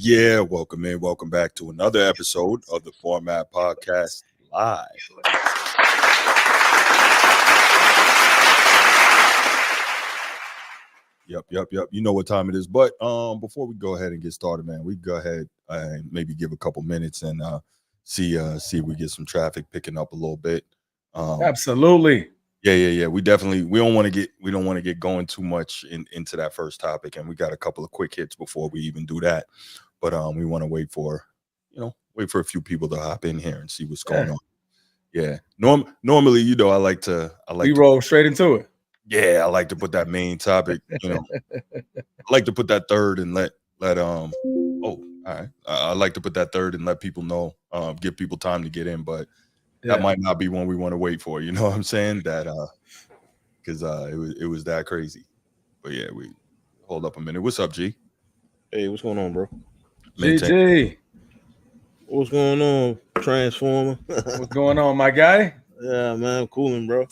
Yeah, welcome in. Welcome back to another episode of the Format Podcast Live. Yep. You know what time it is. But before we go ahead and get started, man, we go ahead and maybe give a couple minutes and see if we get some traffic picking up a little bit. Absolutely. Yeah. We don't want to get going too much into that first topic, and we got a couple of quick hits before we even do that. But we want to wait for a few people to hop in here and see what's going on. Yeah. Normally, I like to roll straight into it. Yeah, I like to put that main topic, I like to put that third and let all right. I like to put that third and let people know, give people time to get in, but that might not be one we want to wait for. You know what I'm saying? That because it was that crazy. But yeah, we hold up a minute. What's up, G? Hey, what's going on, bro? GG. What's going on, Transformer? What's going on, my guy? Yeah, man, I'm cooling, bro.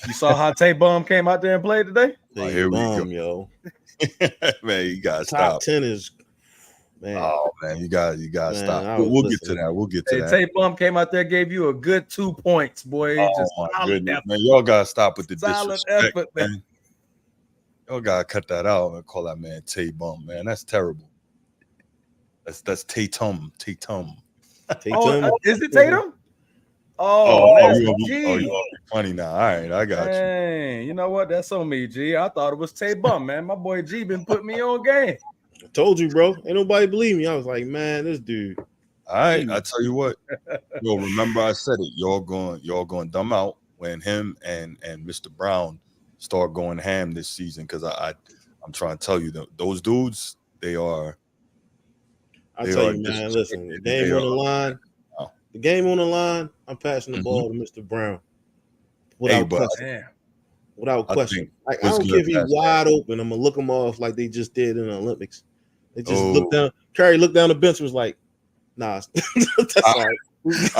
You saw how Tatum came out there and played today? Here we go, yo. Man, you gotta Top stop. 10 is, man. Oh man, you gotta stop. We'll get to that. We'll get to that. Tatum came out there, gave you a good 2 points, boy. Oh my goodness, man! Y'all gotta stop with the solid disrespect, effort, man. Y'all gotta cut that out and call that man Tatum, man. That's terrible. That's Tatum. Oh, is it Tatum? Oh, you funny now. All right, I got you. You know what? That's on me, G. I thought it was Tatum, man. My boy G been putting me on game. I told you, bro. Ain't nobody believe me. I was like, man, this dude. All right, I tell you what. Remember I said it. Y'all going dumb out when him and Mr. Brown start going ham this season, because I'm trying to tell you that those dudes, they are. I tell you, man. Listen, the game on the line. The game on the line. I'm passing the ball to Mr. Brown without question. Without question. I don't care if he's wide open. I'm gonna look him off like they just did in the Olympics. They just looked down. Curry looked down the bench and was like, "Nah, that's all right."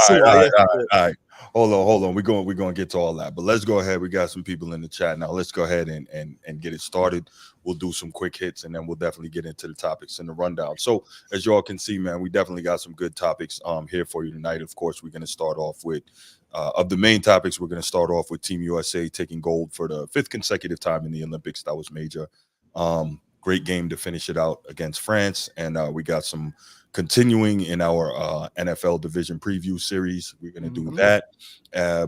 All right. Hold on. We're going to get to all that, but let's go ahead. We got some people in the chat now. Let's go ahead and get it started. We'll do some quick hits, and then we'll definitely get into the topics in the rundown. So as y'all can see, man, we definitely got some good topics here for you tonight. Of course, we're going to start off with of the main topics. We're going to start off with Team USA taking gold for the 5th consecutive time in the Olympics. That was major. Great game to finish it out against France, and we got some continuing in our NFL division preview series. We're going to do that.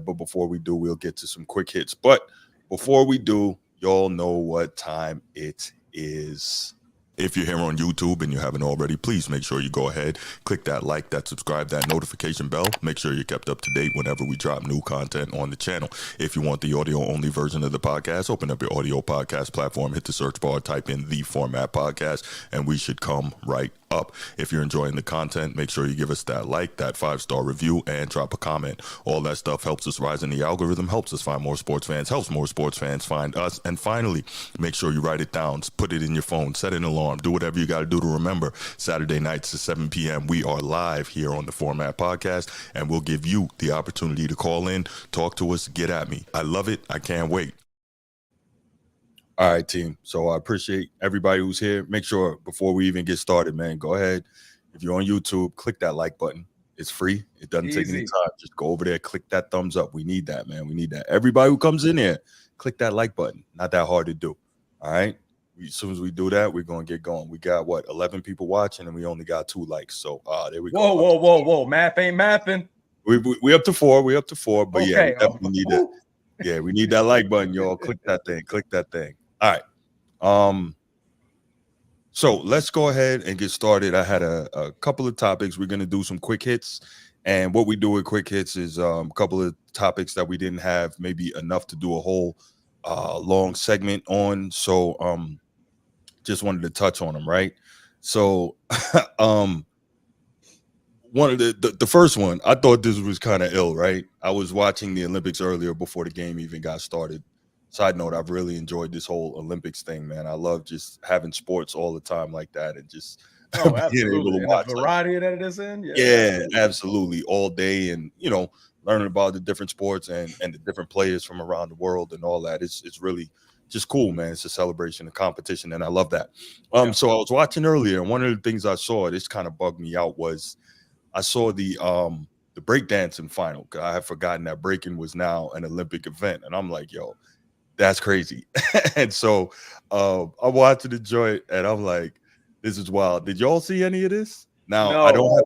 But before we do, we'll get to some quick hits. But before we do, y'all know what time it is. If you're here on YouTube and you haven't already, please make sure you go ahead, click that like, that subscribe, that notification bell. Make sure you're kept up to date whenever we drop new content on the channel. If you want the audio-only version of the podcast, open up your audio podcast platform, hit the search bar, type in the Format Podcast, and we should come right up. If you're enjoying the content, make sure you give us that like, that 5-star review, and drop a comment. All that stuff helps us rise in the algorithm, helps us find more sports fans, helps more sports fans find us. And finally, make sure you write it down, put it in your phone, set an alarm, do whatever you got to do to remember. Saturday nights at 7 p.m. we are live here on the Format Podcast, and we'll give you the opportunity to call in, talk to us, get at me. I love it. I can't wait. All right, team. So I appreciate everybody who's here. Make sure before we even get started, man, go ahead. If you're on YouTube, click that like button. It's free. It doesn't take any time. Just go over there, click that thumbs up. We need that, man. We need that. Everybody who comes in here, click that like button. Not that hard to do. All right. As soon as we do that, we're going to get going. We got 11 people watching, and we only got 2 likes. So there we go. Whoa. Math ain't mathing. We up to 4. We up to 4. But yeah, we definitely need that. Yeah, we need that like button, y'all. Click that thing. Click that thing. All right. So let's go ahead and get started. I had a couple of topics. We're going to do some quick hits. And what we do with quick hits is a couple of topics that we didn't have maybe enough to do a whole long segment on. So just wanted to touch on them, right? So one of the first one, I thought this was kind of ill, right? I was watching the Olympics earlier before the game even got started. side note, I've really enjoyed this whole Olympics thing, man. I love just having sports all the time like that, and just being able to watch the variety that it is in. Yeah, absolutely, all day, and learning about the different sports and the different players from around the world and all that. It's really just cool, man. It's a celebration, a competition, and I love that. So I was watching earlier, and one of the things I saw, this kind of bugged me out, was I saw the breakdancing final. I had forgotten that breaking was now an Olympic event, and I'm like, yo, that's crazy. And so I watched the joint, and I'm like, this is wild. Did y'all see any of this? Now No.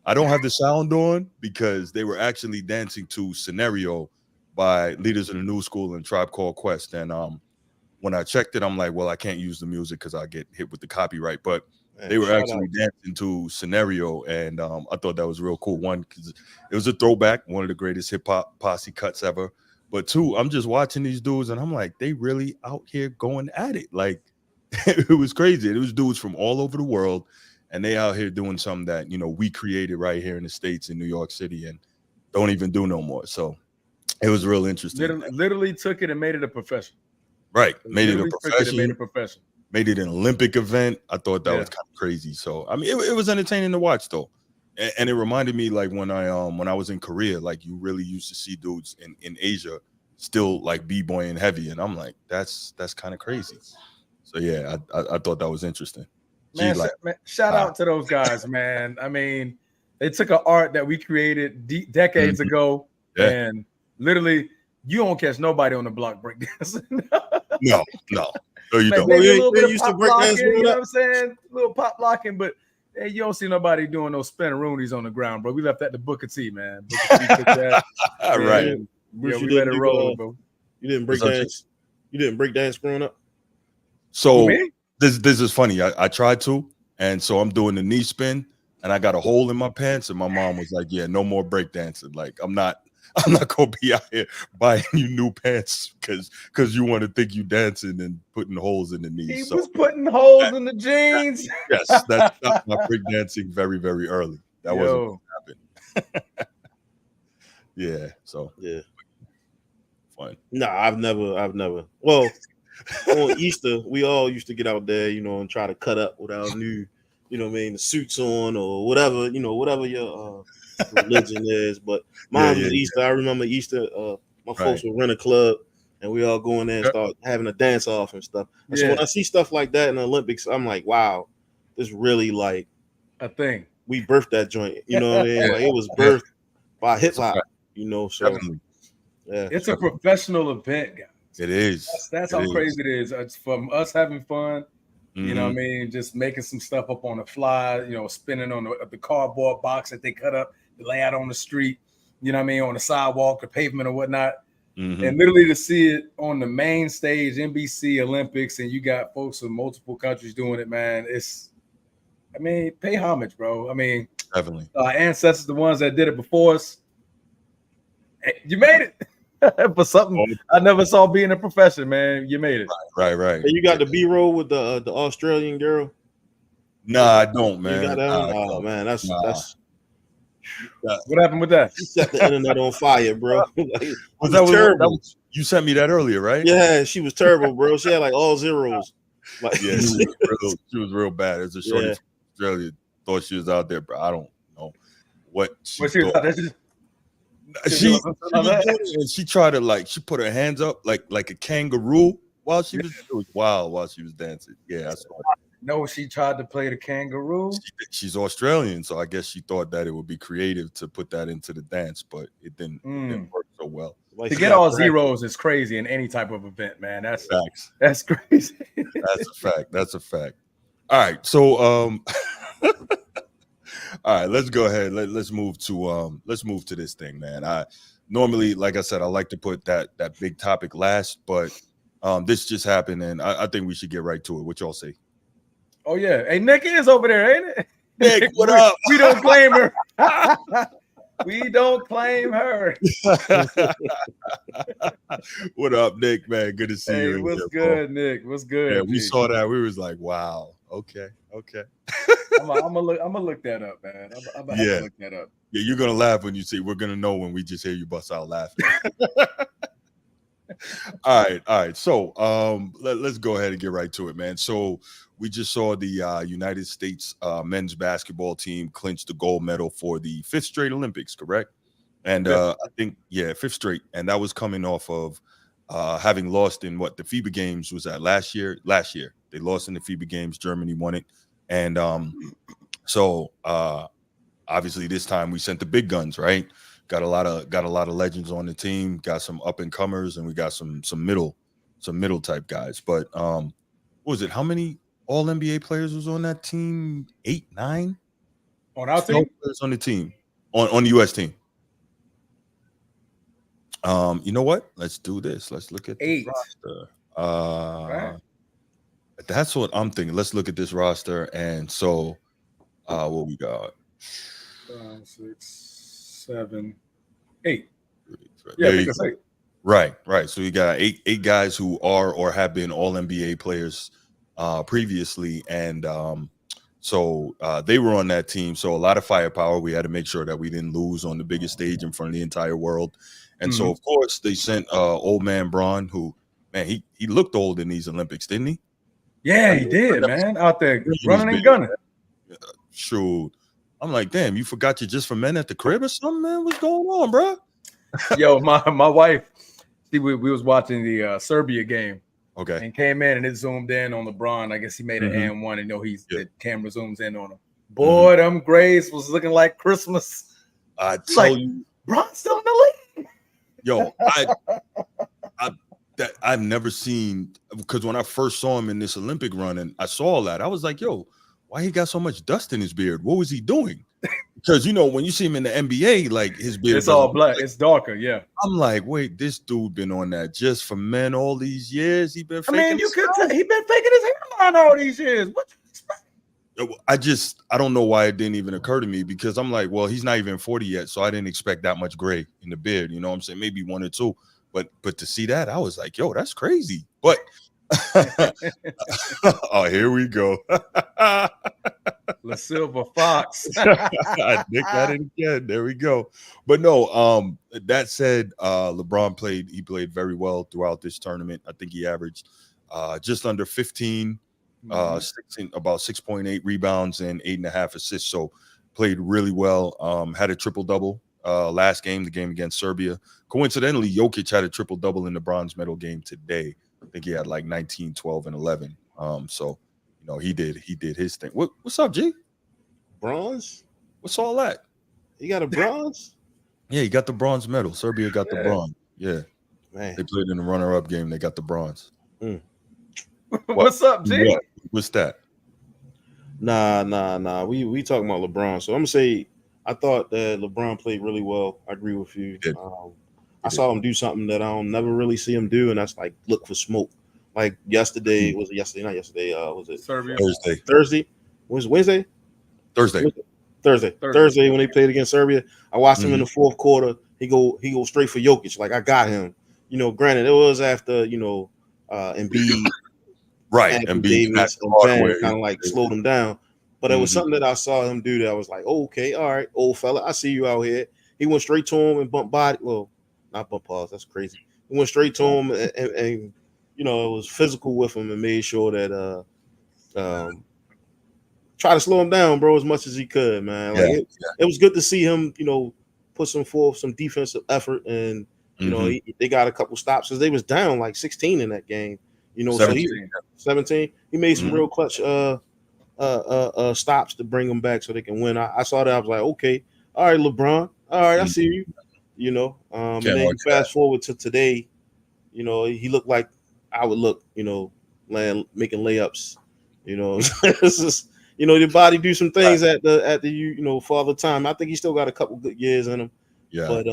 I don't have the sound on because they were actually dancing to Scenario by Leaders of the New School and Tribe Called Quest. And when I checked it, I'm like, well, I can't use the music because I get hit with the copyright. But they were actually dancing to Scenario, and I thought that was real cool. One, because it was a throwback, one of the greatest hip hop posse cuts ever. But two, I'm just watching these dudes, and I'm like, they really out here going at it. Like, it was crazy. It was dudes from all over the world, and they out here doing something that we created right here in the States in New York City, and don't even do no more. So it was real interesting. Literally took it and made it a profession. Right, made it a profession. Made it an Olympic event. I thought that was kind of crazy. So I mean, it was entertaining to watch though, and it reminded me like when I was in Korea, like you really used to see dudes in Asia still like b-boying heavy, and I'm like, that's kind of crazy. So yeah, I thought that was interesting. Man, shout out to those guys, man. I mean, they took an art that we created decades ago, and literally, you don't catch nobody on the block breakdancing. No, you don't. Maybe a little bit of pop blocking, you know what I'm saying? A little pop blocking, but hey, you don't see nobody doing those spin-a-roonies on the ground, bro. We left that to Booker T, man. Booker T took that. Right. We let it roll, bro. You didn't break dance. You didn't break dance growing up. So this is funny. I tried to, and so I'm doing the knee spin, and I got a hole in my pants, and my mom was like, "Yeah, no more break dancing. Like I'm not gonna be out here buying you new pants because you want to think you dancing and putting holes in the knees." He was putting holes in the jeans. Yes, that stopped my break dancing very, very early. That wasn't what happened. Yeah. So fun. No, I've never. Well, on Easter, we all used to get out there, and try to cut up with our new, the suits on or whatever, whatever your religion is. But mine was Easter. I remember Easter. My folks would rent a club, and we all go in there and start having a dance off and stuff. And so when I see stuff like that in the Olympics, I'm like, wow, this really like a thing. We birthed that joint. You know what I mean? Like it was birthed by hip hop. So definitely. It's a professional event, guys. It is. That's how crazy it is. It's from us having fun. You know what I mean? Just making some stuff up on the fly, spinning on the cardboard box that they cut up to lay out on the street, you know what I mean, on the sidewalk, the pavement or whatnot. And literally to see it on the main stage, NBC Olympics, and you got folks from multiple countries doing it, man. Pay homage, bro. I mean, definitely. Our ancestors, the ones that did it before us, you made it. For something I never saw being a profession, man. You made it. Right. And you got the B-roll with the Australian girl? Nah, I don't, man. You got that? Man, that's what happened with that? You set the internet on fire, bro. Was terrible? You sent me that earlier, right? Yeah, she was terrible, bro. She had like all zeros. Like, yeah, she was real bad. As a shorty from Australia, thought she was out there, but I don't know what she thought. She tried to she put her hands up like a kangaroo while she was. It was wild while she was dancing. Yeah, I saw it. No, she tried to play the kangaroo. She's Australian, so I guess she thought that it would be creative to put that into the dance, but it didn't work so well. Like to get all zeros is crazy in any type of event, man. That's facts. That's crazy. That's a fact. All right, so all right, let's go ahead. Let's move to this thing, man. I normally, like I said, I like to put that big topic last, but this just happened, and I think we should get right to it. What y'all say? Oh yeah, hey, Nick is over there, ain't it? Nick, what up? We don't claim her. We don't claim her. What up, Nick? Man, good to see you. What's good, Nick? What's good? Yeah, we saw that. We was like, wow. Okay. I'm gonna look that up, man. I'm gonna have to look that up. Yeah, you're gonna laugh when you see. We're gonna know when we just hear you bust out laughing. All right. So let's go ahead and get right to it, man. So we just saw the United States men's basketball team clinch the gold medal for the 5th straight Olympics, correct? And I think 5th straight, and that was coming off of having lost in what the FIBA games was at last year. Last year they lost in the FIBA games. Germany won it, and so obviously this time we sent the big guns, right? Got a lot of legends on the team, got some up and comers, and we got some middle type guys. But what was it? How many all NBA players was on that team? 8, 9 on our team? Players on the team, on the US team. You know what? Let's do this. Let's look at 8 the roster. Right. That's what I'm thinking. Let's look at this roster. And so what we got? 5, 6, 7, 8. Yeah, I think it's 8. Right. So you got eight guys who are or have been all NBA players previously, and so they were on that team. So a lot of firepower. We had to make sure that we didn't lose on the biggest stage in front of the entire world. And so of course they sent old man Braun, who, man, he looked old in these Olympics, didn't he? Yeah, he did, man. Out there running and gunning. Shoot. I'm like, damn, you forgot you just for men at the crib or something, man? What's going on, bro? Yo, my wife, see, we was watching the Serbia game. Okay. And came in and it zoomed in on LeBron. I guess he made an and one, and the camera zooms in on him. Boy, them Grays was looking like Christmas. I tell you, Bron's still in the league. Yo, I've never seen, because when I first saw him in this Olympic run and I saw that, I was like, yo, why he got so much dust in his beard? What was he doing? Because, when you see him in the NBA, like his beard, it's all black. It's darker. Yeah. I'm like, wait, this dude been on that just for men all these years. He been faking. You could tell he been faking his hairline all these years. What you expect? I don't know why it didn't even occur to me, because I'm like, well, he's not even 40 yet, so I didn't expect that much gray in the beard. You know what I'm saying? Maybe 1 or 2, but to see that, I was like, yo, that's crazy. But oh, here we go. The Silver Fox. I nicked that in again. There we go. But no, that said, LeBron played very well throughout this tournament. I think he averaged just under 15, 16, about 6.8 rebounds and 8.5 assists. So played really well. Had a triple-double last game, the game against Serbia. Coincidentally, Jokic had a triple-double in the bronze medal game today. I think he had like 19, 12, and 11. So he did his thing. What's up, G? Bronze? What's all that? You got a bronze? Yeah, he got the bronze medal. Serbia got the bronze. Yeah. Man. They played in the runner-up game. They got the bronze. What's up, G? What's that? Nah. We talking about LeBron. So I'm gonna say I thought that LeBron played really well. I agree with you. I saw him do something that I don't never really see him do, and that's like look for smoke. Like yesterday, was it yesterday? Not yesterday. Was it Serbia? Thursday? Was it Wednesday? Thursday when they played against Serbia. I watched him in the fourth quarter. He go straight for Jokic. Like, I got him. Granted, it was after Embiid, right? Embiid kind of like slowed him down. But it was something that I saw him do that I was like, oh, okay, all right, old fella, I see you out here. He went straight to him and bumped body. Well, not bump paws. That's crazy. He went straight to him and it was physical with him and made sure that try to slow him down, bro, as much as he could, man. Like it was good to see him, put some defensive effort, and they got a couple stops because they was down like 16 in that game. 17. He made some real clutch stops to bring them back so they can win. I saw that. I was like, okay, all right, LeBron, all right, I see you. And then you fast forward to today, he looked like I would look, making layups. It's just, your body do some things at the father time. I think he still got a couple good years in him. Yeah, but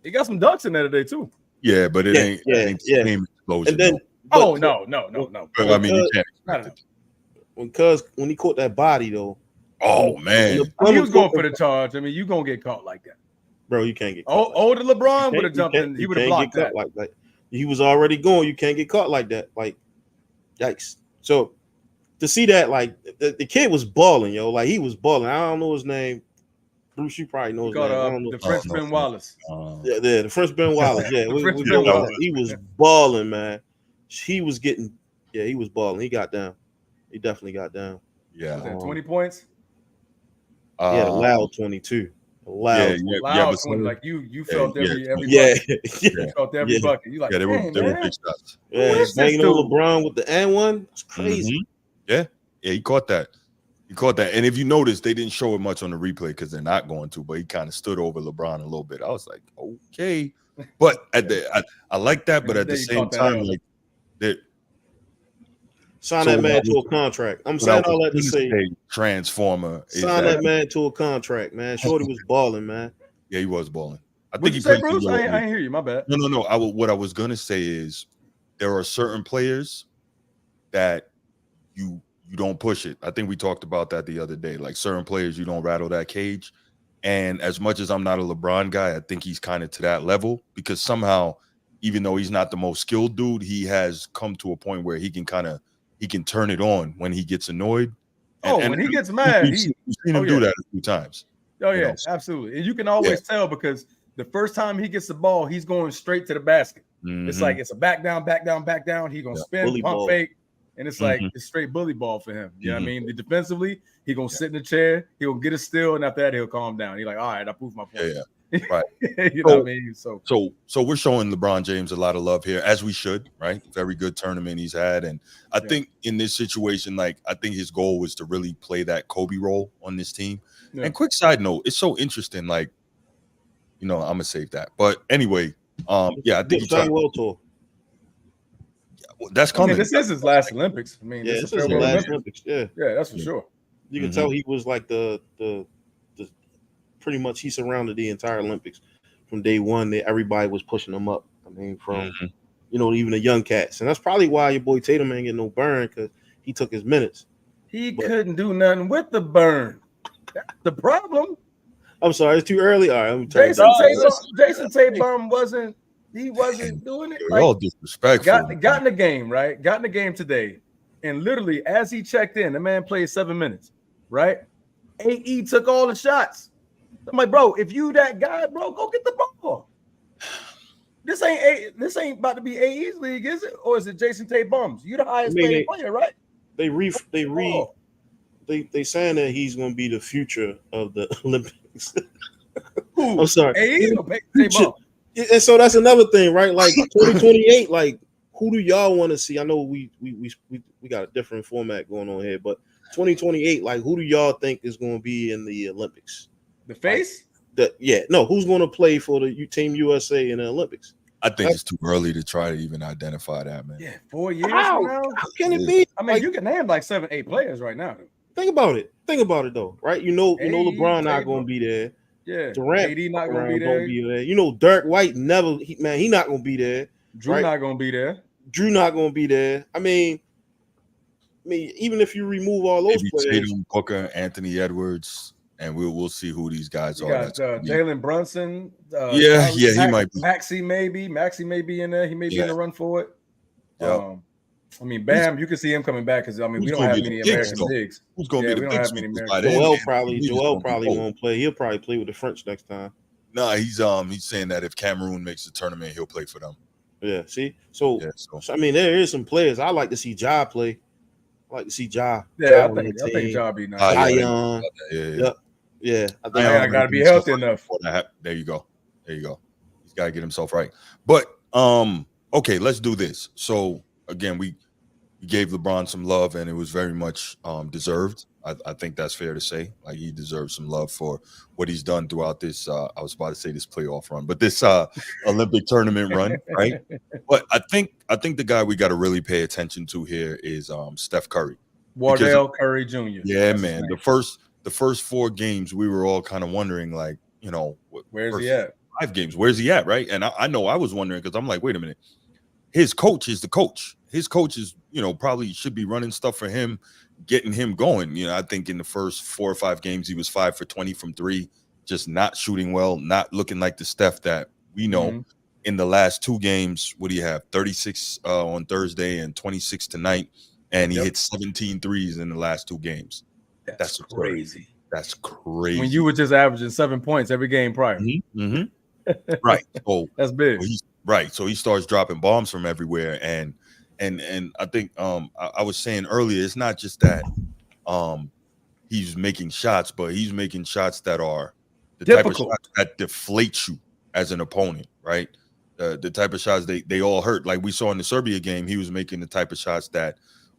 he got some dunks in there today too. Yeah, but it ain't same explosion. And then no. I mean, you can't expect it. When he caught that body though. Oh man, he was going for the charge. I mean, you gonna get caught like that, bro. You can't get caught. Older LeBron would have jumped in. He would have blocked that. Like he was already going. You can't get caught like that. Like, yikes. So to see that, like the kid was balling, yo. Like he was balling. I don't know his name. Bruce, you probably knows that. I don't know. The French Ben Wallace. Yeah, the French Ben Wallace. Yeah, he was balling, man. He was balling. He got down. He definitely got down. Yeah. Was that 20 points? He had a loud 22. Loud 20. Like you felt every bucket. You felt every bucket. You like, they were big shots. Yeah, banging on LeBron with the N1. It's crazy. Yeah, he caught that. And if you notice, they didn't show it much on the replay because they're not going to, but he kind of stood over LeBron a little bit. I was like, okay. But I like that, but at the same time, like that. Sign that man to a contract. I'm saying all that to say Transformer. Sign that man to a contract, man. Shorty was balling, man. Yeah, he was balling. I think he played. Bruce? I ain't hear you. My bad. No. What I was gonna say is there are certain players that you don't push it. I think we talked about that the other day. Like certain players, you don't rattle that cage. And as much as I'm not a LeBron guy, I think he's kind of to that level because somehow, even though he's not the most skilled dude, he has come to a point where he can turn it on when he gets annoyed. When he gets mad, we've seen him do that a few times. Oh yeah, absolutely. And you can always tell because the first time he gets the ball, he's going straight to the basket. It's like it's a back down. He's gonna spin, pump fake, and it's like it's straight bully ball for him. You know what I mean? Defensively, he gonna sit in the chair, he'll get a steal, and after that, he'll calm down. He's like, all right, I proved my point. Yeah. Right. You know what I mean? So we're showing LeBron James a lot of love here, as we should, right? Very good tournament he's had. And I think in this situation, like I think his goal was to really play that Kobe role on this team. Yeah. And quick side note, it's so interesting, like, I'm gonna save that. But anyway, I think he tried World Tour. That's coming. This is his last Olympics. I mean, this is his last Olympics. Yeah, that's for sure. You can tell he was like the pretty much he surrounded the entire Olympics from day one. Everybody was pushing him up. I mean, from even the young cats, and that's probably why your boy Tatum ain't getting no burn because he took his minutes. He couldn't do nothing with the burn. That's the problem. I'm sorry, it's too early. All right, let me Jason Tatum wasn't doing it. Like, all disrespectful. Got in the game, right? Got in the game today, and literally as he checked in, the man played 7 minutes, right? AE took all the shots. I'm like, bro, if you that guy, bro, go get the ball. This ain't about to be AE's league, is it? Or is it Jason Tatum's? You the highest paid player, right? They saying that he's gonna be the future of the Olympics. I'm sorry. AE or Tatum? And so that's another thing, right? Like 2028, like who do y'all want to see? I know we got a different format going on here, but 2028, like who do y'all think is going to be in the Olympics? The face? Who's going to play for the Team USA in the Olympics? I think it's too early to try to even identify that, man. Yeah, 4 years from now. How can it be? I mean, you can name like 7, 8 players right now. Think about it though, right? LeBron not going to be there. Yeah, Durant AD not going to be there. Dirk White he not going to be there. Drew not going to be there. Drew not going to be there. I mean, even if you remove all those players, Tatum, Booker, Anthony Edwards. And we'll see who these guys are. Jalen Brunson. He might be. Maxey may be in there. He may be in the run for it. Yeah. Bam, you can see him coming back because we don't have many American bigs. Who's going to be the big many American? Joel probably won't play. He'll probably play with the French next time. No, he's saying that if Cameroon makes the tournament, he'll play for them. Yeah. See, so I mean, there is some players I like to see Ja play. I like to see Ja. Yeah, I think Ja be nice. Yeah, I think I gotta be healthy enough. There you go. He's got to get himself right. But okay, let's do this. So again, we gave LeBron some love, and it was very much deserved. I think that's fair to say. Like he deserves some love for what he's done throughout this. I was about to say this playoff run, but this Olympic tournament run, right? But I think the guy we got to really pay attention to here is Steph Curry. Wardell Curry Jr. Yeah, man. The first 4 games, we were all kind of wondering, like, where's he at? 5 games, where's he at, right? And I know I was wondering because I'm like, wait a minute. His coach is the coach. His coach is, probably should be running stuff for him, getting him going. I think in the first 4 or 5 games, he was 5 for 20 from 3, just not shooting well, not looking like the Steph that we know. Mm-hmm. In the last 2 games, what do you have? 36 on Thursday and 26 tonight. And he hit 17 threes in the last 2 games. That's crazy. That's crazy. When you were just averaging 7 points every game prior. Right. So that's big. So he starts dropping bombs from everywhere. And I think I was saying earlier, it's not just that he's making shots, but he's making shots that are the difficult. type of shots that deflate you as an opponent, right? The type of shots they all hurt. Like we saw in the Serbia game, he was making the type of shots that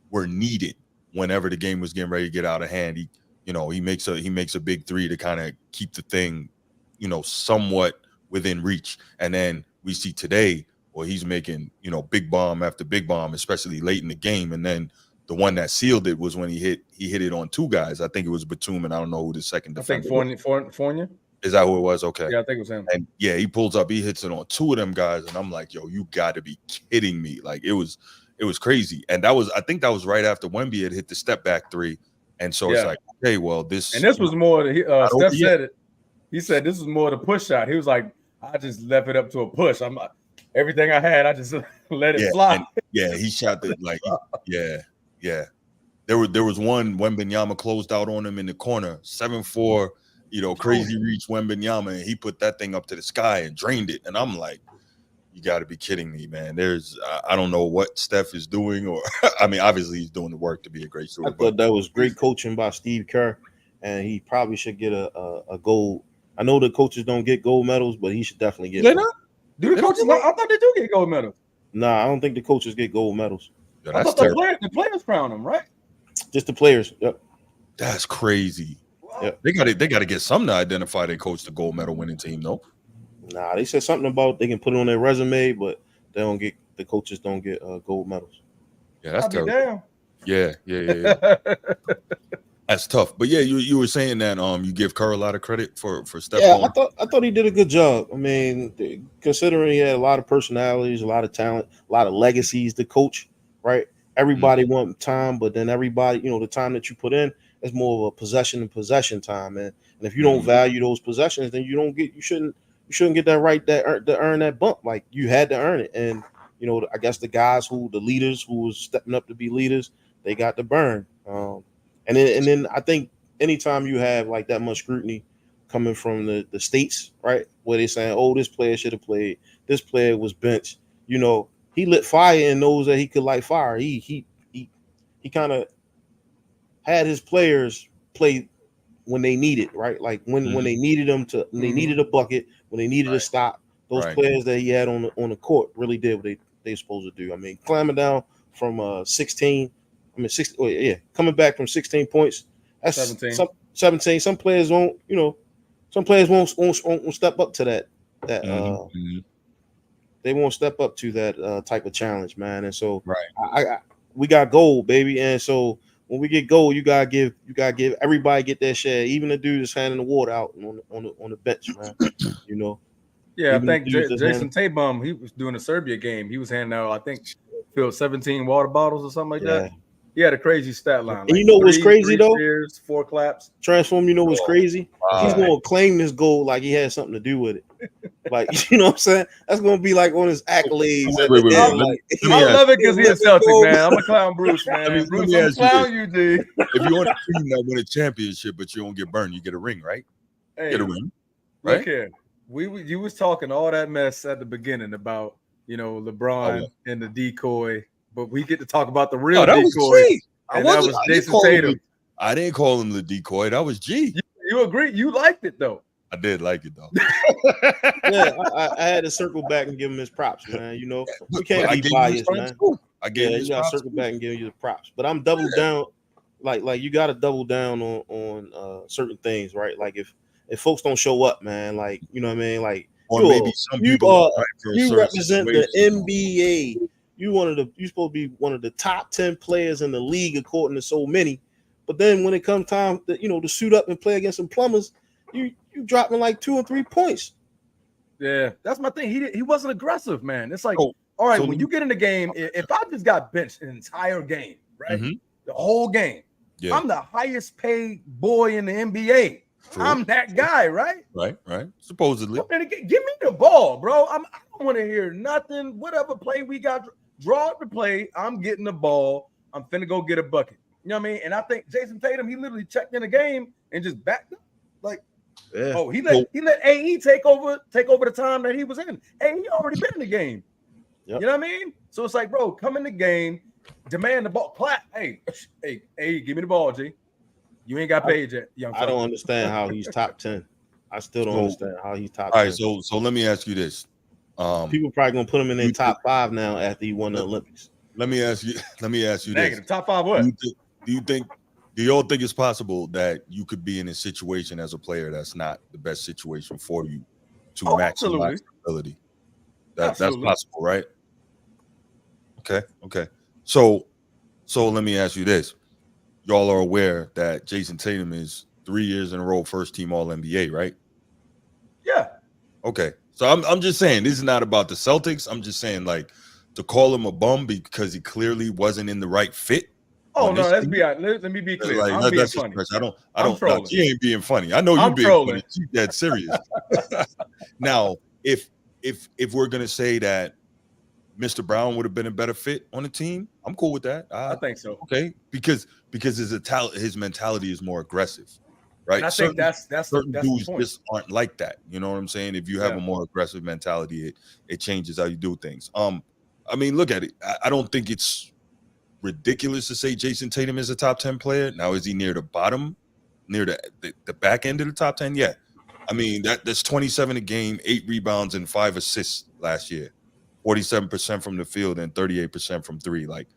were needed whenever the game was getting ready to get out of hand. He makes a big three to kind of keep the thing, somewhat within reach. And then we see today, well, he's making, big bomb after big bomb, especially late in the game. And then the one that sealed it was when he hit it on two guys. I think it was Batum, and I don't know who the second defender was. Fournier. Is that who it was? Okay. Yeah, I think it was him. And yeah, he pulls up, he hits it on two of them guys, and I'm like, yo, you got to be kidding me. Like it was crazy. And I think that was right after Wemby had hit the step back three. And so it's like, okay, well, this was more Steph said it. He said this was more the push shot. He was like, I just left it up to a push. I'm like, everything I had, I just let it fly. He shot it like yeah. There was one Wembanyama closed out on him in the corner, 7-4, crazy reach Wembanyama, and he put that thing up to the sky and drained it. And I'm like, you got to be kidding me, man. I don't know what Steph is doing, or I mean, obviously he's doing the work to be a great shooter. I thought that was great coaching by Steve Kerr, and he probably should get a gold. I know the coaches don't get gold medals, but he should definitely get. They not? Do the coaches? I thought they do get gold medals. Nah, I don't think the coaches get gold medals. Yeah, I thought the players crown them, right? Just the players. Yep. That's crazy. Yep. They got to get something to identify their coach the gold medal winning team, though. Nah, they said something about they can put it on their resume, but the coaches don't get gold medals. Yeah, that's terrible. Yeah. That's tough. But yeah, you were saying that you give Kerr a lot of credit for Steph. Yeah, I thought he did a good job. I mean, considering he had a lot of personalities, a lot of talent, a lot of legacies to coach, right? Everybody want time, but then everybody, the time that you put in is more of a possession time, man. And if you don't value those possessions, then you shouldn't get that right to earn that bump. Like you had to earn it. And I guess the guys the leaders who was stepping up to be leaders, they got the burn. And then I think anytime you have like that much scrutiny coming from the states, right, where they're saying, oh, this player should have played, this player was benched, he lit fire and knows that he could light fire. He kind of had his players play when they needed, right? Like when they needed them to, when they needed a bucket, when they needed a stop. Those players that he had on the court really did what they supposed to do. I mean, climbing down from 16. I mean, 6. Oh yeah, coming back from 16 points. That's 17. 17. Some players won't. Some players won't step up to that. They won't step up to that type of challenge, man. And so, we got gold, baby. And so, when we get gold, you gotta give everybody get their share, even the dude that's handing the water out on the bench, man. Yeah, I think Jason Tatum, he was doing a Serbia game. He was handing out, I think, filled 17 water bottles or something like that. He had a crazy stat line. And what's crazy though? Cheers, 4 claps. Transform. What's crazy? Wow. He's gonna claim this goal like he had something to do with it. Like what I'm saying? That's gonna be like on his accolades. I love it because he's a Celtic, man. I'm a clown, Bruce, man. Bruce, I'm a clown, you, D. If you're on a team that win a championship, but you don't get burned, you get a ring, right? Hey, get a ring, right? Look here. You was talking all that mess at the beginning about LeBron and the decoy, but we get to talk about the real decoy. That was Jason Tatum. I didn't call him the decoy. That was G. You agree? You liked it though. I did like it though. Yeah, I had to circle back and give him his props, man. We can't be biased, man. I gave him you gotta circle back and give you the props. But I'm double down, like you gotta double down on certain things, right? Like if folks don't show up, man, like what I mean, like maybe some people you represent the NBA. You're supposed to be one of the top 10 players in the league according to so many. But then when it comes time to suit up and play against some plumbers, you dropping like 2 or 3 points. Yeah, that's my thing. He wasn't aggressive, man. It's like, all right, when you get in the game, if I just got benched an entire game, right? The whole game, I'm the highest paid boy in the NBA. True. I'm that guy, right? Right. Supposedly. Give me the ball, bro. I don't want to hear nothing. Whatever play we got, draw up the play. I'm getting the ball. I'm finna go get a bucket. You know what I mean? And I think Jason Tatum, he literally checked in the game and just backed up. Like, yeah. Oh, he let AE take over the time that he was in. AE already been in the game. Yep. You know what I mean? So it's like, bro, come in the game, demand the ball, clap. Hey, give me the ball, G. You ain't got paid yet, young fella. I don't understand how he's top 10. I still don't understand how he's top 10. All right, so let me ask you this. People probably gonna put him in their top 5 now after he won the Olympics. Let me ask you Negative. this. Top 5 what? Do you all think it's possible that you could be in a situation as a player that's not the best situation for you to maximize ability? That's possible, right? Okay. So let me ask you this. Y'all are aware that Jason Tatum is 3 years in a row first team All NBA, right? Yeah. Okay. So I'm just saying this is not about the Celtics. I'm just saying, like, to call him a bum because he clearly wasn't in the right fit. Oh no, let me be clear. Like, I'm being funny. I don't know. She ain't being funny. I know you being trolling. Funny. She's dead serious. Now, if we're gonna say that Mr. Brown would have been a better fit on the team, I'm cool with that. I think so. Okay, because his mentality is more aggressive, right? And I think that's certain dudes the point. just aren't like that. You know what I'm saying? If you have a more aggressive mentality, it changes how you do things. I mean, look at it. I don't think it's ridiculous to say Jason Tatum is a top 10 player. Now, is he near the bottom, near the back end of the top 10? Yeah. I mean, that's 27 a game, 8 rebounds and 5 assists last year, 47% from the field and 38% from 3. Like,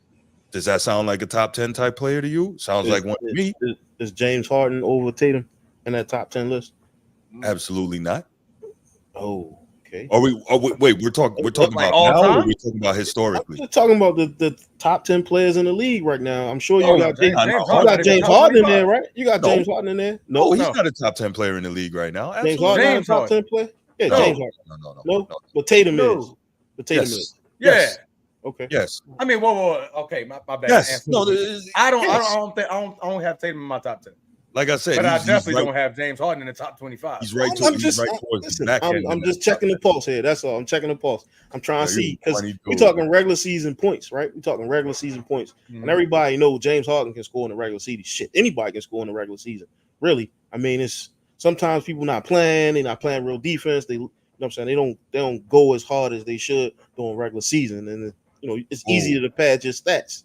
does that sound like a top 10 type player to you? Sounds like one to me. Is James Harden over Tatum in that top 10 list? Absolutely not. Oh, okay. Wait, we're talking about all now, time? or we're talking about historically? I'm talking about the top 10 players in the league right now. I'm sure you got James Harden in there, right? You got James Harden in there? No, he's not a top 10 player in the league right now. James Harden not a top 10 player? Yeah, James Harden. No. But Tatum is. But Tatum is. Yeah. Yes. Okay. Yes. I mean, whoa. Okay, my bad. Yes. No, I don't have Tatum in my top 10. Like I said, but I definitely don't have James Harden in the top 25. He's right towards the back end. I'm just checking the pulse here. That's all. I'm checking the pulse. I'm trying to see, because we're talking regular season points, right? We're talking regular season points. Mm-hmm. And everybody knows James Harden can score in the regular season. Shit, anybody can score in the regular season. Really. I mean, it's sometimes people not playing, they're not playing real defense. They, you know what I'm saying? They don't go as hard as they should during regular season. And it's easier to pad your stats.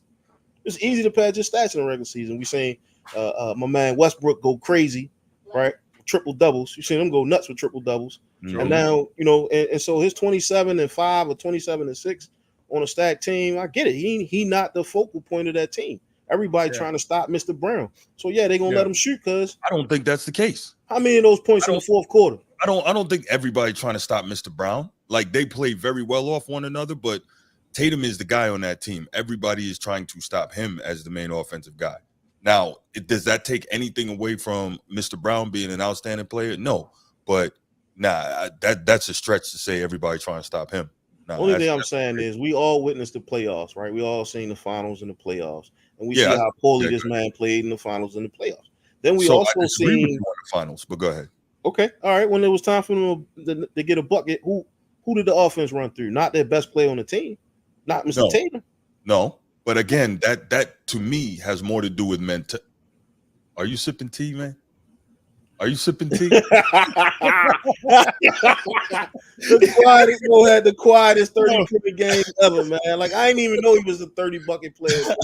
It's easy to pad your stats in the regular season. We saying my man Westbrook go crazy, right? Triple doubles. You seen him go nuts with triple doubles. Mm-hmm. And now, and so his 27-5 or 27-6 on a stacked team, I get it. He not the focal point of that team. Everybody trying to stop Mr. Brown. So they're gonna let him shoot, because I don't think that's the case. How many of those points in the fourth quarter? I don't think everybody trying to stop Mr. Brown. Like, they play very well off one another, but Tatum is the guy on that team. Everybody is trying to stop him as the main offensive guy. Now, does that take anything away from Mr. Brown being an outstanding player? No, but that's a stretch to say everybody trying to stop him. Only thing I'm saying is we all witnessed the playoffs, right? We all seen the finals and the playoffs, and we see how poorly this man played in the finals and the playoffs. Then we also seen the finals. But go ahead. Okay, all right. When it was time for them to get a bucket, who did the offense run through? Not their best player on the team, not Mr. Tatum. No. But again, that to me has more to do with mental. Are you sipping tea, man? Are you sipping tea? The quietest 30-point game ever, man. Like, I didn't even know he was a 30-bucket player.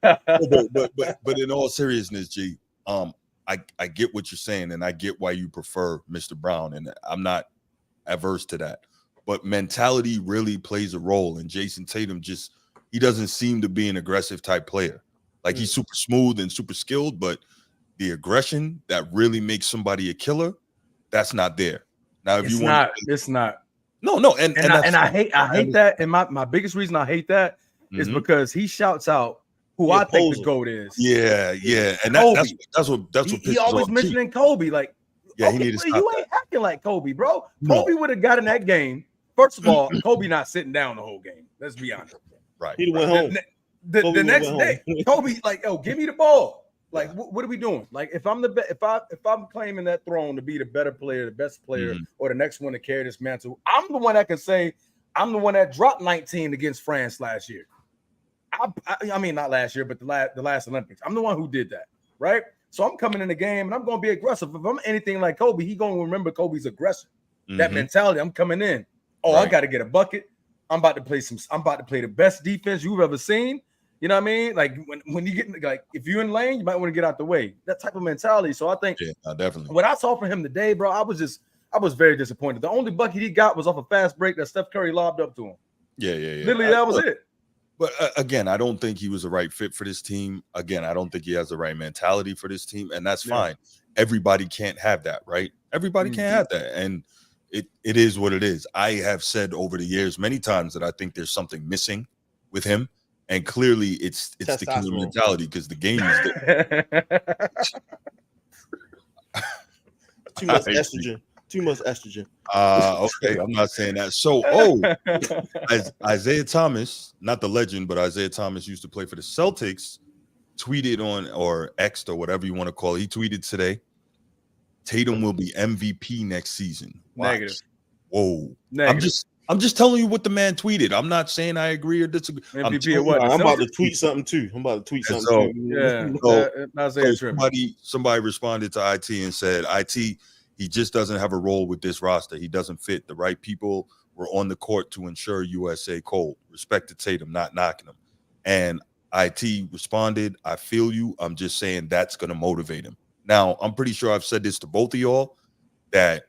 but in all seriousness, G, I get what you're saying, and I get why you prefer Mr. Brown, and I'm not averse to that. But mentality really plays a role, and Jason Tatum he doesn't seem to be an aggressive type player. Like, he's super smooth and super skilled, but the aggression that really makes somebody a killer, that's not there. Now, if it's not. No, and I hate that. And my biggest reason I hate that is because he shouts out who I think the GOAT is. Yeah, and that's what he always mentioning Kobe. Like, he needed to stop. You ain't acting like Kobe, bro. Kobe would have got in that game. First of all, Kobe not sitting down the whole game. Let's be honest. Right. He went home. The next day, Kobe like, give me the ball. Like, what are we doing? Like, if I'm if I'm claiming that throne to be the better player, the best player, or the next one to carry this mantle, I'm the one that can say I'm the one that dropped 19 against France last year. I mean, not last year, but the last Olympics. I'm the one who did that, right? So I'm coming in the game and I'm going to be aggressive. If I'm anything like Kobe, he's going to remember Kobe's aggression. That mentality. I'm coming in. Oh, I got to get a bucket. I'm about to play the best defense you've ever seen. You know what I mean? Like when you get like if you're in lane, you might want to get out the way. That type of mentality. So I think definitely what I saw from him today, bro, I was very disappointed. The only bucket he got was off a fast break that Steph Curry lobbed up to him. Yeah. Literally, that was it. But again, I don't think he was the right fit for this team. Again, I don't think he has the right mentality for this team, and that's fine. Everybody can't have that, right? Everybody can't have that, and it is what it is. I have said over the years many times that I think there's something missing with him, and clearly it's the killer mentality because the game is there. Too much estrogen. Too much estrogen. Okay, I'm not saying that. So, Isaiah Thomas, not the legend, but Isaiah Thomas used to play for the Celtics, tweeted on or X'd or whatever you want to call it. He tweeted today, Tatum will be MVP next season. Watch. Negative. Whoa. Negative. I'm just telling you what the man tweeted. I'm not saying I agree or disagree. MVP or what? I'm about to tweet something too. Somebody responded to IT and said, IT, he just doesn't have a role with this roster. He doesn't fit. The right people were on the court to ensure USA cold. Respect to Tatum, not knocking him. And IT responded, I feel you. I'm just saying that's going to motivate him. Now, I'm pretty sure I've said this to both of y'all that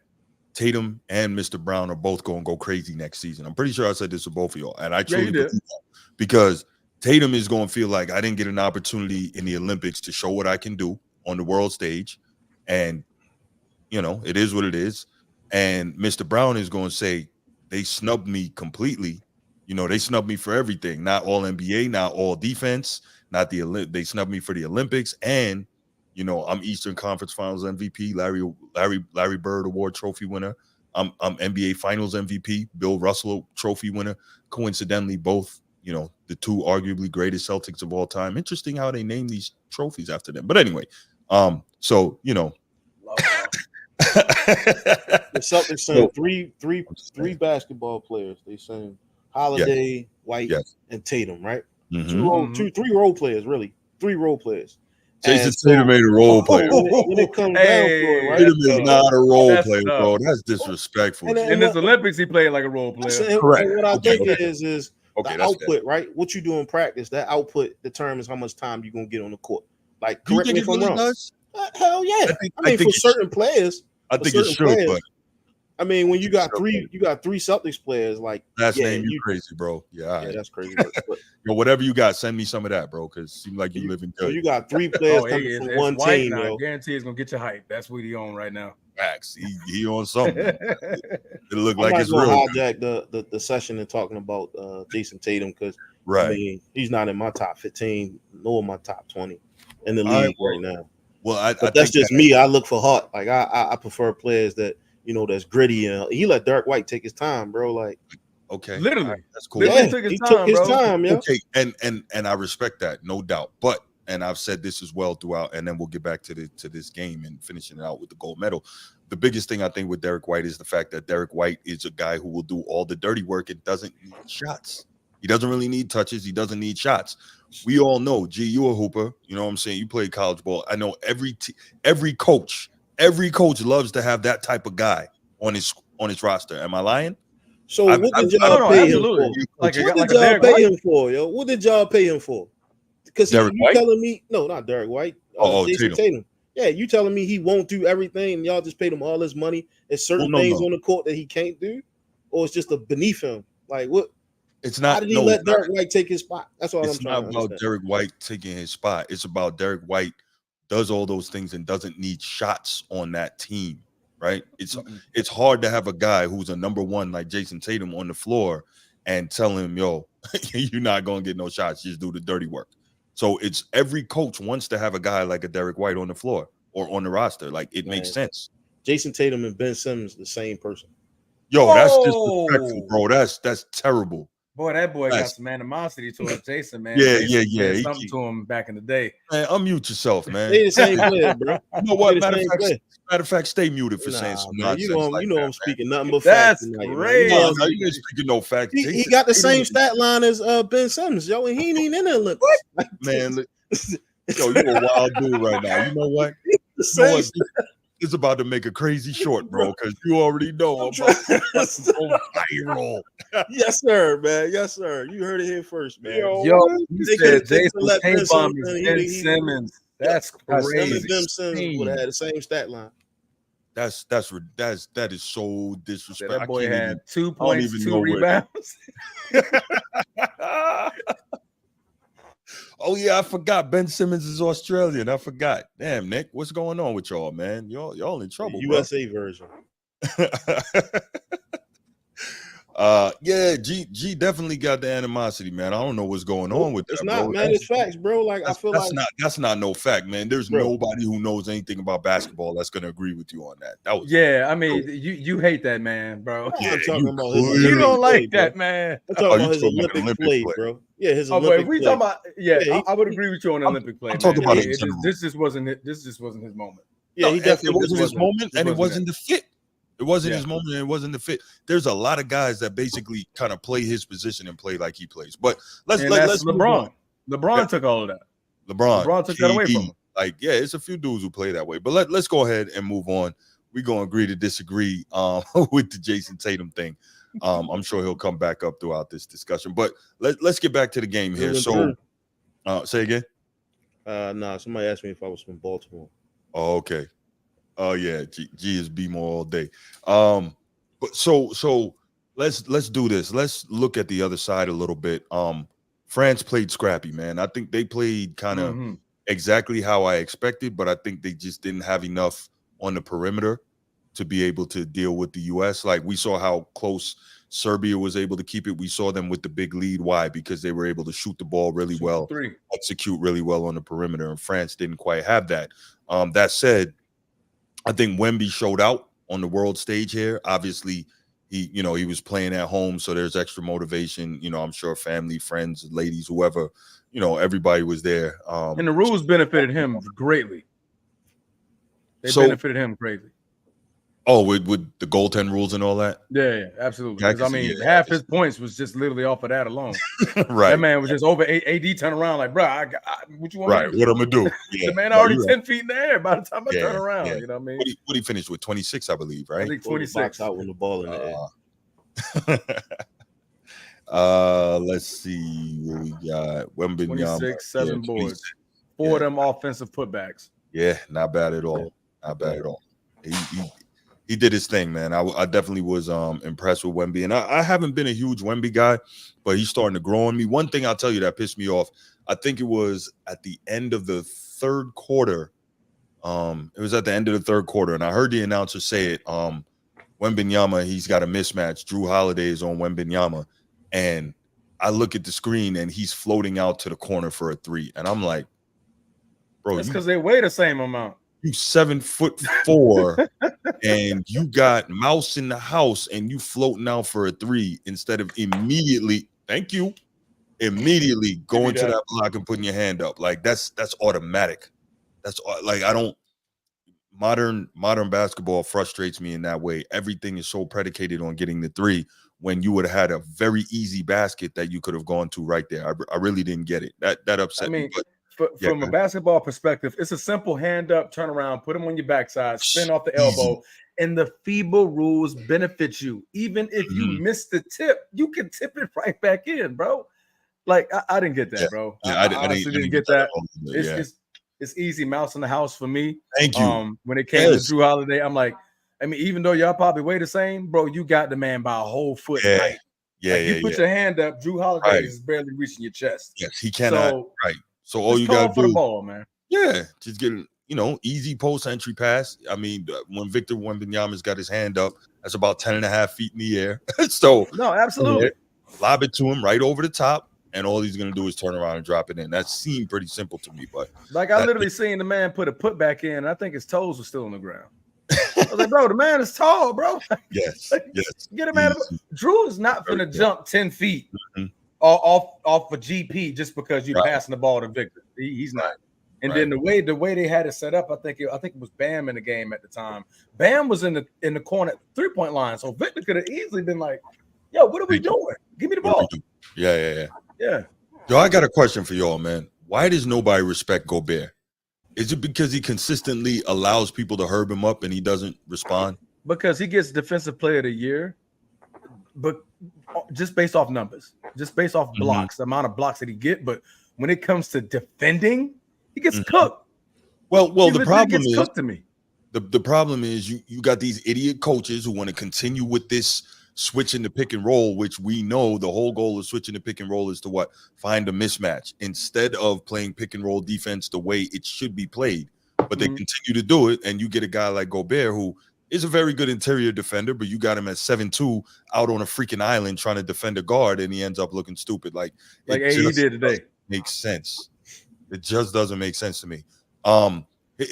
Tatum and Mr. Brown are both going to go crazy next season. I'm pretty sure I said this to both of y'all. And I truly believe that because Tatum is going to feel like I didn't get an opportunity in the Olympics to show what I can do on the world stage. And, you know, it is what it is. And Mr. Brown is going to say, they snubbed me completely. You know, they snubbed me for everything. Not all NBA, not all defense, they snubbed me for the Olympics. And, you know, I'm Eastern Conference Finals MVP, Larry Bird Award trophy winner. I'm NBA Finals MVP, Bill Russell trophy winner. Coincidentally, both, you know, the two arguably greatest Celtics of all time. Interesting how they name these trophies after them. But anyway, so, you know. The Celtics sent three basketball players. They sent Holiday, White, and Tatum, right? Three role players, really. 3 role players. Jason Tatum made a role player. When it comes down to it, right? Tatum is not a role player, bro. That's disrespectful. In this Olympics, he played like a role player. Correct. What I think is the output, right? What you do in practice, that output determines how much time you're going to get on the court. Like, correct me if I'm wrong. Hell yeah. I mean, for certain players. I think it should, but I mean, when you got three Celtics players, like that's you crazy, bro. Yeah, that's crazy. But whatever you got, send me some of that, bro. Because it seems like you live in good. So you got 3 players coming from one team, I guarantee it's gonna get you hype. That's what he on right now. Facts. He on something. It look like it's real. Hijack the session and talking about Jason Tatum because I mean, he's not in my top 15 nor my top 20 in the league right now. Well, I that's just me. I look for heart. Like I prefer players that, you know, that's gritty, and he let Derek White take his time, bro. Like, okay, literally, that's cool. Yeah, he took his time, yeah. Okay, and I respect that, no doubt. But and I've said this as well throughout, and then we'll get back to this game and finishing it out with the gold medal. The biggest thing I think with Derek White is the fact that Derek White is a guy who will do all the dirty work and doesn't need shots. He doesn't really need touches. He doesn't need shots. We all know, G, you a hooper. You know what I'm saying? You played college ball. I know every coach loves to have that type of guy on his roster. Am I lying? So what did y'all pay him for? What did y'all pay him for, yo? What did y'all pay him for? Because you telling me, no, not Derek White. Jason Tatum. Yeah, you telling me he won't do everything and y'all just paid him all this money. There's certain things on the court that he can't do, or it's just a beneath him. Like what? It's not. How did he let Derek White take his spot? That's all I'm trying to understand. It's not about Derek White taking his spot. It's about Derek White does all those things and doesn't need shots on that team, right? It's hard to have a guy who's a number 1 like Jason Tatum on the floor and tell him, yo, you're not going to get no shots. Just do the dirty work. So it's every coach wants to have a guy like a Derek White on the floor or on the roster. Like it makes sense. Jason Tatum and Ben Simmons, the same person. Yo, that's disrespectful, bro. That's terrible. Boy, that boy got some animosity towards Jason, man. Yeah. Something to him back in the day. Man, unmute yourself, man. They the same player, bro. You know what? Matter of fact, stay muted for saying some nonsense. You know I'm speaking nothing but facts. That's great. No, you ain't speaking no facts. He got the same stat line as Ben Simmons, yo, and he ain't even in the Olympics. Man, Yo, you a wild dude right now. You know what? It's about to make a crazy short, bro, because you already know I'm about to go viral. Yes, sir, man. Yes, sir. You heard it here first, man. Yo, you said Jason Tatum is Ben Simmons. That's crazy. Ben Simmons would have had the same stat line. That is so disrespectful. That boy had 2 points, 2 rebounds. Oh yeah, I forgot. Ben Simmons is Australian. I forgot. Damn, Nick, what's going on with y'all, man? Y'all in trouble. U.S.A. version. Yeah, G definitely got the animosity, man. I don't know what's going on with that. It's not, bro. Man. It's facts, bro. Like I feel that's not no fact, man. There's nobody who knows anything about basketball that's gonna agree with you on that. That was I mean, you hate that man, bro. I'm talking about you don't like that man. I'm talking about his Olympic play, bro. Yeah, his Olympic play. Talking about, I would agree with you on Olympic play. I'm talking about it. This just wasn't his moment. Yeah, he definitely wasn't his moment, and it wasn't the fit. It wasn't his moment, and it wasn't the fit. There's a lot of guys that basically kind of play his position and play like he plays. But let's LeBron. LeBron took all of that. LeBron took that away from him. Like, yeah, it's a few dudes who play that way. But let's go ahead and move on. We're gonna agree to disagree with the Jason Tatum thing. I'm sure he'll come back up throughout this discussion. But let's get back to the game here. So say again. Nah, somebody asked me if I was from Baltimore. Oh, okay. Oh yeah, G is B more all day. But so let's do this. Let's look at the other side a little bit. France played scrappy, man. I think they played kind of exactly how I expected, but I think they just didn't have enough on the perimeter to be able to deal with the U.S. Like we saw how close Serbia was able to keep it. We saw them with the big lead. Why? Because they were able to shoot the ball really well, execute really well on the perimeter, and France didn't quite have that. That said, I think Wemby showed out on the world stage here. Obviously, he was playing at home, so there's extra motivation. I'm sure family, friends, ladies, whoever, everybody was there. And the rules benefited him greatly. They benefited him greatly. Oh, with the goaltend rules and all that? Yeah, absolutely. Because, half his points was just literally off of that alone. Right. That man was just over AD turn around like, bro, what you want me to do? What I'm going to do? Yeah. The man already 10 feet in the air by the time I turn around. You know what I mean? What he finished with? 26, I believe, right? I think 26. Out with the ball in the air. Let's see what we got. 26, 7 boards. 4 of them offensive putbacks. Yeah, not bad at all. Not bad at all. He did his thing, man. I definitely was impressed with Wemby. And I haven't been a huge Wemby guy, but he's starting to grow on me. One thing I'll tell you that pissed me off, I think it was at the end of the third quarter. It was at the end of the third quarter, and I heard the announcer say it. Wembanyama, he's got a mismatch. Drew Holiday is on Wembanyama. And I look at the screen, and he's floating out to the corner for a 3. And I'm like, bro. That's because they weigh the same amount. You 7'4", and you got mouse in the house, and you floating out for a 3 instead of immediately going to that block and putting your hand up. Like that's automatic. That's like modern basketball frustrates me in that way. Everything is so predicated on getting the 3 when you would have had a very easy basket that you could have gone to right there. I really didn't get it. That upset me. But from a basketball perspective, it's a simple hand up, turn around, put them on your backside, spin off the elbow, and the FIBA rules benefit you. Even if you miss the tip, you can tip it right back in, bro. Like I didn't get that, bro. I honestly didn't get that. It's easy mouse in the house for me. Thank you. When it came to Drew Holiday, I'm like, even though y'all probably weigh the same, bro, you got the man by a whole foot. Right? You put your hand up, Drew Holiday is barely reaching your chest. Yes, he cannot. So all you got to do, the ball, man. Yeah, just get easy post entry pass. When Victor Wembanyama's got his hand up, that's about 10.5 feet in the air. So no, absolutely, lob it to him right over the top, and all he's gonna do is turn around and drop it in. That seemed pretty simple to me, but I literally seen the man put a putback in, and I think his toes were still on the ground. I was like, bro, the man is tall, bro. Yes. Get him out of it. Drew is not gonna jump 10 feet. Off a GP just because you're passing the ball to Victor. He's not. And then the way they had it set up, I think it was Bam in the game at the time. Bam was in the corner 3-point line, so Victor could have easily been like, "Yo, what are we doing? Give me the ball." Yeah. Yo, I got a question for y'all, man. why does nobody respect Gobert? Is it because he consistently allows people to herb him up and he doesn't respond? Because he gets Defensive Player of the Year, but just based off numbers, just based off blocks, the amount of blocks that he get. But when it comes to defending, he gets cooked. Well, the problem is cooked to me. The problem is you got these idiot coaches who want to continue with this switching the pick and roll, which we know the whole goal of switching the pick and roll is to what? Find a mismatch instead of playing pick and roll defense the way it should be played. But they continue to do it, and you get a guy like Gobert who is a very good interior defender, but you got him at 7'2" out on a freaking island trying to defend a guard, and he ends up looking stupid. Like AD did today. Makes sense. It just doesn't make sense to me.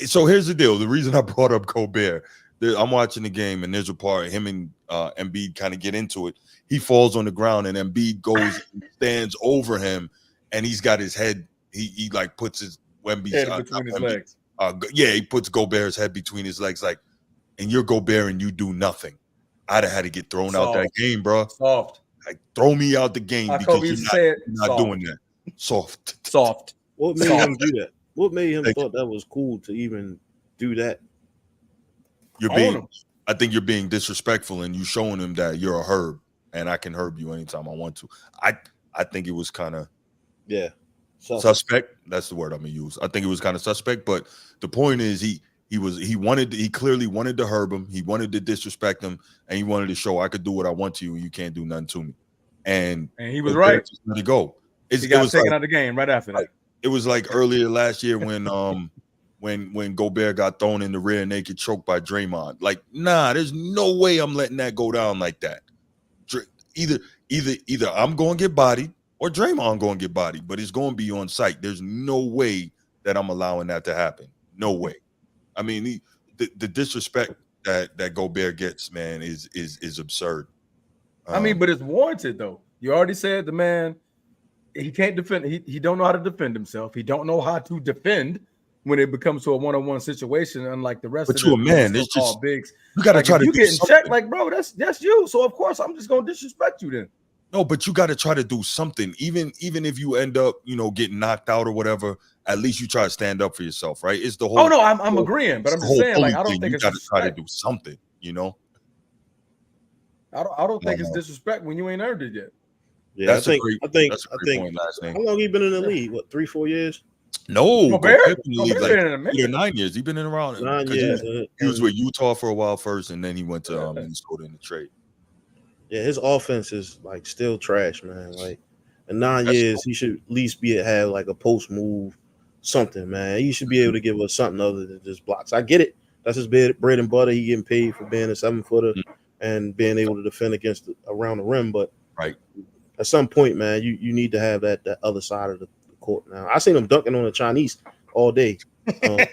So here's the deal. The reason I brought up Gobert, I'm watching the game, and there's a part him and Embiid kind of get into it. He falls on the ground, and Embiid goes and stands over him, and he's got his head. He like puts his Embiid's head between his legs. He puts Gobert's head between his legs, like, and you're Gobert and you do nothing. I'd have had to get thrown out that game, bro. Soft. Like, throw me out the game because you're not doing that. Soft. What made him do that? What made him thought that was cool to even do that? I think you're being disrespectful, and you showing him that you're a herb, and I can herb you anytime I want to. I think it was kind of suspect. That's the word I'm gonna use. I think it was kind of suspect, but the point is he clearly wanted to herb him. He wanted to disrespect him, and he wanted to show I could do what I want to you, and you can't do nothing to me. And he was right. Just let it go. He got taken out of the game right after that. It was like earlier last year when Gobert got thrown in the rear naked choke by Draymond. Like, nah, there's no way I'm letting that go down like that. Either I'm going to get bodied or Draymond going to get bodied, but it's going to be on site. There's no way that I'm allowing that to happen. No way. I mean, the disrespect that Gobert gets, man, is absurd. I mean, but it's warranted though. You already said the man, he can't defend. He don't know how to defend himself. He don't know how to defend when it becomes to a one-on-one situation. Unlike the rest of you a man, it's just bigs. You got to try to. You getting checked, like, bro, that's you. So of course I'm just gonna disrespect you then. No, but you got to try to do something. Even if you end up, getting knocked out or whatever, at least you try to stand up for yourself, right? It's the whole. Oh no, I'm agreeing, but I'm just saying, like, I don't think you got to try to do something. I don't think it's disrespect when you ain't earned it yet. Yeah, I think. How long he been in the league? What, 3-4 years? No, Gobert been in the league like 9 years. He's been in around 9 years. He was with Utah for a while first, and then he went to Minnesota in the trade. Yeah, his offense is like still trash, man. Like in 9 years, he should at least have like a post move, something, man. He should be able to give us something other than just blocks. I get it. That's his bread and butter. He getting paid for being a 7-footer and being able to defend around the rim. But at some point, man, you need to have that other side of the court. Now I seen him dunking on the Chinese all day. Yeah,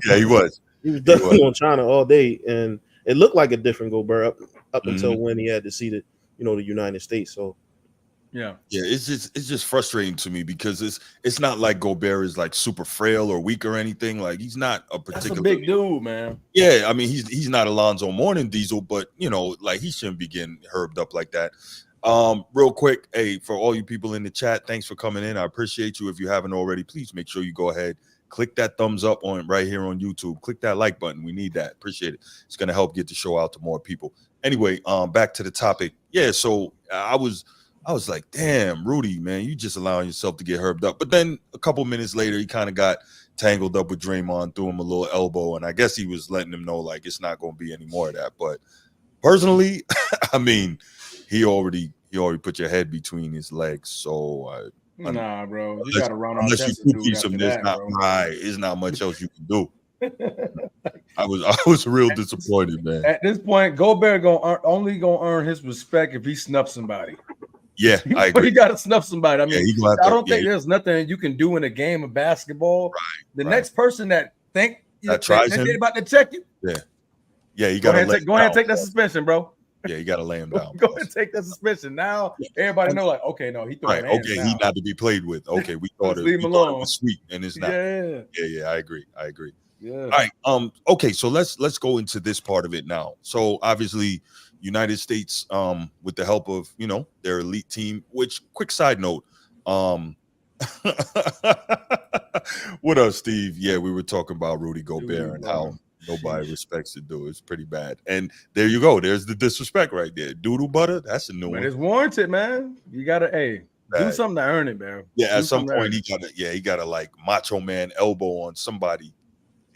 he was. He was dunking on China all day, and it looked like a different Gobert up until when he had to see the United States. So yeah, it's just frustrating to me because it's not like Gobert is like super frail or weak or anything. Like, he's not a particular big dude, man. Yeah, I mean, he's not Alonzo Mourning Diesel, but like, he shouldn't be getting herbed up like that. Real quick, hey, for all you people in the chat, thanks for coming in. I appreciate you. If you haven't already, please make sure you go ahead, click that thumbs up on right here on YouTube. Click that like button. We need that. Appreciate it. It's going to help get the show out to more people. Anyway, back to the topic. Yeah, so I was like, damn, Rudy, man, you just allowing yourself to get herbed up. But then a couple minutes later, he kind of got tangled up with Draymond, threw him a little elbow, and I guess he was letting him know, like, it's not going to be any more of that. But personally, I mean, he already put your head between his legs. So nah, bro, you got to run on unless you piece him. There's not right. There's not much else you can do. I was real disappointed, man. At this point, Gobert only gonna earn his respect if he snuffs somebody. Yeah, I agree. He got to snuff somebody. I mean, I don't think yeah. There's nothing you can do in a game of basketball. Right, next person that tries him, they're about to check you. Yeah, you got to go ahead and take that suspension, bro. Yeah, you got to lay him down. Go ahead and take that suspension. Now everybody know, like, okay, no, he throwing hands now. He not to be played with. Okay, we thought it was sweet, and it's not. Yeah, I agree. Yeah. All right. Okay, so let's go into this part of it now. So obviously, United States, with the help of their elite team. Which, quick side note, What up, Steve? Yeah, we were talking about Rudy Gobert and how nobody respects the dude. It's pretty bad. And there you go. There's the disrespect right there. Doodle butter. That's a new one. But it's warranted, man. You gotta do something to earn it, man. Yeah, at some point he gotta like macho man elbow on somebody.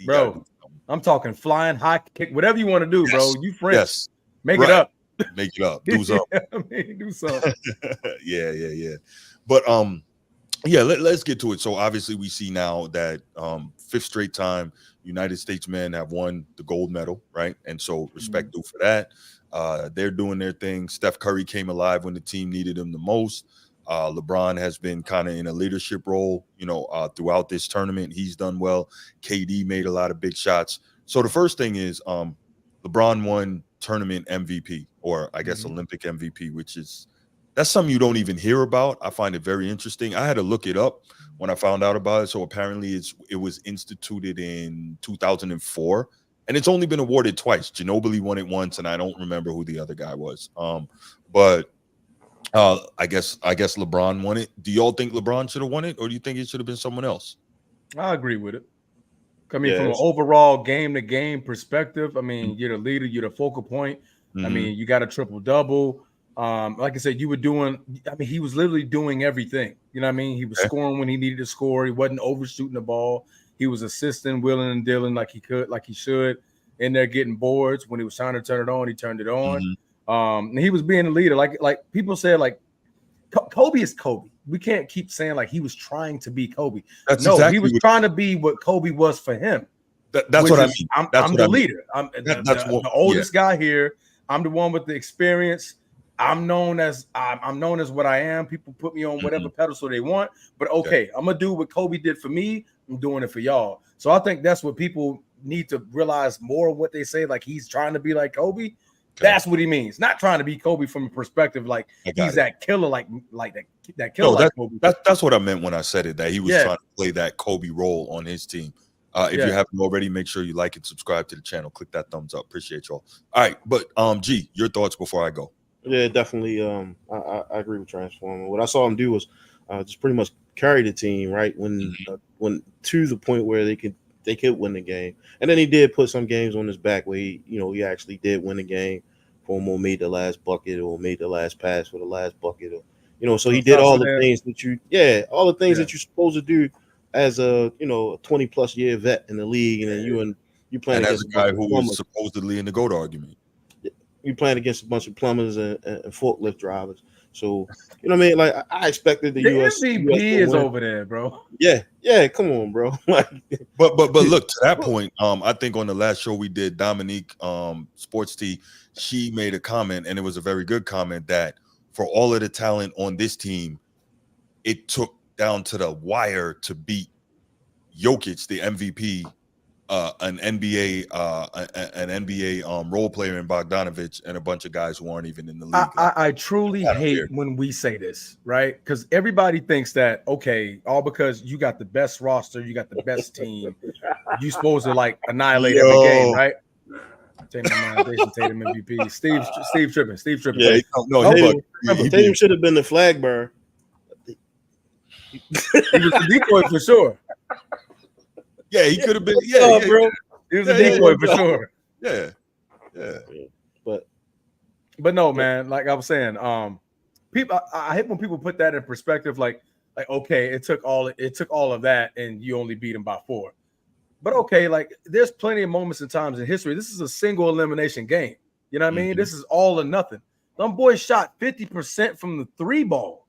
Bro, I'm talking flying high kick, whatever you want to do, bro. You French. Yes. Make it up. Make it up. Do something. Do something. Yeah. But yeah, let's get to it. So obviously we see now that fifth straight time United States men have won the gold medal, right? And so respect due for that. They're doing their thing. Steph Curry came alive when the team needed him the most. LeBron has been kind of in a leadership role, throughout this tournament. He's done well. KD made a lot of big shots. So the first thing is LeBron won tournament MVP, or I guess Olympic MVP, that's something you don't even hear about. I find it very interesting. I had to look it up when I found out about it. So apparently it was instituted in 2004, and it's only been awarded twice. Ginobili won it once, and I don't remember who the other guy was. But I guess LeBron won it. Do y'all think LeBron should have won it, or do you think it should have been someone else? I agree with it. I mean, from an overall game-to-game perspective, I mean, you're the leader, you're the focal point. I mean, you got a triple-double. Like I said, he was literally doing everything. You know what I mean? He was scoring when he needed to score. He wasn't overshooting the ball. He was assisting, willing and dealing like he should. In there getting boards. When he was trying to turn it on, he turned it on. And he was being a leader. Like people said, like Kobe is Kobe. We can't keep saying like he was trying to be Kobe. He was trying to be what Kobe was for him. That's what I mean. I'm the leader. I'm the oldest guy here. I'm the one with the experience. I'm known as what I am. People put me on whatever pedestal they want. But okay, I'm gonna do what Kobe did for me. I'm doing it for y'all. So I think that's what people need to realize more of what they say. Like he's trying to be like Kobe. That's what he means. Not trying to be Kobe from a perspective like he's that killer, like that killer. Like Kobe. That's what I meant when I said it. That he was trying to play that Kobe role on his team. If you haven't already, make sure you like and subscribe to the channel. Click that thumbs up. Appreciate y'all. All right, but G, your thoughts before I go. Yeah, definitely. I agree with Transformer. What I saw him do was just pretty much carry the team, right? When to the point where they could win the game. And then he did put some games on his back where he actually did win the game for him, or made the last bucket, or made the last pass for the last bucket, or so he did all the things that you're supposed to do as a 20+ year vet in the league, and then you playing against a guy who was supposedly in the GOAT argument. You playing against a bunch of plumbers and forklift drivers. So, you know what I mean? Like, I expected the US MVP is over there, bro. Yeah, come on, bro. but look, to that point, I think on the last show we did, Dominique Sports Tea, she made a comment, and it was a very good comment, that for all of the talent on this team, it took down to the wire to beat Jokic, the MVP, an NBA role player in Bogdanovich, and a bunch of guys who aren't even in the league. I truly hate when we say this, right? Because everybody thinks that, okay, all because you got the best roster, you got the best team, you supposed to like annihilate every game, right? Tatum MVP. Steve tripping. Yeah, Tatum should have been the flag bearer. He was the decoy for sure. Yeah, he could have been. Bro. He was a decoy for sure. Yeah. But no, man. Like I was saying, people. I hate when people put that in perspective. Like okay, it took all of that, and you only beat him by 4. But okay, like there's plenty of moments and times in history. This is a single elimination game. You know what I mean? This is all or nothing. Them boys shot 50% from the 3 ball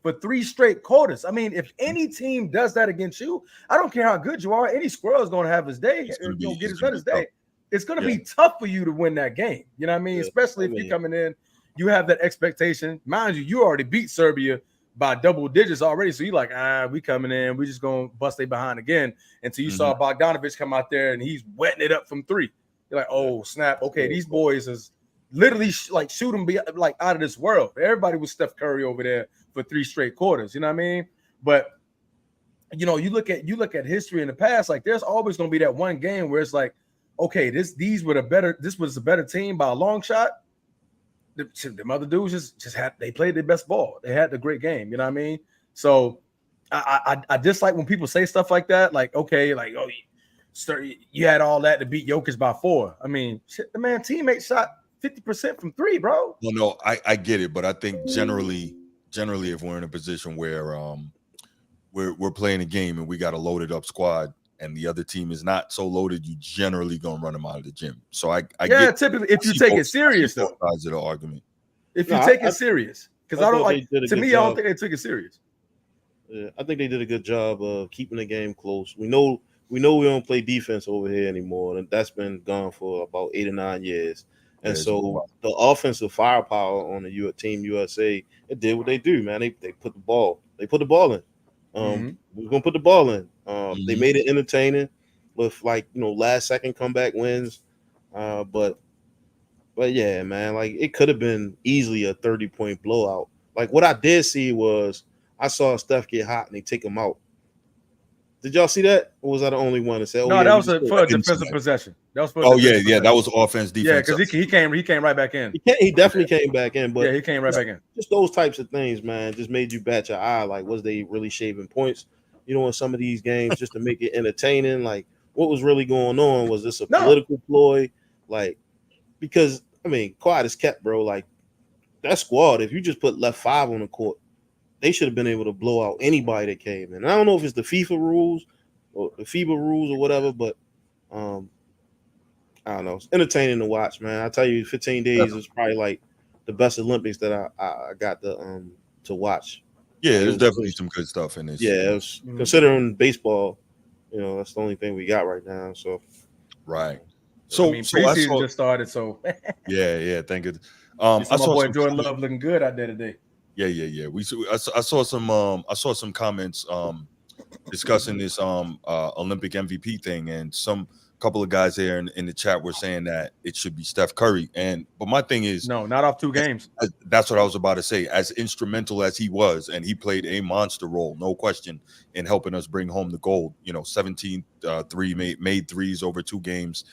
for 3 straight quarters. I mean, if any team does that against you, I don't care how good you are. Any squirrel is going to have his day. Get his day. It's going to be tough for you to win that game. You know what I mean? Especially if you're coming in, you have that expectation. Mind you already beat Serbia by double digits already. So you're like, we coming in. We just going to bust they behind again. Until you saw Bogdanovich come out there and he's wetting it up from 3. You're like, oh, snap. Okay, these boys is literally like shooting like out of this world. Everybody was Steph Curry over there for 3 straight quarters. You know what I mean? But, you look at history in the past, like there's always going to be that one game where it's like, okay, this was a better team by a long shot. The other dudes just played their best ball. They had the great game, you know what I mean? So I dislike when people say stuff like that. Like, okay, like, oh, you had all that to beat Jokic by 4. I mean, shit, the man teammate shot 50% from 3, bro. Well, no, I get it, but I think generally, if we're in a position where we're playing a game and we got a loaded up squad and the other team is not so loaded, you generally gonna run them out of the gym. So I get typically if you take it serious though. Sides of the argument. If you take it serious, because I don't like. To me, I don't think they took it serious. Yeah, I think they did a good job of keeping the game close. We know we don't play defense over here anymore, and that's been gone for about 8 or 9 years. And so the offensive firepower on the team USA, it did what they do, man. They put the ball in. We're gonna put the ball in. They made it entertaining with last second comeback wins. But yeah, man, like it could have been easily a 30-point blowout. Like what I did see was I saw Steph get hot and they take him out. Did y'all see that? Or was I the only one that said? No, that was for a defensive possession. That was for that was offense defense. Yeah, because he came right back in. He definitely came back in. But yeah, he came right back in. Just those types of things, man, just made you bat your eye. Like, was they really shaving points? In some of these games just to make it entertaining. Like, what was really going on? Was this a political ploy? Like, because quiet as kept, bro. Like that squad, if you just put left 5 on the court, they should have been able to blow out anybody that came in. And I don't know if it's the FIFA rules or the FIBA rules or whatever, but I don't know. It's entertaining to watch, man. I tell you, 15 days is probably like the best Olympics that I got to watch. Yeah, there's definitely some good stuff in this. Yeah, it was, considering baseball, that's the only thing we got right now. So, right. So preseason just started. So yeah. Thank you. I saw my boy Jordan Love looking good out there today. Yeah. I saw some comments discussing this Olympic MVP thing, and couple of guys there in the chat were saying that it should be Steph Curry. But my thing is, no, not off 2 games. That's what I was about to say. As instrumental as he was, and he played a monster role, no question, in helping us bring home the gold. 17 made threes over 2 games,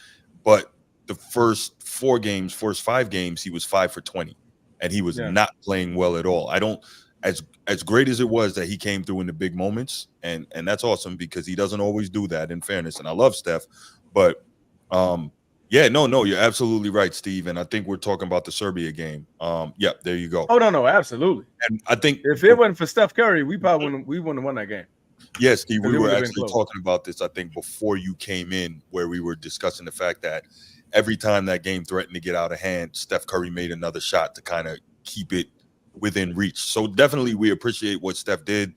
but the first 5 games, he was 5 for 20, and he was not playing well at all. I don't. As great as it was that he came through in the big moments, and that's awesome because he doesn't always do that, in fairness, and I love Steph. But you're absolutely right, Steve. And I think we're talking about the Serbia game. Yeah, there you go. Oh no, absolutely. And I think if it wasn't for Steph Curry, we wouldn't have won that game. Yes, Steve, we were actually talking about this, I think, before you came in, where we were discussing the fact that every time that game threatened to get out of hand, Steph Curry made another shot to kind of keep it within reach. So definitely we appreciate what Steph did.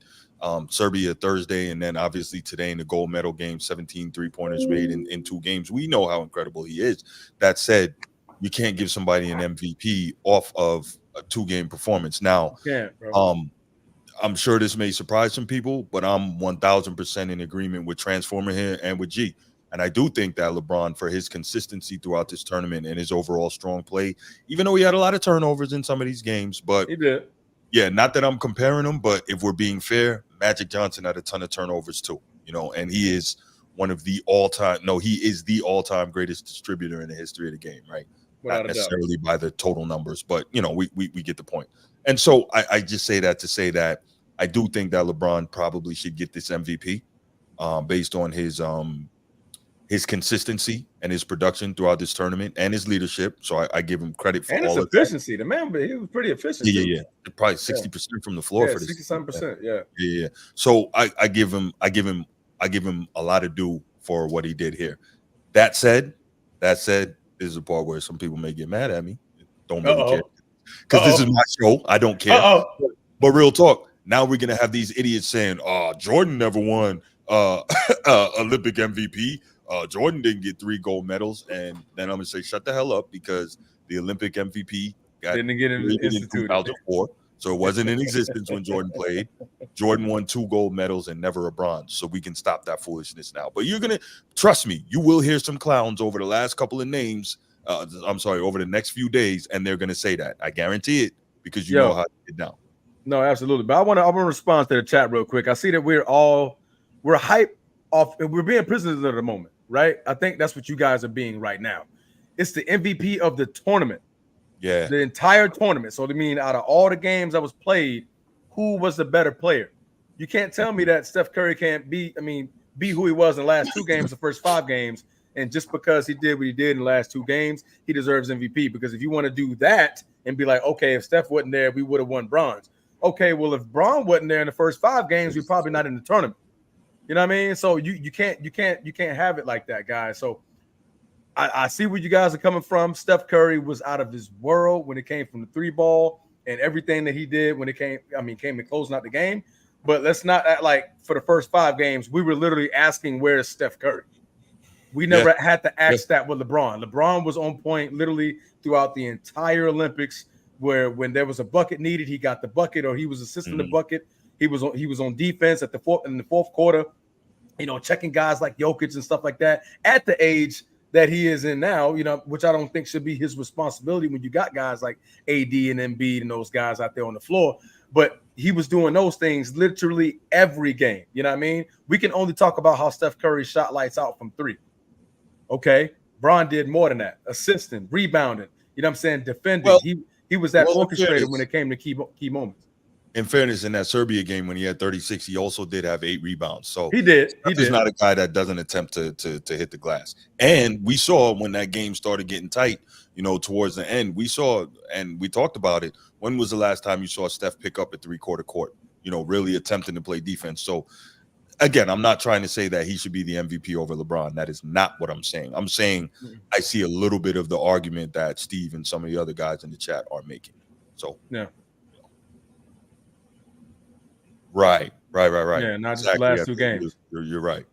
Serbia Thursday, and then obviously today in the gold medal game, 17 3-pointers made in 2 games. We know how incredible he is. That said, you can't give somebody an MVP off of a 2-game performance. Now, I'm sure this may surprise some people, but I'm 1,000% in agreement with Transformer here and with G. And I do think that LeBron, for his consistency throughout this tournament and his overall strong play, even though he had a lot of turnovers in some of these games, but he did. Yeah, not that I'm comparing them, but if we're being fair, Magic Johnson had a ton of turnovers too, and he is one of the all-time. No, he is the all-time greatest distributor in the history of the game, right? Not necessarily by the total numbers, but we get the point. And so I just say that to say that I do think that LeBron probably should get this MVP based on his consistency and his production throughout this tournament and his leadership. So I give him credit for all of efficiency. The man, he was pretty efficient. Yeah. Probably 60% from the floor for this. 67%. Yeah. So I give him a lot of due for what he did here. That said, this is the part where some people may get mad at me. Don't really care. Because this is my show. I don't care. But real talk, now we're gonna have these idiots saying, Jordan never won Olympic MVP. Jordan didn't get 3 gold medals, and then I'm gonna say shut the hell up because the Olympic MVP didn't get in 2004, so it wasn't in existence when Jordan played. Jordan won 2 gold medals and never a bronze, so we can stop that foolishness now. But you're gonna trust me, you will hear some clowns over the last couple of names. Over the next few days, and they're gonna say that. I guarantee it because you know how to get down. No, absolutely. But I want to respond to the chat real quick. I see that we're hyped off. We're being prisoners of the moment. Right? I think that's what you guys are being right now. It's the MVP of the tournament. Yeah. The entire tournament. So, out of all the games that was played, who was the better player? You can't tell me that Steph Curry can't be who he was in the last 2 games, the first 5 games, and just because he did what he did in the last 2 games, he deserves MVP. Because if you want to do that and be like, okay, if Steph wasn't there, we would have won bronze. Okay, well, if Bron wasn't there in the first 5 games, we're probably not in the tournament. You know what I mean? So you can't have it like that, guys. So I see where you guys are coming from. Steph Curry was out of his world when it came from the 3 ball and everything that he did when it came to closing out the game. But let's not act like for the first 5 games, we were literally asking where's Steph Curry. We never had to ask that with LeBron. LeBron was on point literally throughout the entire Olympics, where when there was a bucket needed, he got the bucket, or he was assisting the bucket. He was on defense in the fourth quarter, checking guys like Jokic and stuff like that at the age that he is in now, which I don't think should be his responsibility when you got guys like AD and Embiid and those guys out there on the floor. But he was doing those things literally every game. You know what I mean? We can only talk about how Steph Curry shot lights out from 3. Okay. Bron did more than that. Assisting, rebounding, you know what I'm saying? Defending. Well, he was that orchestrator when it came to key moments. In fairness, in that Serbia game when he had 36, he also did have 8 rebounds. So he did. He's not a guy that doesn't attempt to hit the glass. And we saw when that game started getting tight, towards the end, we saw, and we talked about it. When was the last time you saw Steph pick up at 3/4 court, really attempting to play defense? So again, I'm not trying to say that he should be the MVP over LeBron. That is not what I'm saying. I'm saying I see a little bit of the argument that Steve and some of the other guys in the chat are making. So yeah. Right. Yeah, not just the last 2 games. You're right.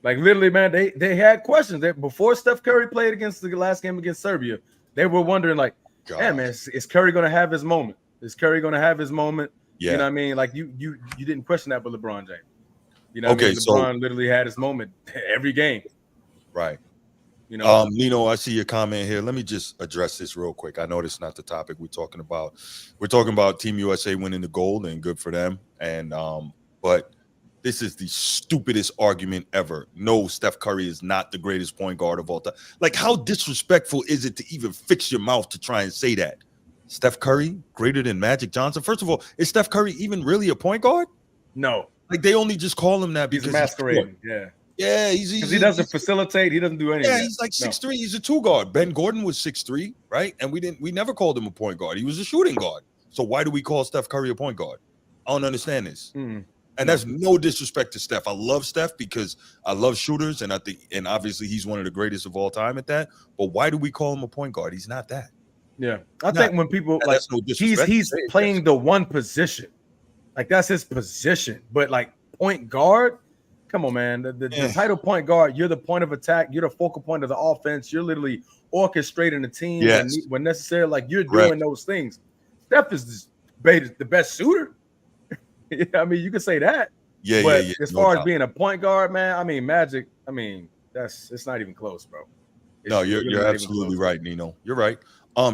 Like literally, man, they had questions. Before Steph Curry played against the last game against Serbia, they were wondering like, man, is Curry going to have his moment? Is Curry going to have his moment? Yeah. You know what I mean? Like you didn't question that with LeBron James. You know what I mean? LeBron literally had his moment every game. Right. Nino, I see your comment here. Let me just address this real quick. I know this is not the topic we're talking about. We're talking about Team USA winning the gold, and good for them. And but this is the stupidest argument ever. No, Steph Curry is not the greatest point guard of all time. Like, how disrespectful is it to even fix your mouth to try and say that? Steph Curry greater than Magic Johnson? First of all, is Steph Curry even really a point guard? No. Like, they only just call him that because he's masquerading. Yeah. Yeah, because he doesn't facilitate. He doesn't do anything. Yeah, he's like 6'3". He's a 2 guard. Ben Gordon was 6'3", right? And we never called him a point guard. He was a shooting guard. So why do we call Steph Curry a point guard? I don't understand this. And that's no disrespect to Steph. I love Steph because I love shooters, and obviously he's one of the greatest of all time at that. But why do we call him a point guard? He's not that. Yeah, I think when people like he's playing the one position, like that's his position. But like point guard. Come on, man. The title point guard, you're the point of attack. You're the focal point of the offense. You're literally orchestrating the team when necessary. Like, you're doing those things. Steph is the best shooter. I mean, you can say that. Yeah, but as far as being a point guard, man, I mean, Magic, it's not even close, bro. You're absolutely right, Nino. You're right.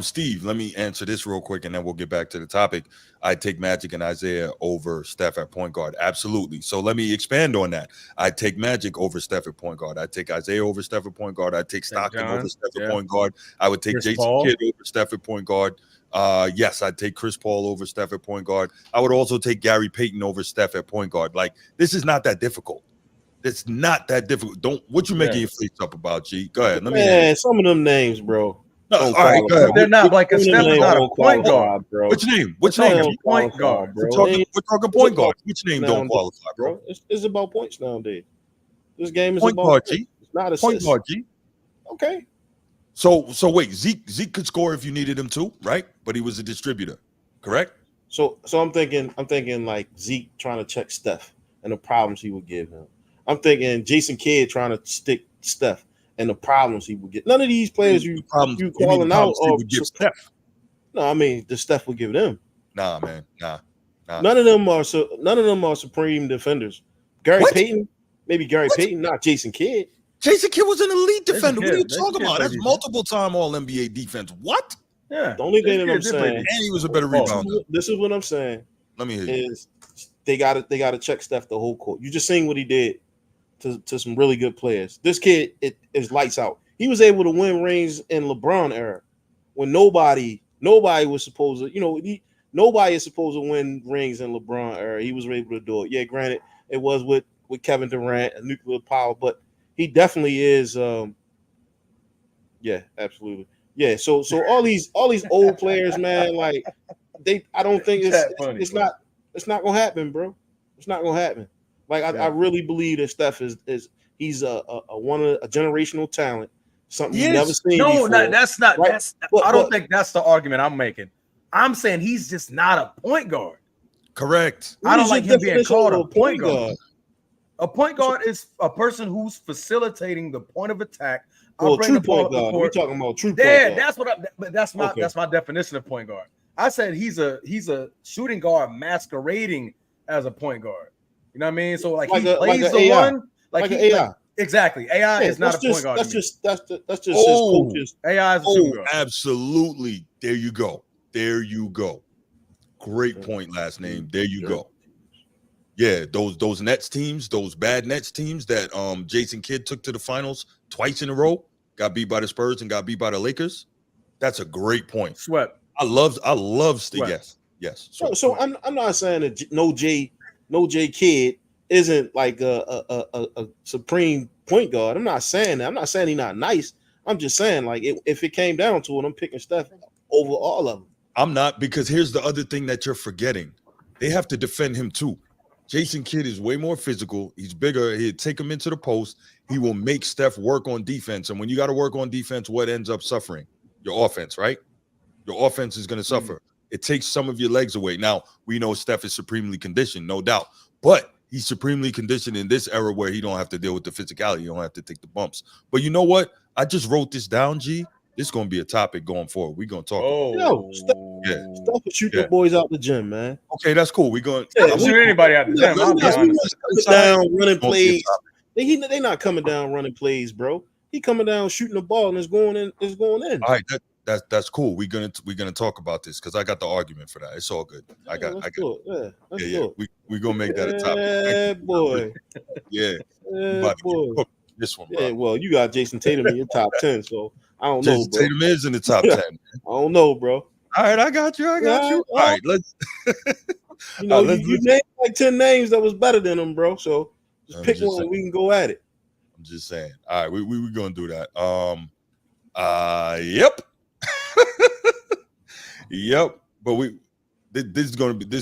Steve, let me answer this real quick, and then we'll get back to the topic. I take Magic and Isaiah over Steph at point guard. Absolutely. So let me expand on that. I take Magic over Steph at point guard. I take Isaiah over Steph at point guard. I take Stockton over Steph at point guard. I would take Jason Kidd over Steph at point guard. Yes, I'd take Chris Paul over Steph at point guard. I would also take Gary Payton over Steph at point guard. Like, this is not that difficult. It's not that difficult. What you making your face up about, G? Go ahead. Let me some of them names, bro. No, all right, go ahead. They're not like a Steph is not a point guard, bro. Which name? Which name? Point guard, bro. We're talking point guard. Which name don't qualify, bro? It's about points nowadays. This game is point about guard, G. It's not a point guard, G. Okay. So wait, Zeke could score if you needed him to, right? But he was a distributor, correct? So I'm thinking like Zeke trying to check Steph and the problems he would give him. I'm thinking Jason Kidd trying to stick Steph and the problems he would get. None of these players you calling out would give Steph. No, I mean the Steph would give them. Nah, man. Nah. None of them are supreme defenders. Gary Payton, maybe Gary Payton, not Jason Kidd. Jason Kidd was an elite defender. What are you talking about? That's multiple-time All-NBA defense. What? Yeah. The only thing that I'm saying, and he was a better rebounder. This is what I'm saying. Let me hear you. They gotta check Steph the whole court. You just seen what he did to some really good players. This kid is lights out. He was able to win rings in LeBron era when nobody was supposed to. nobody is supposed to win rings in LeBron era. He was able to do it. Yeah, granted, it was with Kevin Durant and nuclear power, but he definitely is. Yeah, absolutely. Yeah, so all these old players, man, like I don't think it's not gonna happen, bro. It's not gonna happen. Like I really believe that Steph he's a generational talent, something you've never seen before. No, that's not. Right? I don't think that's the argument I'm making. I'm saying he's just not a point guard. Correct. I don't like him being called a point guard. A point guard is a person who's facilitating the point of attack. Well, true point guard. We're talking about true point guard. That's my definition of point guard. I said he's a shooting guard masquerading as a point guard. You know what I mean? So like he plays the one like AI. Exactly. AI is not a point guard. That's just his coaches. AI is a shooting guard. Absolutely. There you go. Great point, last name. There you go. Yeah, those Nets teams, those bad Nets teams that Jason Kidd took to the finals twice in a row, got beat by the Spurs and got beat by the Lakers. That's a great point. Sweat. I love Sweat. Yes. So I'm not saying that no J Kidd isn't like a supreme point guard. I'm not saying that. I'm not saying he's not nice. I'm just saying like if it came down to it, I'm picking Steph over all of them. I'm not, because here's the other thing that you're forgetting. They have to defend him too. Jason Kidd is way more physical. He's bigger. He'll take him into the post. He will make Steph work on defense. And when you got to work on defense, what ends up suffering? Your offense, right? Your offense is going to suffer. It takes some of your legs away. Now, we know Steph is supremely conditioned, no doubt. But he's supremely conditioned in this era where he don't have to deal with the physicality. You don't have to take the bumps. But you know what? I just wrote this down, G. This is going to be a topic going forward. We're going to talk about it. Stop and shoot the boys out the gym, man. Okay, that's cool. We're going to shoot anybody out the gym. I'll be honest. Down running plays. They not coming down running plays, bro. He coming down shooting the ball and it's going in. All right, that's cool. We're gonna talk about this because I got the argument for that. It's all good. I got We're gonna make that a topic. Yeah, boy. Boy. This one, bro. Yeah, well, you got Jason Tatum in your top 10, so I don't know, bro. Tatum is in the top 10. I don't know, bro. All right, I got you. All right, let's. You named like 10 names that was better than him, bro. So just pick one and we can go at it. I'm just saying. All right, we're gonna do that. Yep. Yep. But this is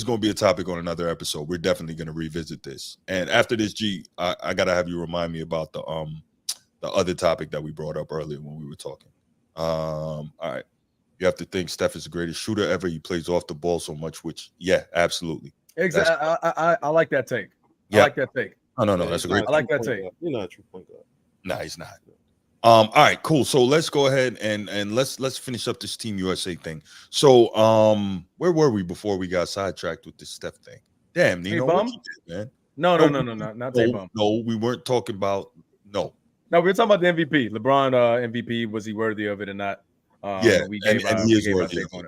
gonna be a topic on another episode. We're definitely gonna revisit this. And after this, G, I gotta have you remind me about the other topic that we brought up earlier when we were talking. All right. You have to think Steph is the greatest shooter ever. He plays off the ball so much, which, yeah, absolutely. Exactly. I like that take. Yeah. I like that take. No, that's a great I like that take. You're not a true point guard. Nah, he's not. All right, cool. So let's go ahead and let's finish up this Team USA thing. So where were we before we got sidetracked with this Steph thing? Damn, Nino, what you did, man? No, not Tatum. No, we weren't talking about No, we were talking about the MVP. LeBron MVP, was he worthy of it or not? And he is worthy of it.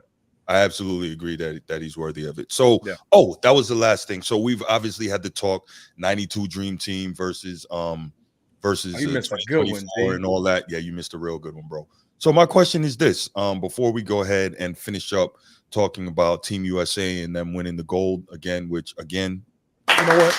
I absolutely agree that he's worthy of it. So, that was the last thing. So we've obviously had to talk 92 Dream Team versus you missed a good one, and all that. Yeah, you missed a real good one, bro. So my question is this: before we go ahead and finish up talking about Team USA and them winning the gold again, which again, you know what?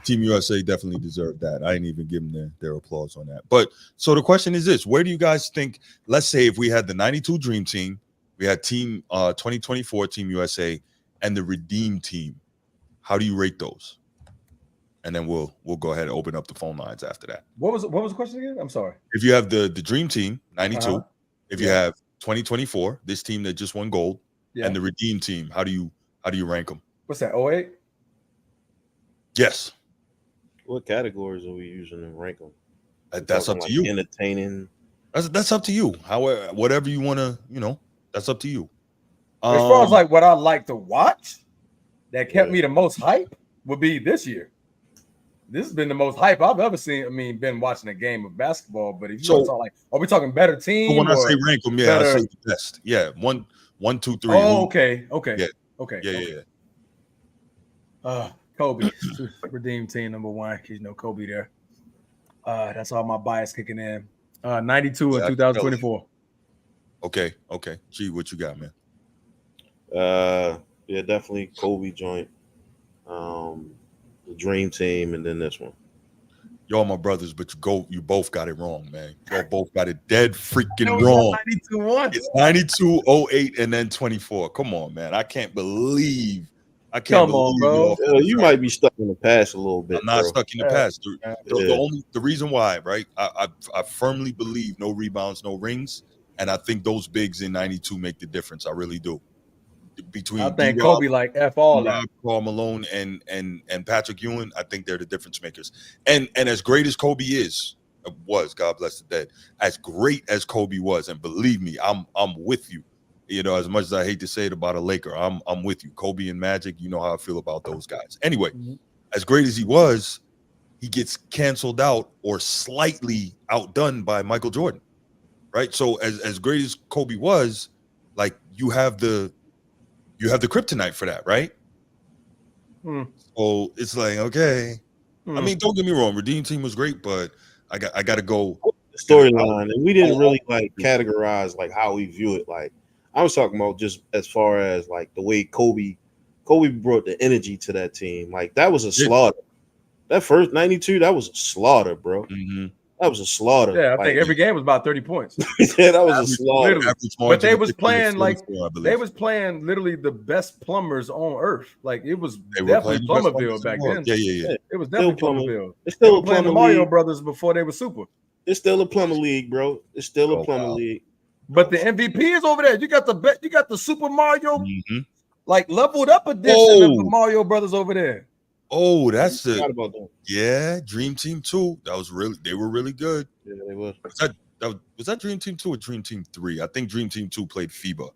Team USA definitely deserved that. I didn't even give them their applause on that. But so the question is this: where do you guys think? Let's say if we had the 92 Dream Team, we had Team 2024 Team USA, and the Redeem Team. How do you rate those? And then we'll go ahead and open up the phone lines after that. What was the question again? I'm sorry. If you have the Dream Team 92, if you have 2024, this team that just won gold, and the Redeem Team, how do you rank them? What's that? 08? Yes. What categories are we using to rank them? That's up to you. Entertaining. That's up to you. However, whatever you want to, that's up to you. As far as like what I like to watch, that kept me the most hype would be this year. This has been the most hype I've ever seen. I mean, been watching a game of basketball. But if you want to talk like, are we talking better team? When I say rank them, I say the best. Yeah, one, 2, 3. Oh, okay. Kobe, Redeem Team number 1. Kobe there. That's all my bias kicking in. 92 in 2024. Okay. G, what you got, man? Yeah, definitely Kobe joint, the Dream Team, and then this one. Y'all my brothers, but you both got it wrong, man. Y'all both got it dead freaking was wrong. 92-1. It's 92, 08, and then 24. Come on, man. I can't believe Come on, bro. You might be stuck in the past a little bit. I'm not stuck in the past. The reason why, right? I firmly believe no rebounds, no rings, and I think those bigs in 92 make the difference. I really do. Between I think Kobe like F all that. Karl Malone and Patrick Ewing, I think they're the difference makers. And as great as Kobe was, God bless the dead, as great as Kobe was, and believe me, I'm with you. You know, as much as I hate to say it about a Laker, I'm with you. Kobe and Magic, you know how I feel about those guys. Anyway, as great as he was, he gets canceled out or slightly outdone by Michael Jordan, right? So as great as Kobe was, like you have the kryptonite for that, right? So it's like, okay. I mean, don't get me wrong, Redeem Team was great, but I got to go storyline, and we didn't really like categorize like how we view it. Like I was talking about just as far as like the way Kobe brought the energy to that team. Like that was a slaughter. That first 92, that was a slaughter, bro. That was a slaughter. Yeah, I think every game was about 30 points. Yeah, that was a slaughter. But they was playing literally the best plumbers on earth. Like it was definitely Plumberville back then. Yeah. It was definitely Plumberville. It's still playing the Mario Brothers before they were super. It's still a plumber league, bro. It's still a plumber league. But the MVP is over there. You got the Super Mario, like leveled up edition of the Mario Brothers over there. Oh, that's Dream Team 2. They were really good. Yeah, they were. Was that Dream Team 2 or Dream Team 3? I think Dream Team 2 played FIBA.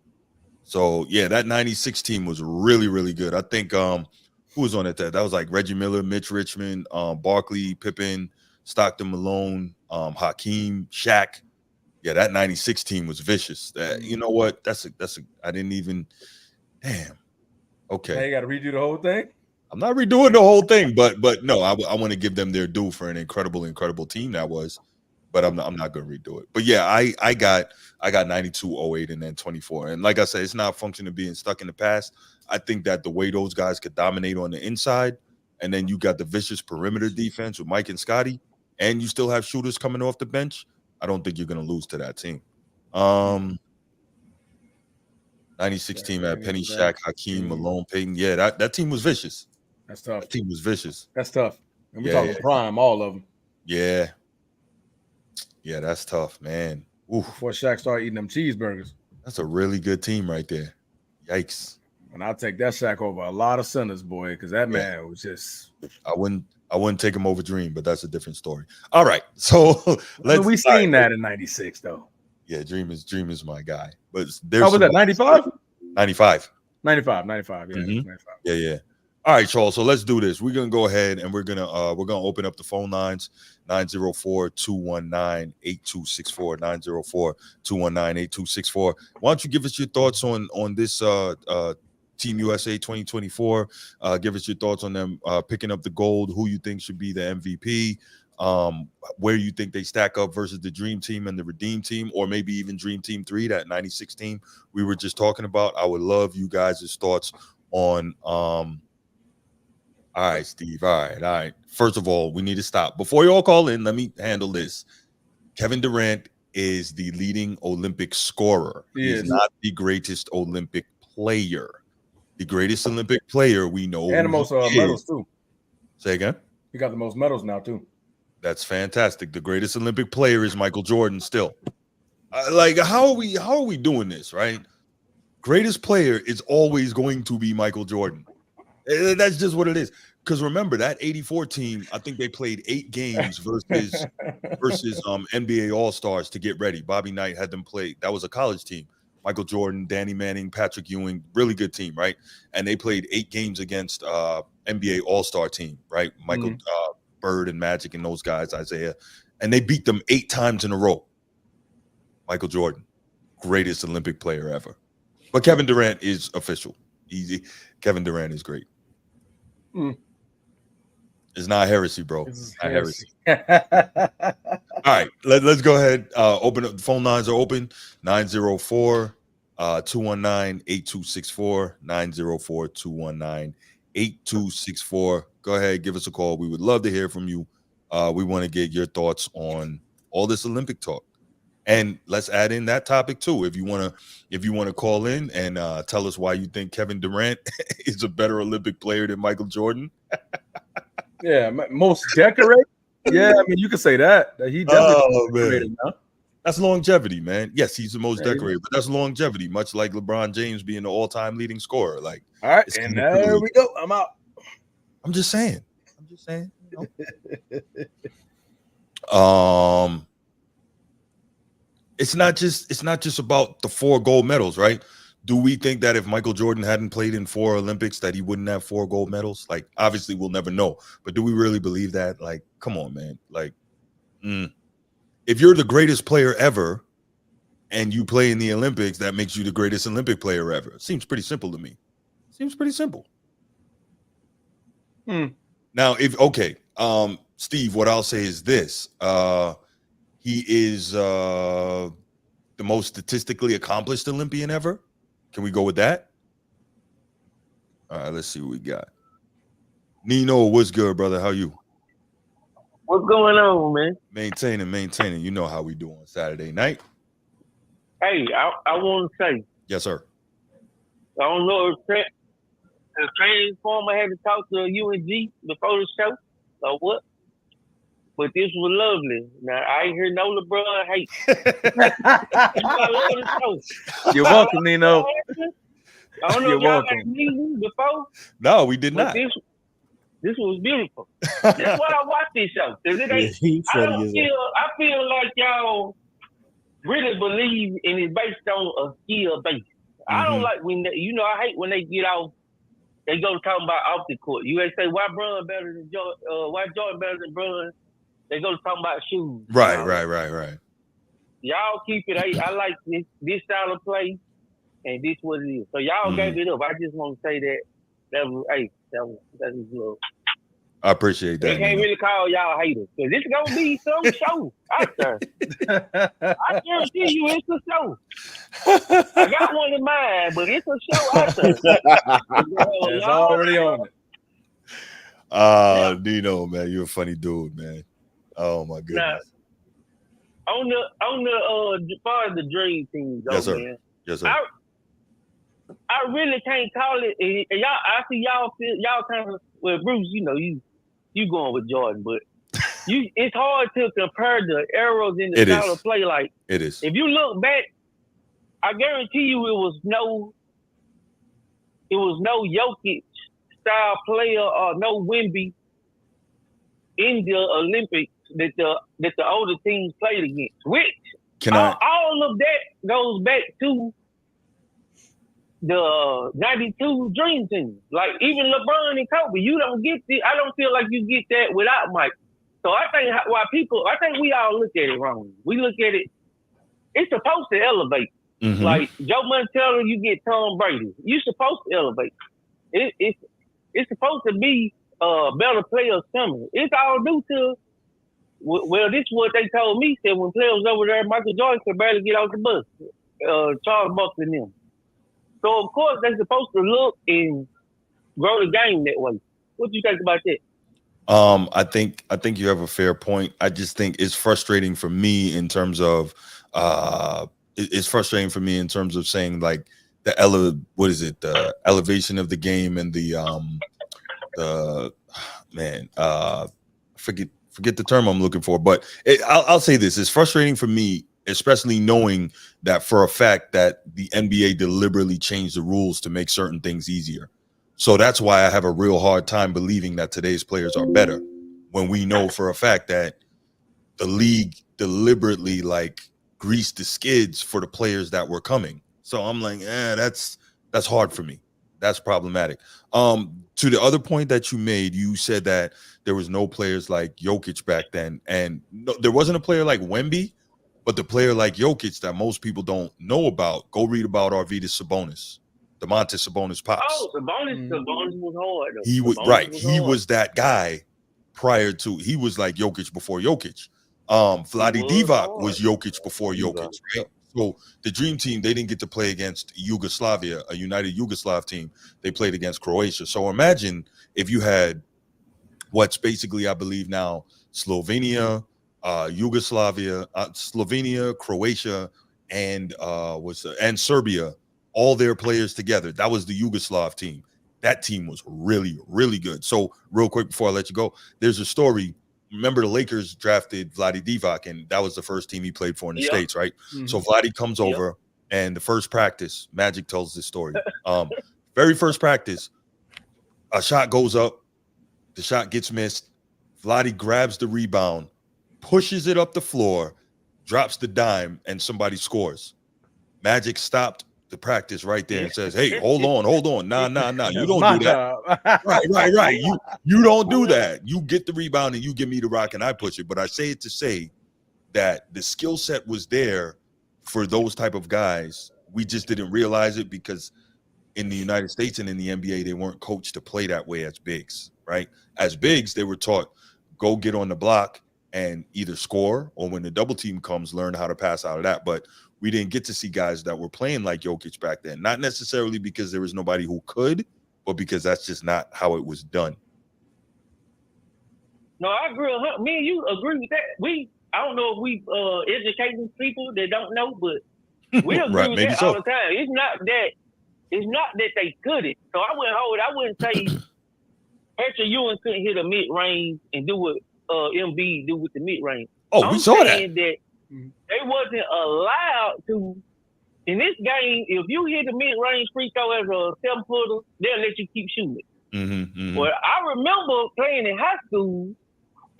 So yeah, that 96 team was really, really good. I think who was on it? That was like Reggie Miller, Mitch Richmond, Barkley, Pippen, Stockton Malone, Hakeem, Shaq. Yeah, that 96 team was vicious. You know what? I didn't even damn. Okay. Now you gotta redo the whole thing. I'm not redoing the whole thing, but no, I want to give them their due for an incredible team that was, but I'm not going to redo it. But yeah, I got 92, 08, and then 24. And like I said, it's not a function of being stuck in the past. I think that the way those guys could dominate on the inside, and then you got the vicious perimeter defense with Mike and Scotty, and you still have shooters coming off the bench, I don't think you're going to lose to that team. 96 team had Penny, Shaq, Hakeem, Malone, Payton. Yeah, that team was vicious. That's tough. That team was vicious. That's tough. And we're talking prime, all of them. Yeah. Yeah, that's tough, man. Oof. Before Shaq started eating them cheeseburgers. That's a really good team right there. Yikes. And I'll take that Shaq over a lot of centers, boy, because that man was just. I wouldn't take him over Dream, but that's a different story. All right. So we seen that in 96, though. Yeah, Dream is my guy. But how was that? 95? 95. 95. Yeah. 95. Yeah. All right, Charles. So let's do this. We're gonna go ahead and we're gonna open up the phone lines 904-219-8264 904-219-8264. Why don't you give us your thoughts on this Team USA 2024? Give us your thoughts on them picking up the gold. Who you think should be the MVP? Where you think they stack up versus the Dream Team and the Redeem Team, or maybe even Dream Team 3, that 96 team we were just talking about. I would love you guys' thoughts on all right, Steve. All right. First of all, we need to stop. Before you all call in, let me handle this. Kevin Durant is the leading Olympic scorer. He is not the greatest Olympic player. The greatest Olympic player we know. And the most medals, too. Say again? He got the most medals now, too. That's fantastic. The greatest Olympic player is Michael Jordan still. Like, how are we doing this, right? Greatest player is always going to be Michael Jordan. That's just what it is. Because remember, that 84 team, I think they played 8 games versus NBA All-Stars to get ready. Bobby Knight had them play. That was a college team. Michael Jordan, Danny Manning, Patrick Ewing, really good team, right? And they played 8 games against NBA All-Star team, right? Michael Bird and Magic and those guys, Isaiah. And they beat them 8 times in a row. Michael Jordan, greatest Olympic player ever. But Kevin Durant is official. Easy. Kevin Durant is great. It's not heresy, bro. It's not heresy. All right, let's go ahead. Open up. The phone lines are open. 904-219-8264. 904-219-8264. Go ahead, give us a call. We would love to hear from you. We want to get your thoughts on all this Olympic talk. And let's add in that topic too. If you want to call in and tell us why you think Kevin Durant is a better Olympic player than Michael Jordan. Yeah, most decorated. Yeah, I mean you could say that. He definitely decorated, man. That's longevity, man. Yes, he's the most decorated, but that's longevity, much like LeBron James being the all-time leading scorer. Like, all right, and there we go. I'm out. I'm just saying. You know? It's not just about the 4 gold medals, right? Do we think that if Michael Jordan hadn't played in 4 Olympics that he wouldn't have 4 gold medals? Like, obviously we'll never know, but do we really believe that? Like, come on, man. Like, if you're the greatest player ever and you play in the Olympics, that makes you the greatest Olympic player ever. It seems pretty simple to me. Seems pretty simple. Now, Steve, what I'll say is this. He is the most statistically accomplished Olympian ever. Can we go with that? All right, let's see what we got. Nino, what's good, brother? How you? What's going on, man? Maintaining. You know how we do on Saturday night. Hey, I want to say. Yes, sir. I don't know if the Transformer had to talk to UNG before the show or what, but this was lovely. Now, I ain't hear no LeBron hate. I love the show. You're welcome, Nino. I don't know if y'all had meetings before. No, we did not. This was beautiful. That's why I watch this show. Cause it ain't, I feel like y'all really believe in it based on a skill base. I don't like when I hate when they get off. They go talking about off the court. U.S.A. Why Bron better than Jordan? Why Jordan better than Bron? They go talking about shoes. Right. Y'all keep it. I like this style of play, and this what it is. So y'all gave it up. I just want to say that was love. I appreciate that. They can't really call y'all haters because it's gonna be some show out there. I guarantee you, it's a show. I got one in mind, but it's a show out there. It's already on it. Nino, man, you're a funny dude, man. Oh my goodness. Now, on the far as the dream team, though, yes, sir. Man, yes, sir. I really can't call it. And y'all, I see y'all kind of. Well, Bruce, you going with Jordan, but it's hard to compare the eras in the style of play. Like it is. If you look back, I guarantee you it was no Jokic style player or no Wemby in the Olympics that the older teams played against. Which all of that goes back to the 92 Dream Team. Like even LeBron and Kobe, you don't get I don't feel like you get that without Mike. So I think we all look at it wrong. We look at it's supposed to elevate. Like Joe Montana, you get Tom Brady. You're supposed to elevate. It's supposed to be better players coming. It's all due to this is what they told me. Said when players over there, Michael Jordan could barely get off the bus. Charles Buckley and them. So of course they're supposed to look and grow the game that way. What do you think about that? I think you have a fair point. I just think it's frustrating for me in terms of saying like the elevation of the game and forget the term I'm looking for, but I'll say this: it's frustrating for me, especially knowing that for a fact that the NBA deliberately changed the rules to make certain things easier. So that's why I have a real hard time believing that today's players are better when we know for a fact that the league deliberately like greased the skids for the players that were coming. So I'm like, that's hard for me. That's problematic. To the other point that you made, you said that there was no players like Jokic back then, and no, there wasn't a player like Wemby, but the player like Jokic that most people don't know about. Go read about Arvydas Sabonis, Domantas Sabonis pops. Oh, Sabonis was hard. He was right. He was that guy prior to, he was like Jokic before Jokic. Vlade Divac was Jokic before Jokic, right? So the Dream Team, they didn't get to play against Yugoslavia, a united Yugoslav team. They played against Croatia. So imagine if you had what's basically, I believe now, Slovenia, Slovenia, Croatia, and Serbia, all their players together. That was the Yugoslav team. That team was really, really good. So real quick before I let you go, there's a story. Remember the Lakers drafted Vlade Divac, and that was the first team he played for in the States, right? Mm-hmm. So Vlade comes over, and the first practice, Magic tells this story. Very first practice, a shot goes up, the shot gets missed. Vlade grabs the rebound, pushes it up the floor, drops the dime, and somebody scores. Magic stopped the practice right there and says, "Hey, hold on. Nah. You don't do that. Right. You don't do that. You get the rebound and you give me the rock and I push it." But I say it to say that the skill set was there for those type of guys. We just didn't realize it because in the United States and in the NBA, they weren't coached to play that way as bigs, right? As bigs, they were taught, go get on the block and either score, or when the double team comes, learn how to pass out of that. But we didn't get to see guys that were playing like Jokic back then. Not necessarily because there was nobody who could, but because that's just not how it was done. No, I agree. Me and you agree with that. I don't know if we educating people that don't know, but we agree with that all the time. It's not that they couldn't. So I wouldn't say Patrick Ewing couldn't hit a mid range and do what Embiid do with the mid range. Oh, we saw that. They wasn't allowed to. In this game, if you hit a mid-range free throw as a 7-footer, they'll let you keep shooting it. Mm-hmm. But I remember playing in high school,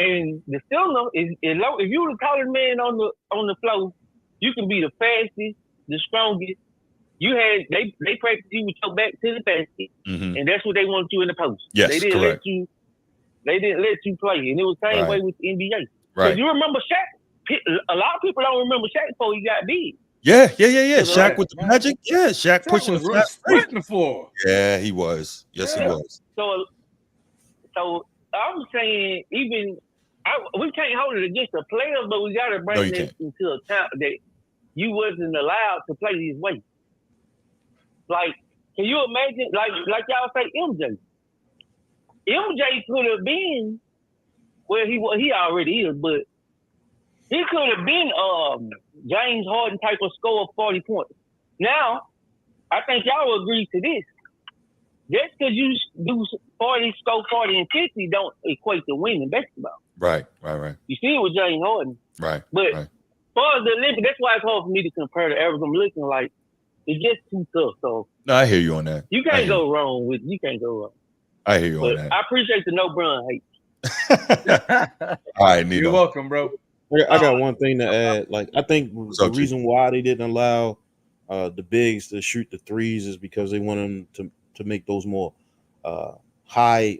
and the ceiling is low. If you the tallest man on the floor, you can be the fastest, the strongest. They practice you with your back to the basket, and that's what they want you in the post. Yes, they didn't correct. They didn't let you play, and it was the same way with the NBA. Right. So you remember Shaq? A lot of people don't remember Shaq before he got big. Yeah. Shaq with the Magic. Yeah, Shaq pushing the flat break the floor. Yeah, he was. Yes, he was. So I'm saying we can't hold it against the players, but we got to bring this into account that you wasn't allowed to play this way. Like, can you imagine? Like y'all say, MJ. MJ could have been where he already is, but he could have been James Harden type of score of 40 points. Now, I think y'all will agree to this. Just because you do 40, score 40 and 50 don't equate to winning basketball. Right. You see it with James Harden. Right. But as far as the Olympics, that's why it's hard for me to compare the average. I'm looking like it's just too tough. So no, I hear you on that. You can't go wrong with. You can't go wrong. I hear you on that. I appreciate the no Bron hate. All right, Nito. You're welcome, bro. I got one thing to add. Like, I think the reason why they didn't allow the bigs to shoot the threes is because they want them to make those more high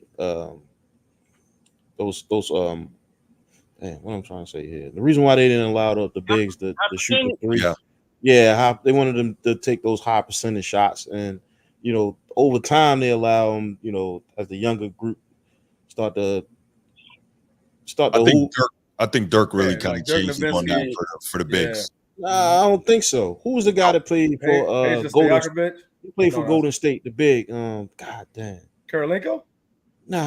those what I'm trying to say here. The reason why they didn't allow the bigs to shoot the three. Yeah, they wanted them to take those high percentage shots, and over time they allow them, as the younger group start the I think Dirk really kind of changed on that for the bigs. Nah, I don't think so. Who was the guy that played for Golden State? He played for Golden State, the big. God damn. Karolinko? No.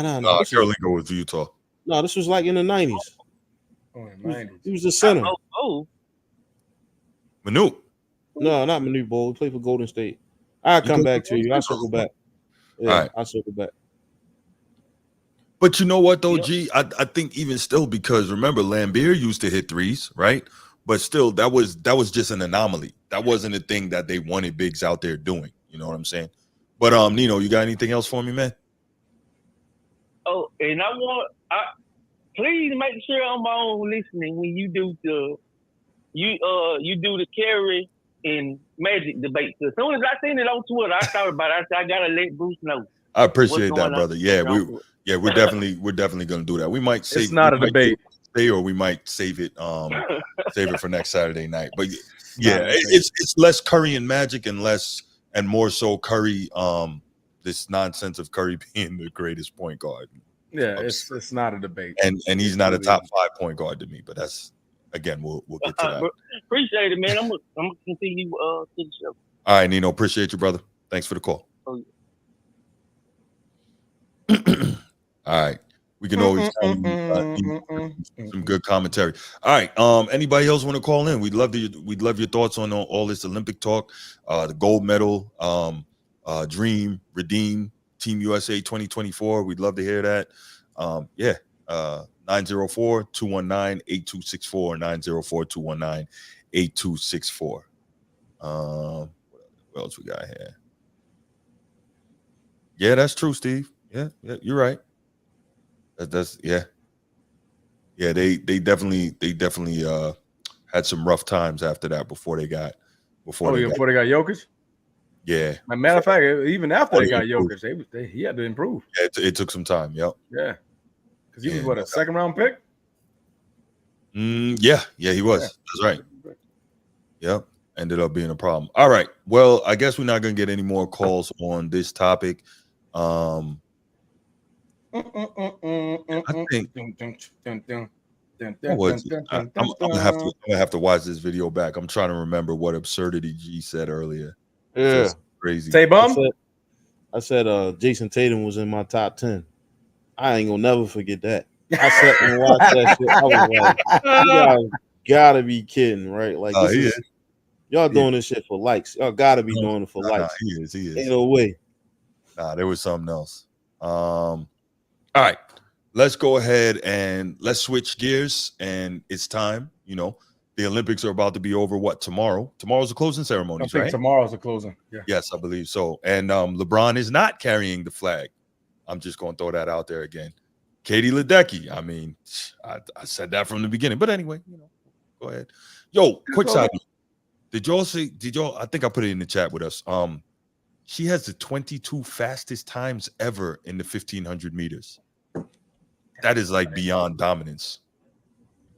Karolinko was Utah. No, this was like in the 90s. Oh, in the 90s. He was the center. Manu. No, not Manu Bowl. He played for Golden State. I'll come back to you. I'll circle back. Yeah, all right. I'll circle back. But you know what, though, G? I think even still, because remember, Lambeer used to hit threes, right? But still, that was just an anomaly. That wasn't a thing that they wanted bigs out there doing. You know what I'm saying? But Nino, you got anything else for me, man? Oh, and please make sure I'm on listening when you do the Curry and Magic debate. As soon as I seen it on Twitter, I thought about it. I said, I gotta let Bruce know. I appreciate that, brother. We're definitely gonna do that. We might save it's not a debate. Or we might save it for next Saturday night. But it's less Curry and Magic and more so Curry, this nonsense of Curry being the greatest point guard. Yeah, it's not a debate. And he's not a top 5 point guard to me, but that's again we'll get to that. Appreciate it, man. I'm gonna continue to the show. All right, Nino, appreciate you, brother. Thanks for the call. Oh, yeah. All right. We can always some good commentary. All right. Anybody else want to call in? We'd love your thoughts on all this Olympic talk, the gold medal, dream, redeem, Team USA 2024. We'd love to hear that. 904-219-8264, 904-219-8264. What else we got here? Yeah, that's true, Steve. Yeah, you're right. That's yeah. They definitely had some rough times after that before they got Jokic. Yeah. As a matter of fact, even after they got Jokic, he had to improve. Yeah, it took some time. Yep. Yeah, because he was a second round pick. Yeah, he was. Yeah. That's right. Yep. Ended up being a problem. All right. Well, I guess we're not gonna get any more calls on this topic. I think I'm gonna have to watch this video back. I'm trying to remember what absurdity G said earlier. Yeah, just crazy. Say bum. I said Jason Tatum was in my top 10. I ain't gonna never forget that. I sat and watched that shit. I was like, you gotta be kidding, right? Like y'all doing this shit for likes. Y'all gotta be doing it for likes. He is. Ain't no way. Nah, there was something else. All right, let's go ahead and let's switch gears. And it's time. You know, the Olympics are about to be over. What, tomorrow? Tomorrow's the closing ceremony, right? I think tomorrow's the closing. Yeah. Yes, I believe so. And LeBron is not carrying the flag. I'm just going to throw that out there again. Katie Ledecky. I mean, I said that from the beginning. But anyway, you know, go ahead. Yo, quick side. Did y'all see? I think I put it in the chat with us. She has the 22 fastest times ever in the 1500 meters. That is like beyond dominance.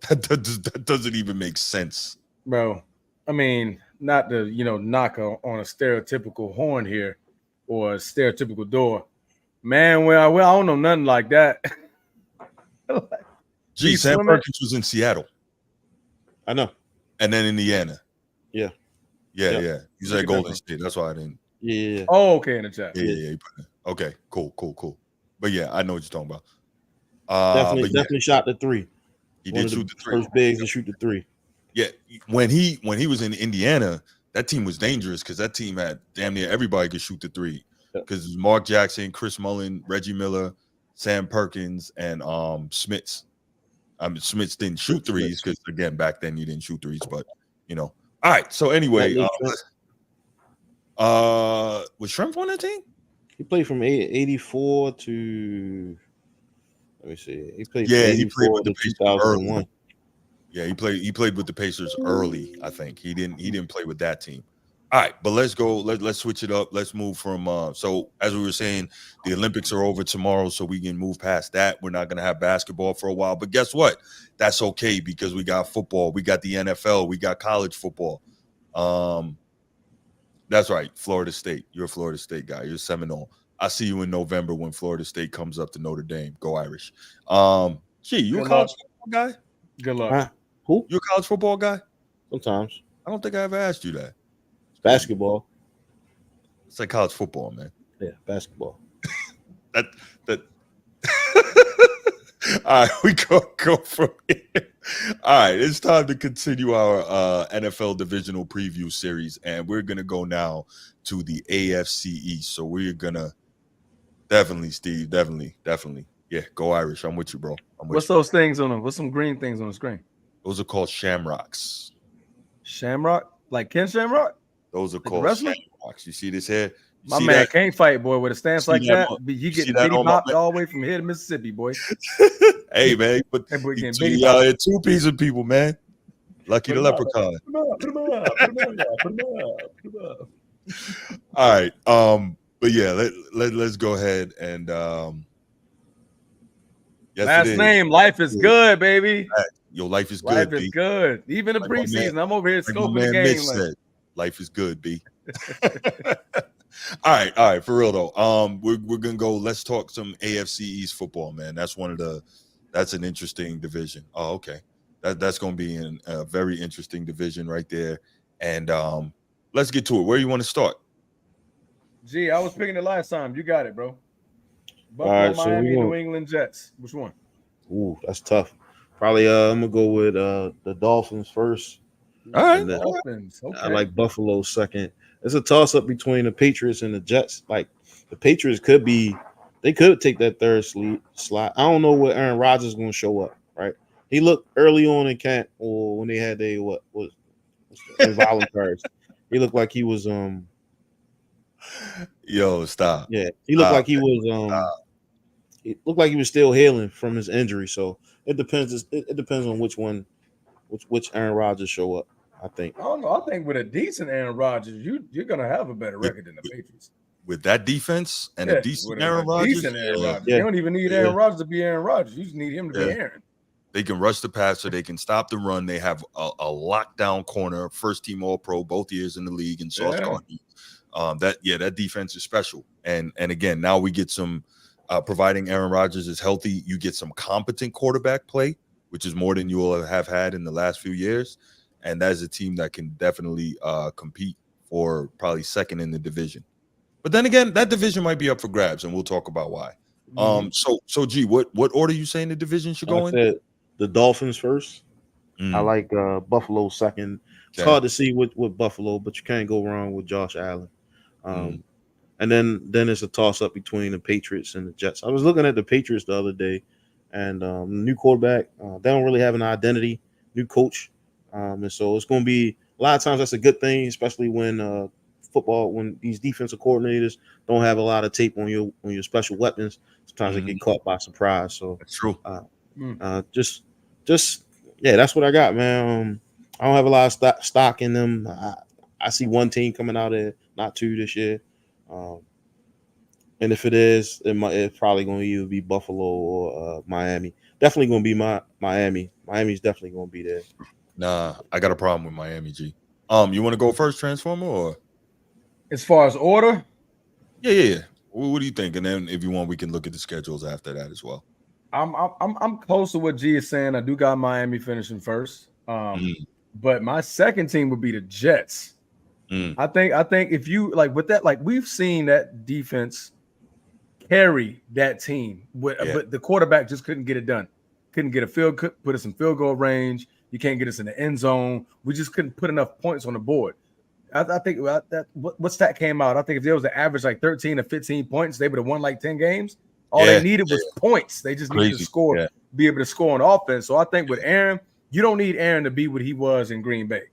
That doesn't even make sense, bro. I mean, not to knock on a stereotypical horn here or a stereotypical door, man. Well, I don't know nothing like that. Gee, Sam Perkins was in Seattle. I know, and then Indiana. Yeah. He's at Golden State. That's why I didn't. Yeah. Oh, okay, in the chat. Yeah. Okay, cool. But yeah, I know what you're talking about. Definitely shot the three. He did shoot the three. First bigs to shoot the three. Yeah, when he was in Indiana, that team was dangerous because that team had damn near everybody could shoot the three. Because it was Mark Jackson, Chris Mullin, Reggie Miller, Sam Perkins, and Smits. Smits didn't shoot threes because again back then you didn't shoot threes, but you know. All right. So anyway, was Shrimp on that team? He played from 84 to. Let me see. He played. He played with the Pacers early. Yeah, he played with the Pacers early. I think he didn't play with that team. All right, but let's go. Let's switch it up. Let's move from. So as we were saying, the Olympics are over tomorrow, so we can move past that. We're not gonna have basketball for a while, but guess what? That's okay because we got football, we got the NFL, we got college football. That's right, Florida State. You're a Florida State guy. You're Seminole. I see you in November when Florida State comes up to Notre Dame. Go Irish. You a college football guy? Good luck. Huh? Who? You a college football guy? Sometimes. I don't think I ever asked you that. Basketball. It's like college football, man. Yeah, basketball. that. All right, we go from here. All right, it's time to continue our NFL divisional preview series, and we're gonna go now to the AFC East. So we're gonna definitely, Steve, definitely. Yeah, go Irish. I'm with you, bro. What's those things on them? What's some green things on the screen? Those are called shamrocks. Shamrock? Like Ken Shamrock? Those are called shamrocks. You see this here? My man can't fight, boy, with a stance like that. He getting bitty bopped all the way from here to Mississippi, boy. Hey, man, but two piece of people, man. Lucky the leprechaun. All right. But yeah, let's go ahead and last name, life is good, baby. Your life is good. Life is good. Even the preseason, I'm over here scoping the game. Life is good, B. All right, for real though. We're gonna go. Let's talk some AFC East football, man. That's an interesting division. Oh, okay. That's gonna be a very interesting division right there. And let's get to it. Where you want to start? Gee, I was picking it last time. You got it, bro. Buffalo, All right, so Miami, New England Jets. Which one? Ooh, that's tough. Probably I'm gonna go with the Dolphins first. All right. Dolphins. Okay. I like Buffalo second. It's a toss up between the Patriots and the Jets. Like the Patriots could take that third slot. I don't know what Aaron Rodgers is gonna show up, right? He looked early on in camp or when they had involuntaries. He looked like he was Yo, stop. Yeah, he looked like he was It looked like he was still healing from his injury. So it depends. It depends on which Aaron Rodgers show up. I think. I don't know. I think with a decent Aaron Rodgers, you're gonna have a better record than the Patriots. With that defense and a decent Aaron Rodgers. You don't even need Aaron Rodgers to be Aaron Rodgers. You just need him to be Aaron. They can rush the passer. They can stop the run. They have a lockdown corner, first team All Pro both years in the league, and Sauce Gardner. That defense is special. And again, now we get some. Providing Aaron Rodgers is healthy, you get some competent quarterback play, which is more than you will have had in the last few years. And that is a team that can definitely compete for probably second in the division. But then again, that division might be up for grabs, and we'll talk about why. So G, what order you saying the division should go in? I said the Dolphins first. I like Buffalo second. It's hard to see with Buffalo, but you can't go wrong with Josh Allen. And then it's a toss up between the Patriots and the Jets. I was looking at the Patriots the other day, and new quarterback. They don't really have an identity. New coach, and so it's going to be a lot of times that's a good thing, especially when when these defensive coordinators don't have a lot of tape on your special weapons. Sometimes they get caught by surprise. So that's true. Just that's what I got, man. I don't have a lot of stock in them. I see one team coming out of not two this year. And if it is, it's probably going to either be Buffalo or Miami. Definitely going to be Miami. Miami's definitely going to be there. Nah, I got a problem with Miami, G. You want to go first, Transformer, or as far as order? Yeah. What do you think? And then if you want, we can look at the schedules after that as well. I'm close to what G is saying. I do got Miami finishing first. But my second team would be the Jets. I think if you like with that, like we've seen that defense carry that team, but the quarterback just couldn't get it done. Couldn't get put us in field goal range. You can't get us in the end zone. We just couldn't put enough points on the board. I think what stat came out? I think if there was an average like 13 or 15 points, they would have won like 10 games. All they needed was points. They just needed to score, be able to score on offense. So I think with Aaron, you don't need Aaron to be what he was in Green Bay.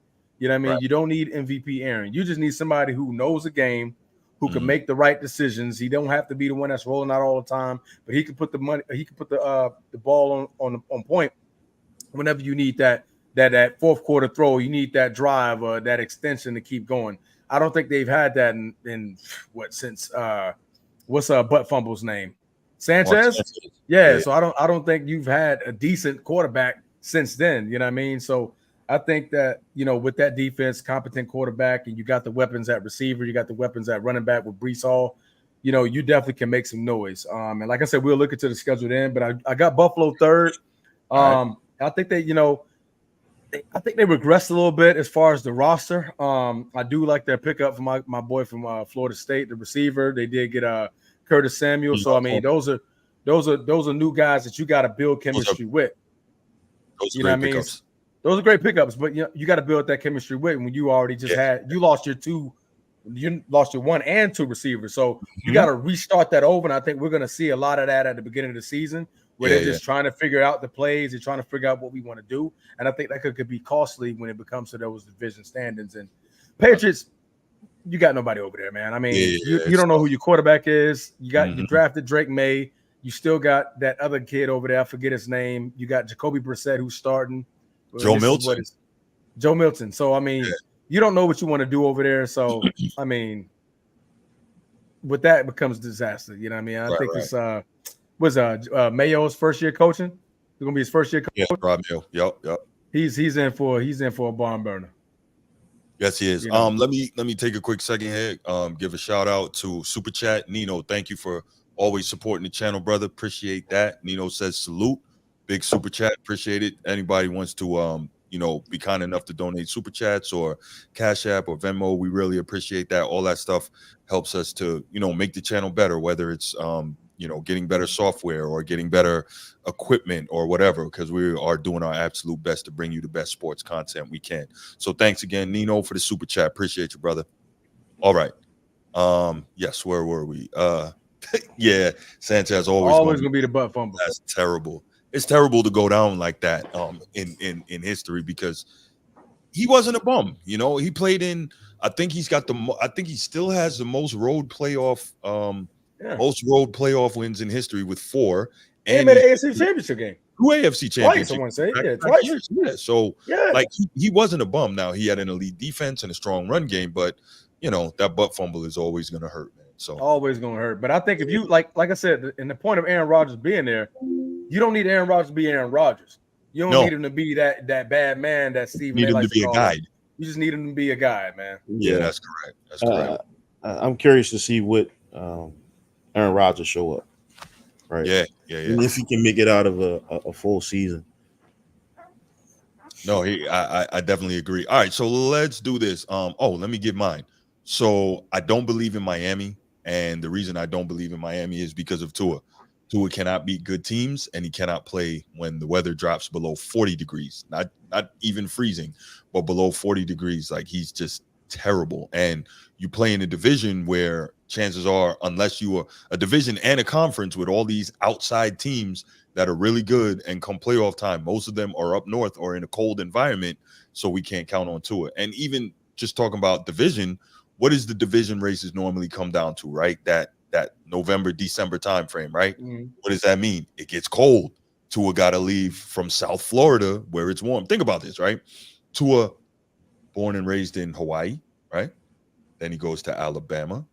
You know what I mean? Right. You don't need MVP Aaron. You just need somebody who knows the game, who can make the right decisions. He don't have to be the one that's rolling out all the time, but he can put the money. He can put the ball on point whenever you need that fourth quarter throw. You need that drive or that extension to keep going. I don't think they've had that in since what's butt fumble's name? Sanchez? Yeah. So I don't think you've had a decent quarterback since then. You know what I mean? So I think that, with that defense, competent quarterback, and you got the weapons at receiver, you got the weapons at running back with Breece Hall, you definitely can make some noise. And like I said, we'll look into the schedule then, but I got Buffalo third. I think they, I think they regressed a little bit as far as the roster. I do like their pickup from my boy from Florida State, the receiver. They did get Curtis Samuel. So I mean, those are new guys that you got to build chemistry with. Those are great pickups. Those are great pickups, but you got to build that chemistry with when you already just you lost your one and two receivers. So you got to restart that over. And I think we're going to see a lot of that at the beginning of the season where they're just trying to figure out the plays and trying to figure out what we want to do. And I think that could be costly when it becomes to those division standings. And Patriots, you got nobody over there, man. I mean, you don't know who your quarterback is. You drafted Drake May. You still got that other kid over there. I forget his name. You got Jacoby Brissett who's starting. Joe Milton. So, I mean, you don't know what you want to do over there. So, I mean, with that, it becomes disaster. You know what I mean? I think this was Mayo's first year coaching. It's going to be his first year coaching. Yeah, Rob Mayo. Yep. He's in for a barn burner. Yes, he is. You know? Let me take a quick second here. Give a shout out to Super Chat. Nino, thank you for always supporting the channel, brother. Appreciate that. Nino says salute. Big Super Chat. Appreciate it. Anybody wants to be kind enough to donate Super Chats or Cash App or Venmo, we really appreciate that. All that stuff helps us to, make the channel better, whether it's getting better software or getting better equipment or whatever, because we are doing our absolute best to bring you the best sports content we can. So thanks again, Nino, for the Super Chat. Appreciate you, brother. All right. Yes, where were we? Yeah, Sanchez always gonna be the butt fumble. That's terrible. It's terrible to go down like that in history, because he wasn't a bum. He played in, I think he still has the most road playoff wins in history with 4. And he made an AFC championship game. 2 AFC championships. Twice, I want to say. Yeah, twice. Yeah. So he wasn't a bum. Now he had an elite defense and a strong run game, but that butt fumble is always gonna hurt, man. So always gonna hurt. But I think if you like I said, in the point of Aaron Rodgers being there, you don't need Aaron Rodgers to be Aaron Rodgers. You don't need him to be that bad man that Stephen need him to be a guide. You just need him to be a guide, man. Yeah, that's correct. That's correct. I'm curious to see what Aaron Rodgers show up. Right. Yeah. And if he can make it out of a full season. No, I definitely agree. All right, so let's do this. Let me give mine. So I don't believe in Miami, and the reason I don't believe in Miami is because of Tua. Tua cannot beat good teams, and he cannot play when the weather drops below 40 degrees. Not even freezing, but below 40 degrees. Like, he's just terrible. And you play in a division where chances are, unless you are a division and a conference with all these outside teams that are really good and come playoff time, most of them are up north or in a cold environment, so we can't count on Tua. And even just talking about division, what does the division races normally come down to, right? That November, December time frame, right? Mm-hmm. What does that mean? It gets cold. Tua got to leave from South Florida where it's warm. Think about this, right? Tua, born and raised in Hawaii, right? Then he goes to Alabama.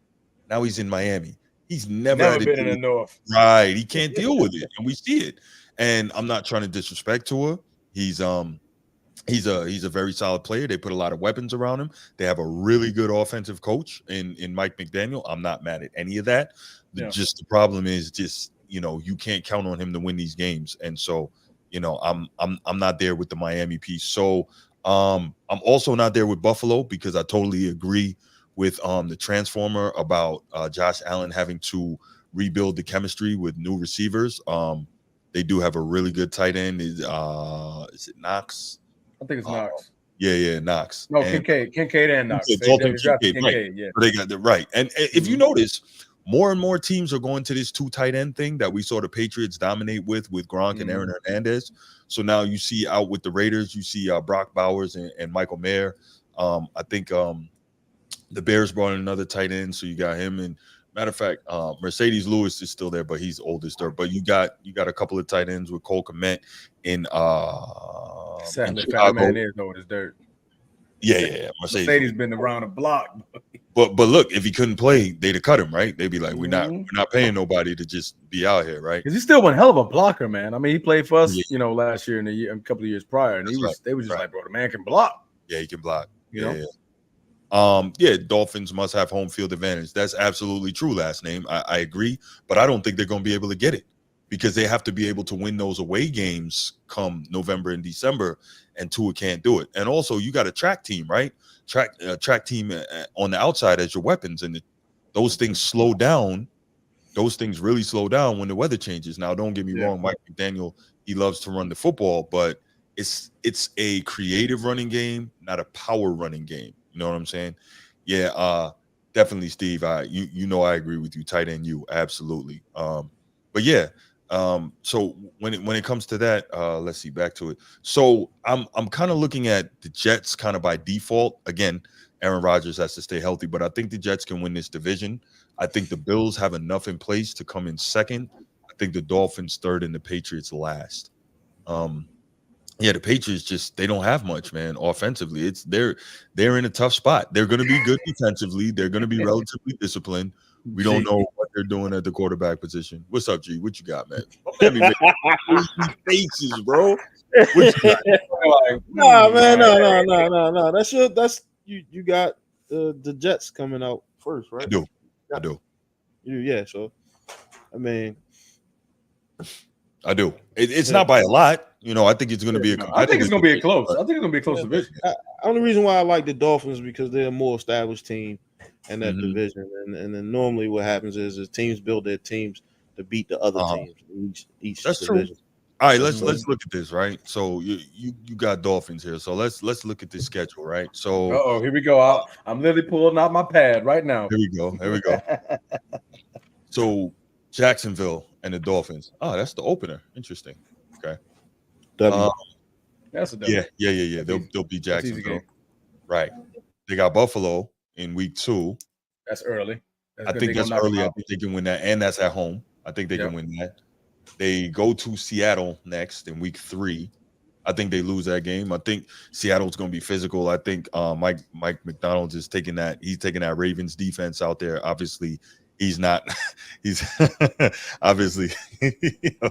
Now he's in Miami. He's never been in the North. Right. He can't deal with it. And we see it. And I'm not trying to disrespect Tua. He's a very solid player. They put a lot of weapons around him. They have a really good offensive coach in Mike McDaniel. I'm not mad at any of that. Yeah. Just the problem is you can't count on him to win these games. And so, I'm not there with the Miami piece. So I'm also not there with Buffalo, because I totally agree with the Transformer about Josh Allen having to rebuild the chemistry with new receivers. They do have a really good tight end. Is it Knox? I think it's Knox. Yeah, Knox. No, Kincaid and Knox. Kincaid, right. Yeah. They got it right. And if you notice, more and more teams are going to this 2 tight end thing that we saw the Patriots dominate with Gronk and Aaron Hernandez. So now you see out with the Raiders, you see Brock Bowers and Michael Mayer. I think the Bears brought in another tight end, so you got him. And matter of fact, Mercedes Lewis is still there, but he's old as dirt. But you got a couple of tight ends with Cole Kmet in Chicago. Man is know his dirt. Yeah. Mercedes been around the block. But look, if he couldn't play, they'd have cut him, right? They'd be like, we're not paying nobody to just be out here, right? Because he's still one hell of a blocker, man. I mean, he played for us, last year and a couple of years prior, and they were just like, bro, the man can block. Yeah, he can block. You know? Dolphins must have home field advantage. That's absolutely true. Last name, I agree, but I don't think they're going to be able to get it, because they have to be able to win those away games come November and December, and Tua can't do it. And also, you got a track team, right? Track team on the outside as your weapons, and those things slow down. Those things really slow down when the weather changes. Now, don't get me wrong, Mike McDaniel, he loves to run the football, but it's a creative running game, not a power running game. You know what I'm saying? Yeah, definitely, Steve. I agree with you. Tight end, absolutely. But yeah, so when it comes to that, let's see, back to it. So I'm kind of looking at the Jets kind of by default. Again, Aaron Rodgers has to stay healthy, but I think the Jets can win this division. I think the Bills have enough in place to come in second. I think the Dolphins third and the Patriots last. The Patriots they don't have much, man. Offensively, they're in a tough spot. They're going to be good defensively. They're going to be relatively disciplined. We don't know what they're doing at the quarterback position. What's up, G? What you got, man? Faces, bro. What you got? No. That's you got the Jets coming out first, right? I do. Yeah. So, I mean, I do. It's not by a lot. I think it's going to be a competitive. I think it's going to be a close. I think it's going to be a close division. Only reason why I like the Dolphins because they're a more established team in that division, and then normally what happens is teams build their teams to beat the other teams in each That's division. True. All right, let's look at this, right? So you got Dolphins here. So let's look at this schedule, right? So here we go. I'm literally pulling out my pad right now. Here we go. So Jacksonville and the Dolphins. Oh, that's the opener. Interesting. Okay. That's a W. Yeah. They'll beat Jacksonville. Right. They got Buffalo in week 2. That's early. I think that's early. I think they can win that, and that's at home. I think they can win that. They go to Seattle next in week 3. I think they lose that game. I think Seattle's going to be physical. I think Mike McDonald is taking that. He's taking that Ravens defense out there. Obviously, he's not. He's obviously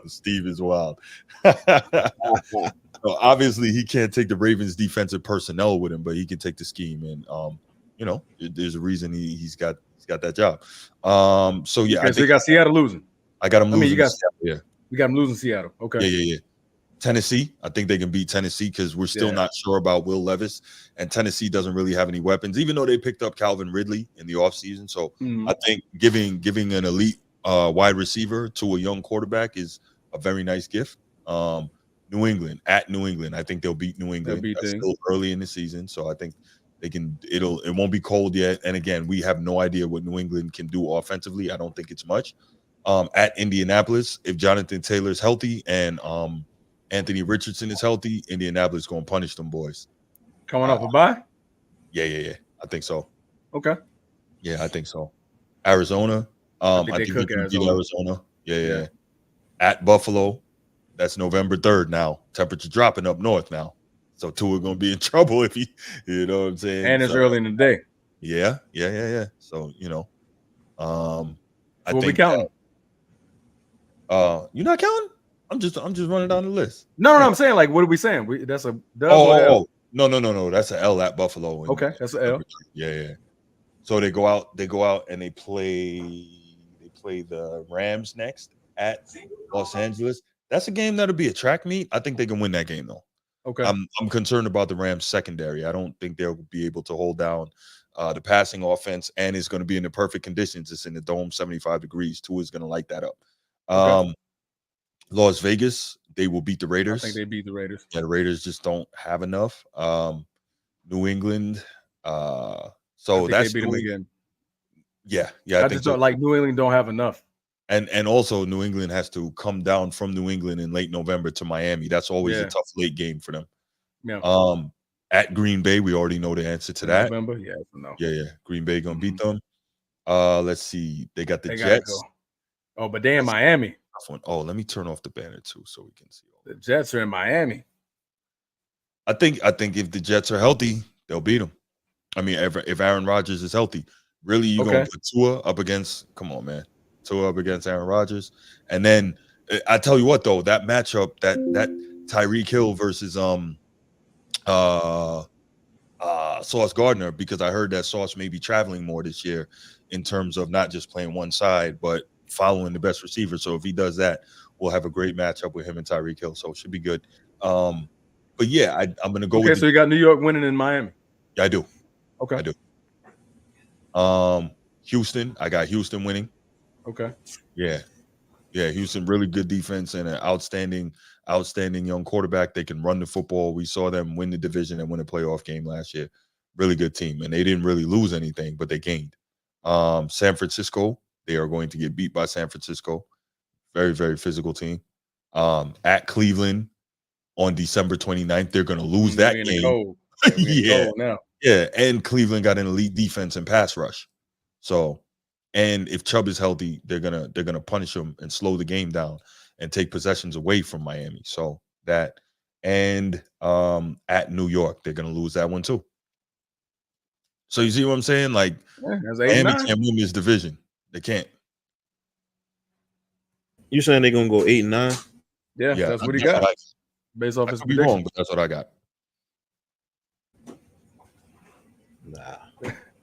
Steve is wild. So obviously, he can't take the Ravens defensive personnel with him, but he can take the scheme. And there's a reason he's got that job. So yeah, I think you got Seattle losing. I got him losing. You got him losing Seattle. Okay. Yeah. Tennessee, I think they can beat Tennessee because we're still not sure about Will Levis, and Tennessee doesn't really have any weapons, even though they picked up Calvin Ridley in the offseason. So I think giving an elite wide receiver to a young quarterback is a very nice gift. New England, I think they'll beat New England. That's still early in the season, so I think they can. It won't be cold yet. And again, we have no idea what New England can do offensively. I don't think it's much. At Indianapolis, if Jonathan Taylor's healthy and Anthony Richardson is healthy, Indianapolis is going to punish them boys. Coming off a bye? Yeah. I think so. Okay. Yeah, I think so. Arizona. I think we can beat Arizona. Yeah. At Buffalo, that's November 3rd now. Temperature dropping up north now. So Tua going to be in trouble if he, you know what I'm saying? And it's early in the day. Yeah. So, I think we counting? You're not counting? I'm just running down the list. No, I'm saying, like, what are we saying? That's a dub. No. That's an L at Buffalo. Okay, that's an L. Yeah. So they go out and they play the Rams next at Los Angeles. That's a game that'll be a track meet. I think they can win that game though. Okay. I'm concerned about the Rams secondary. I don't think they'll be able to hold down the passing offense, and it's going to be in the perfect conditions. It's in the dome, 75 degrees. Tua is going to light that up. Okay. Las Vegas, they will beat the Raiders. I think they beat the Raiders. Yeah, the Raiders just don't have enough. New England, so that's they beat them again. Yeah. I just don't like New England don't have enough. And also New England has to come down from New England in late November to Miami. That's always a tough late game for them. Yeah. At Green Bay, we already know the answer to that. November, no. Yeah. Green Bay gonna beat them. Let's see. They got the Jets. Oh, but they're in Miami. Oh, let me turn off the banner too so we can see. The Jets are in Miami. I think if the Jets are healthy, they'll beat them. I mean, if Aaron Rodgers is healthy, really, you're gonna put Tua up against? Come on, man, Tua up against Aaron Rodgers, and then I tell you what, though, that matchup, that Tyreek Hill versus Sauce Gardner, because I heard that Sauce may be traveling more this year in terms of not just playing one side, but following the best receiver. So if he does that, we'll have a great matchup with him and Tyreek Hill. So it should be good. But yeah, I'm going to go with. So you got New York winning in Miami. Yeah, I do. Okay. I do. Houston, I got Houston winning. Okay. Yeah. Houston, really good defense and an outstanding young quarterback. They can run the football. We saw them win the division and win a playoff game last year. Really good team. And they didn't really lose anything, but they gained. San Francisco, they are going to get beat by San Francisco. Very, very physical team. At Cleveland on December 29th, they're going to lose that game. Yeah. And Cleveland got an elite defense and pass rush. So, and if Chubb is healthy, they're gonna punish him and slow the game down and take possessions away from Miami. So that, and at New York, they're gonna lose that one too. So you see what I'm saying? Like, Miami can't win this division. They can't. You saying they're gonna go 8-9? Yeah, that's what he got. Based off his prediction. Wrong, but that's what I got. Nah.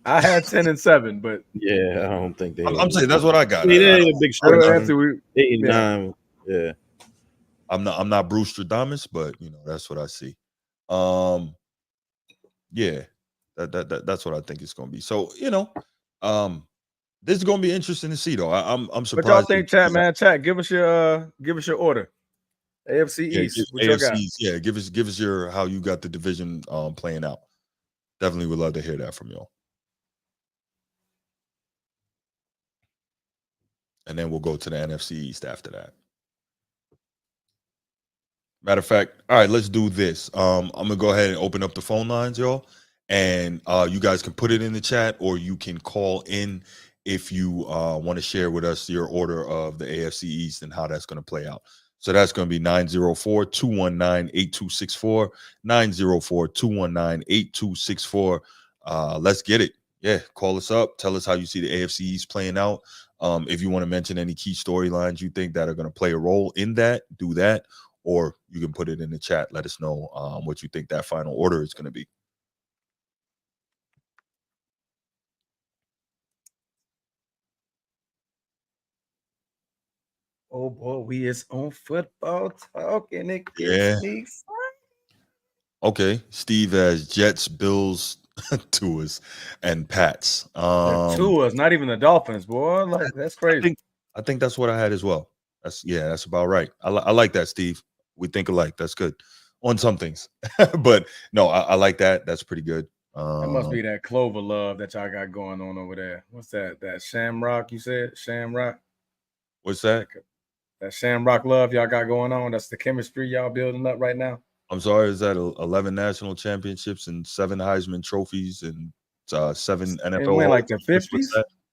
I had 10-7, but yeah, I don't think they. I'm saying that's what I got. I mean, they ain't a big stretch. 8-9. Yeah. I'm not Bruce Stradamus, but that's what I see. Yeah, that's what I think it's gonna be. So this is gonna be interesting to see though. I'm surprised. What y'all think, chat, man? Chat, give us your order. AFC East. What y'all got? East, yeah. Give us your how you got the division playing out. Definitely would love to hear that from y'all. And then we'll go to the NFC East after that. Matter of fact, all right, let's do this. I'm gonna go ahead and open up the phone lines, y'all, and you guys can put it in the chat, or you can call in if you want to share with us your order of the AFC East and how that's going to play out. So that's going to be 904-219-8264, 904-219-8264. Let's get it. Yeah, call us up. Tell us how you see the AFC East playing out. If you want to mention any key storylines you think that are going to play a role in that, do that. Or you can put it in the chat. Let us know what you think that final order is going to be. Oh boy, we is on football talk, and it Yeah. me. Okay, Steve has Jets, Bills, Tuas, and Pats. The Tuas, not even the Dolphins, boy. Like that's crazy. I think that's what I had as well. That's about right. I like that, Steve. We think alike. That's good on some things, but no, I like that. That's pretty good. That must be that Clover love that y'all got going on over there. What's that? That Shamrock? You said Shamrock? What's that? That Shamrock love y'all got going on. That's the chemistry y'all building up right now. I'm sorry. Is that 11 national championships and 7 Heisman trophies and 7 NFL? Like the 50s.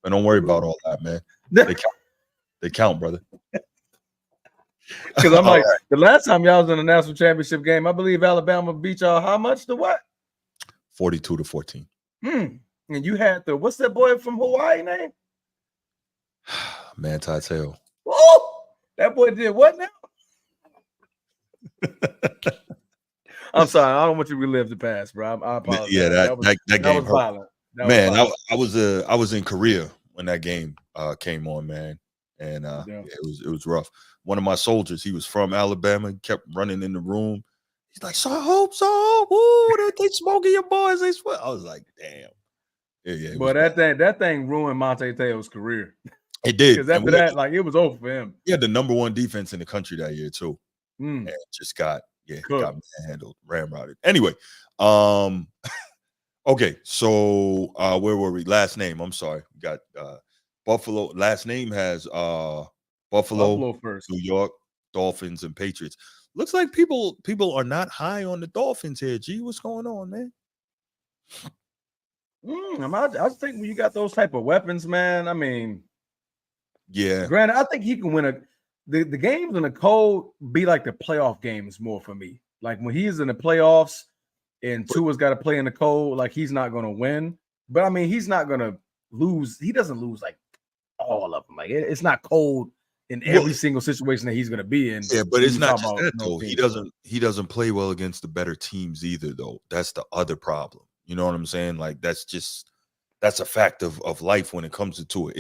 And don't worry about all that, man. They count, brother. Because I'm like, the last time y'all was in a national championship game, I believe Alabama beat y'all how much to what? 42-14. And you had what's that boy from Hawaii name? Manti Te'o. Oh, that boy did what now? I'm sorry, I don't want you to relive the past, bro. I apologize. Yeah, that game was violent. I was in Korea when that game came on, man. And it was rough. One of my soldiers, he was from Alabama, kept running in the room. He's like, "So I hope so. Ooh, they smoking your boys. They sweat." I was like, "Damn." Yeah. But that thing ruined Monte Teo's career. It did. Because after that, it was over for him. He had the number 1 defense in the country that year too. And just got handled, ramrodded. Anyway, okay. So where were we? Last name. I'm sorry. We got Buffalo. Last name has Buffalo first. New York, Dolphins, and Patriots. Looks like people are not high on the Dolphins here. G, what's going on, man? I think when you got those type of weapons, man, I mean, yeah. Granted, I think he can win the games in the cold be like the playoff games more for me. Like when he's in the playoffs and Tua's got to play in the cold, like he's not going to win. But I mean, he's not going to lose. He doesn't lose like all of them. Like it's not cold in every single situation that he's going to be in. Yeah, but it's not just that though. He doesn't play well against the better teams either, though. That's the other problem. You know what I'm saying? Like that's a fact of life when it comes to Tua.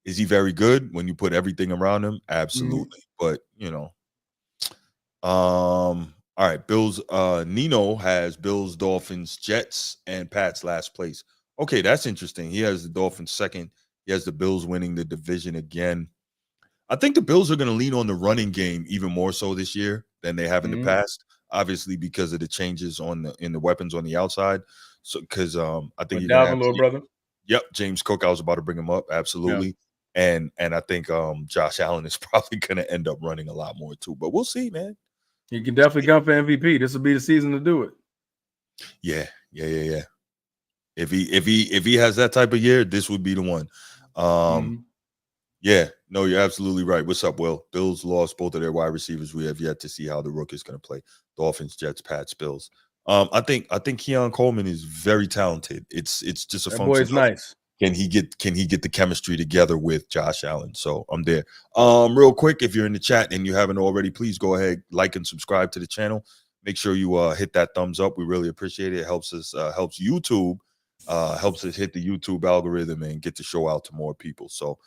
Is he very good when you put everything around him? Absolutely. But all right. Bills. Nino has Bills, Dolphins, Jets, and Pats last place. Okay, that's interesting. He has the Dolphins second. He has the Bills winning the division again. I think the Bills are going to lean on the running game even more so this year than they have in the past. Obviously, because of the changes in the weapons on the outside. So, because I think you're Dalvin, little brother. Yep, James Cook. I was about to bring him up. Absolutely, and I think Josh Allen is probably going to end up running a lot more too. But we'll see, man. He can definitely gun for MVP. This will be the season to do it. Yeah. If he has that type of year, this would be the one. Yeah, no, you're absolutely right. What's up, Will? Bills lost both of their wide receivers. We have yet to see how the rook is going to play. Dolphins, Jets, Pats, Bills. I think Keon Coleman is very talented. It's just a function. Boy's nice. Can he get the chemistry together with Josh Allen? So I'm there. Real quick, if you're in the chat and you haven't already, please go ahead, like and subscribe to the channel. Make sure you hit that thumbs up. We really appreciate it. It helps us, helps YouTube Helps us hit the YouTube algorithm and get the show out to more people. So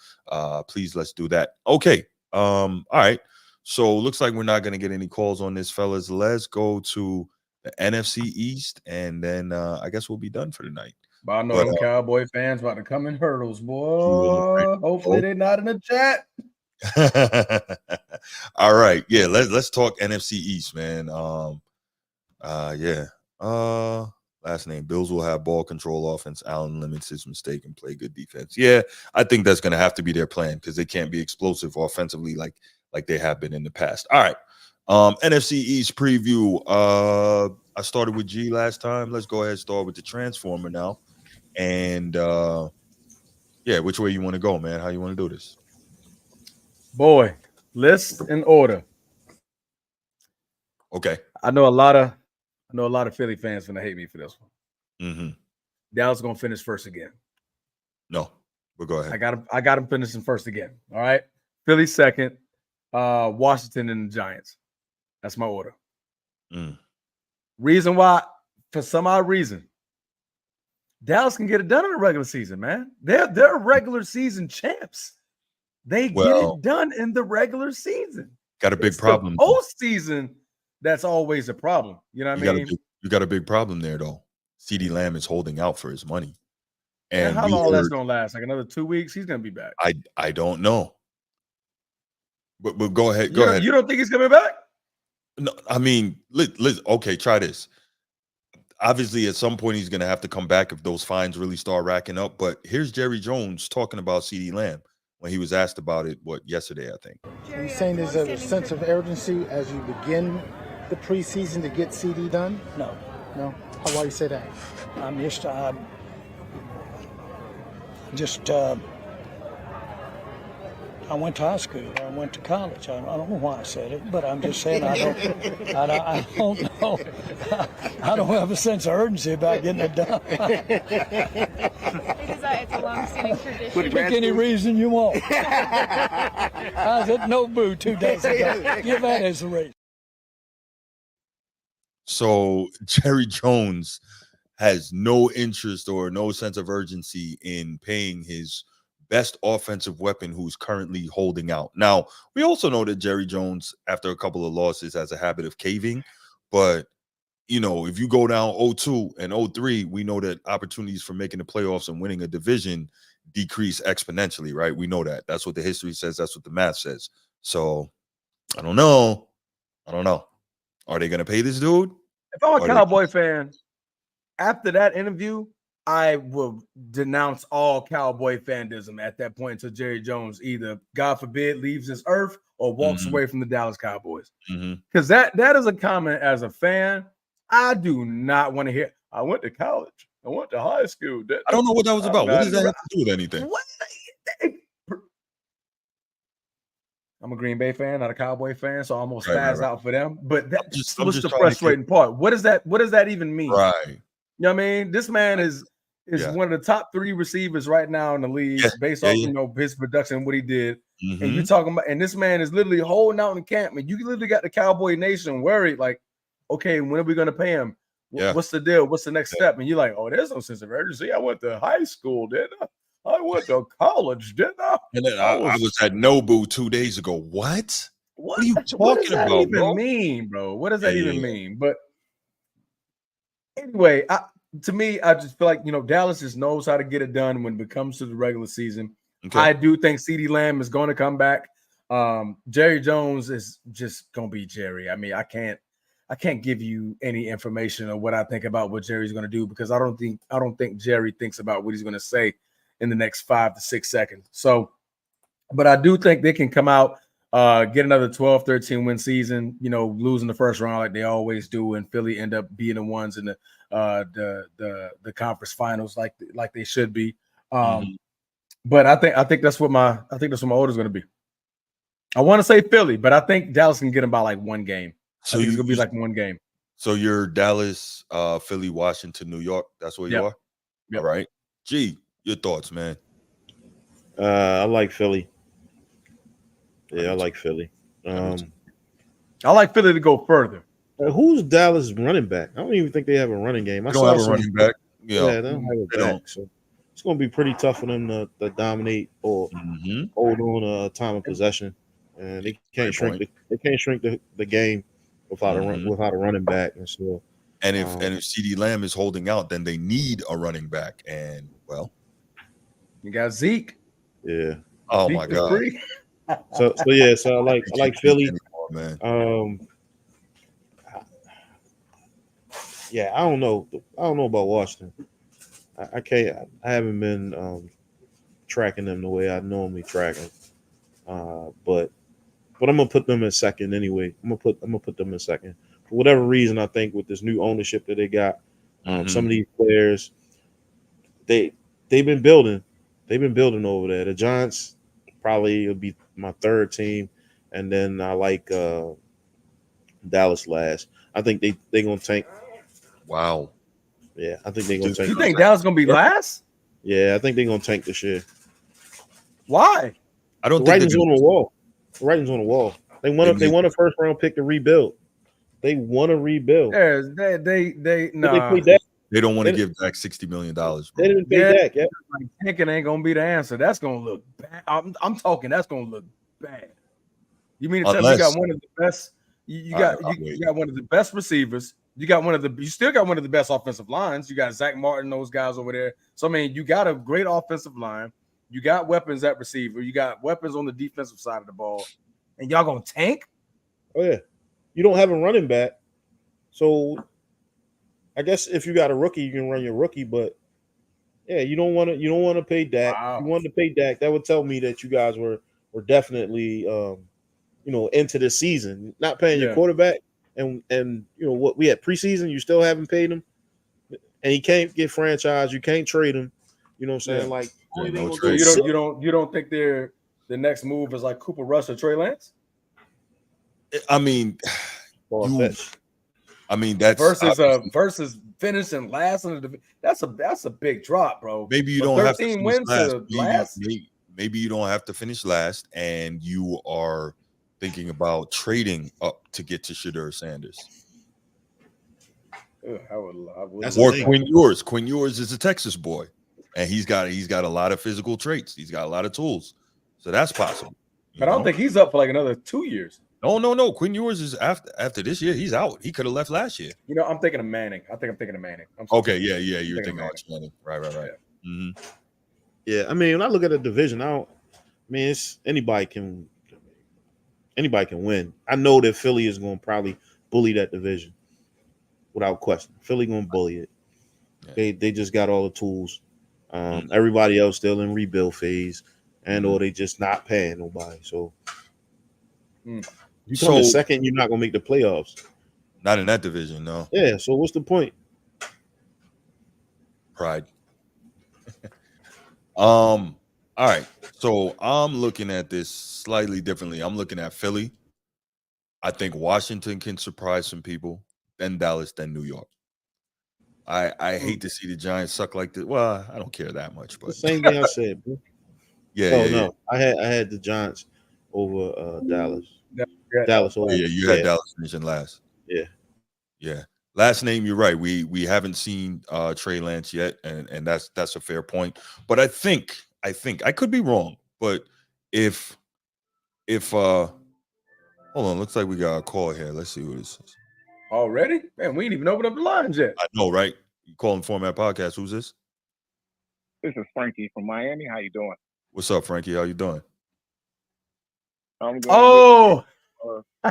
please, let's do that. Okay. All right. So looks like we're not going to get any calls on this, fellas. Let's go to the NFC East, and then I guess we'll be done for the night. But I know them Cowboy fans about to come in hurdles, boy. Hopefully they're not in the chat. All right. Yeah, let's talk NFC East, man. Last name. Bills will have ball control offense. Allen limits his mistake and play good defense. Yeah, I think that's going to have to be their plan because they can't be explosive offensively like they have been in the past. All right. NFC East preview. I started with G last time. Let's go ahead and start with the Transformer now. And which way you want to go, man? How you want to do this? Boy, list in order. Okay. I know a lot of Philly fans gonna hate me for this one. Mm-hmm. Dallas gonna finish first again. No, but go ahead. I got him finishing first again. All right. Philly second, Washington and the Giants. That's my order. Reason why, for some odd reason, Dallas can get it done in the regular season, man. They're regular season champs. They get it done in the regular season. Got a big problem. Postseason, that's always a problem. You know what I mean? You got a big problem there, though. CeeDee Lamb is holding out for his money. And how long that's gonna last? Like another 2 weeks? He's gonna be back. I don't know. But go ahead. Go ahead. You don't think he's coming back? No, I mean, okay, try this. Obviously, at some point, he's going to have to come back if those fines really start racking up. But here's Jerry Jones talking about CeeDee Lamb when he was asked about it, yesterday, I think. Are you saying there's a sense of urgency as you begin the preseason to get CeeDee done? No. No? Why you say that? I'm just, I went to high school. I went to college. I don't know why I said it, but I'm just saying I don't know. I don't have a sense of urgency about getting it done. Because it's a long-standing tradition. Pick any reason you want. I was at Nobu 2 days ago. Give that as a reason. So Jerry Jones has no interest or no sense of urgency in paying his best offensive weapon who's currently holding out. Now, we also know that Jerry Jones, after a couple of losses, has a habit of caving. But, if you go down 0-2 and 0-3, we know that opportunities for making the playoffs and winning a division decrease exponentially, right? We know that. That's what the history says. That's what the math says. So, I don't know. Are they going to pay this dude? If I'm a Cowboy fan, after that interview, I will denounce all Cowboy fandom at that point until Jerry Jones either, God forbid, leaves this earth or walks away from the Dallas Cowboys. Because that is a comment as a fan I do not want to hear. I went to college. I went to high school. I don't know what that was about. What does that have to do with anything? I'm a Green Bay fan, not a Cowboy fan, so I almost spaz out for them. But that's what's the frustrating part. What does that even mean? Right. You know what I mean? This man is one of the top 3 receivers right now in the league based off his production and what he did. And you're talking about, and this man is literally holding out in camp, and you literally got the Cowboy Nation worried, like, okay, when are we going to pay him? What's the deal? What's the next step? And you're like, oh, there's no sense of urgency. I went to high school, didn't I? I went to college, didn't I? And then I was at Nobu 2 days ago. What are you talking about, even bro? Mean, bro? What does that even mean? But anyway, to me, I just feel like, Dallas just knows how to get it done when it comes to the regular season. Okay. I do think CeeDee Lamb is going to come back. Jerry Jones is just going to be Jerry. I mean, I can't give you any information of what I think about what Jerry's going to do because I don't think Jerry thinks about what he's going to say in the next 5 to 6 seconds. So, but I do think they can come out, get another 12-13 win season, losing the first round like they always do, and Philly end up being the ones in the conference finals like they should be. But I think that's what my order is going to be. I want to say Philly, but I think Dallas can get them by like 1 game. So it's going to be like 1 game. So you're Dallas, Philly, Washington, New York. That's where you are? Yep. All right. G, your thoughts, man? I like Philly. Yeah, I like Philly. I like Philly to go further. Who's Dallas running back? I don't even think they have a running game. They don't have a running back. You know, they don't have it back. So it's going to be pretty tough for them to dominate or hold on time of possession, and they can't shrink the game without a running back. And so, and if CeeDee Lamb is holding out, then they need a running back, and well, you got Zeke. Yeah. Oh Zeke my God. So I like Philly, man. Yeah, I don't know about Washington. I can't. I haven't been tracking them the way I normally track them. But I'm gonna put them in second anyway. I'm gonna put them in second for whatever reason. I think with this new ownership that they got, some of these players, they've been building over there. The Giants probably will be my third team, and then I like Dallas last. I think they're gonna tank. Wow. Yeah, I think they're gonna tank. You think Dallas gonna be last? Yeah, I think they're gonna tank this year. Why? I don't the think writing's on the wall. The writing's on the wall. They won a first round pick to rebuild. They want to rebuild. Yeah, they no. They don't want to give Dak $60 million. Bro. They didn't pay Dak. Yeah, like tanking ain't gonna be the answer. That's gonna look bad. I'm talking. That's gonna look bad. You mean to tell me you got one of the best? You got one of the best receivers. You still got one of the best offensive lines. You got Zach Martin, those guys over there. So I mean, you got a great offensive line. You got weapons at receiver. You got weapons on the defensive side of the ball, and y'all gonna tank? Oh yeah, you don't have a running back, so I guess if you got a rookie, you can run your rookie. But yeah, you don't want to pay Dak. Wow. If you wanted to pay Dak, that would tell me that you guys were definitely into the season, not paying your quarterback. And what we had preseason, you still haven't paid him, and he can't get franchised. You can't trade him. You know what I'm saying? Like, you don't think the next move is like Cooper Rush or Trey Lance? I mean, that's versus finishing last in the division. That's a big drop, bro. Maybe you don't have to finish last. Maybe you don't have to finish last, and you are thinking about trading up to get to Shadur Sanders. Or Quinn Ewers. Quinn Ewers is a Texas boy, and he's got a lot of physical traits. He's got a lot of tools, so that's possible. But I don't think he's up for like another 2 years. No. Quinn Ewers is after this year. He's out. He could have left last year. I'm thinking of Manning. I'm thinking of Manning. Okay, yeah. You're thinking of Manning. Right. Yeah. Mm-hmm. Yeah, I mean, when I look at the division, it's anybody can win. I know that Philly is going to probably bully that division without question. Philly going to bully it. Yeah. They just got all the tools. Everybody else still in rebuild phase, or they just not paying nobody. So you come in second, you're not going to make the playoffs. Not in that division, no. Yeah. So what's the point? Pride. All right. So I'm looking at this slightly differently. I'm looking at Philly. I think Washington can surprise some people, then Dallas, then New York. I hate to see the Giants suck like this. Well, I don't care that much, but the same thing I said, bro. Yeah. I had the Giants over Dallas. Dallas over. Yeah, you had Dallas finishing last. Yeah. Last name, you're right. We haven't seen Trey Lance yet, and that's a fair point. But I think I could be wrong. But if hold on, looks like we got a call here. Let's see what this is. Already? Man, we ain't even opened up the lines yet. I know, right? You calling Format Podcast. Who's this? This is Frankie from Miami. How you doing? What's up, Frankie? How you doing? I'm good. Oh! I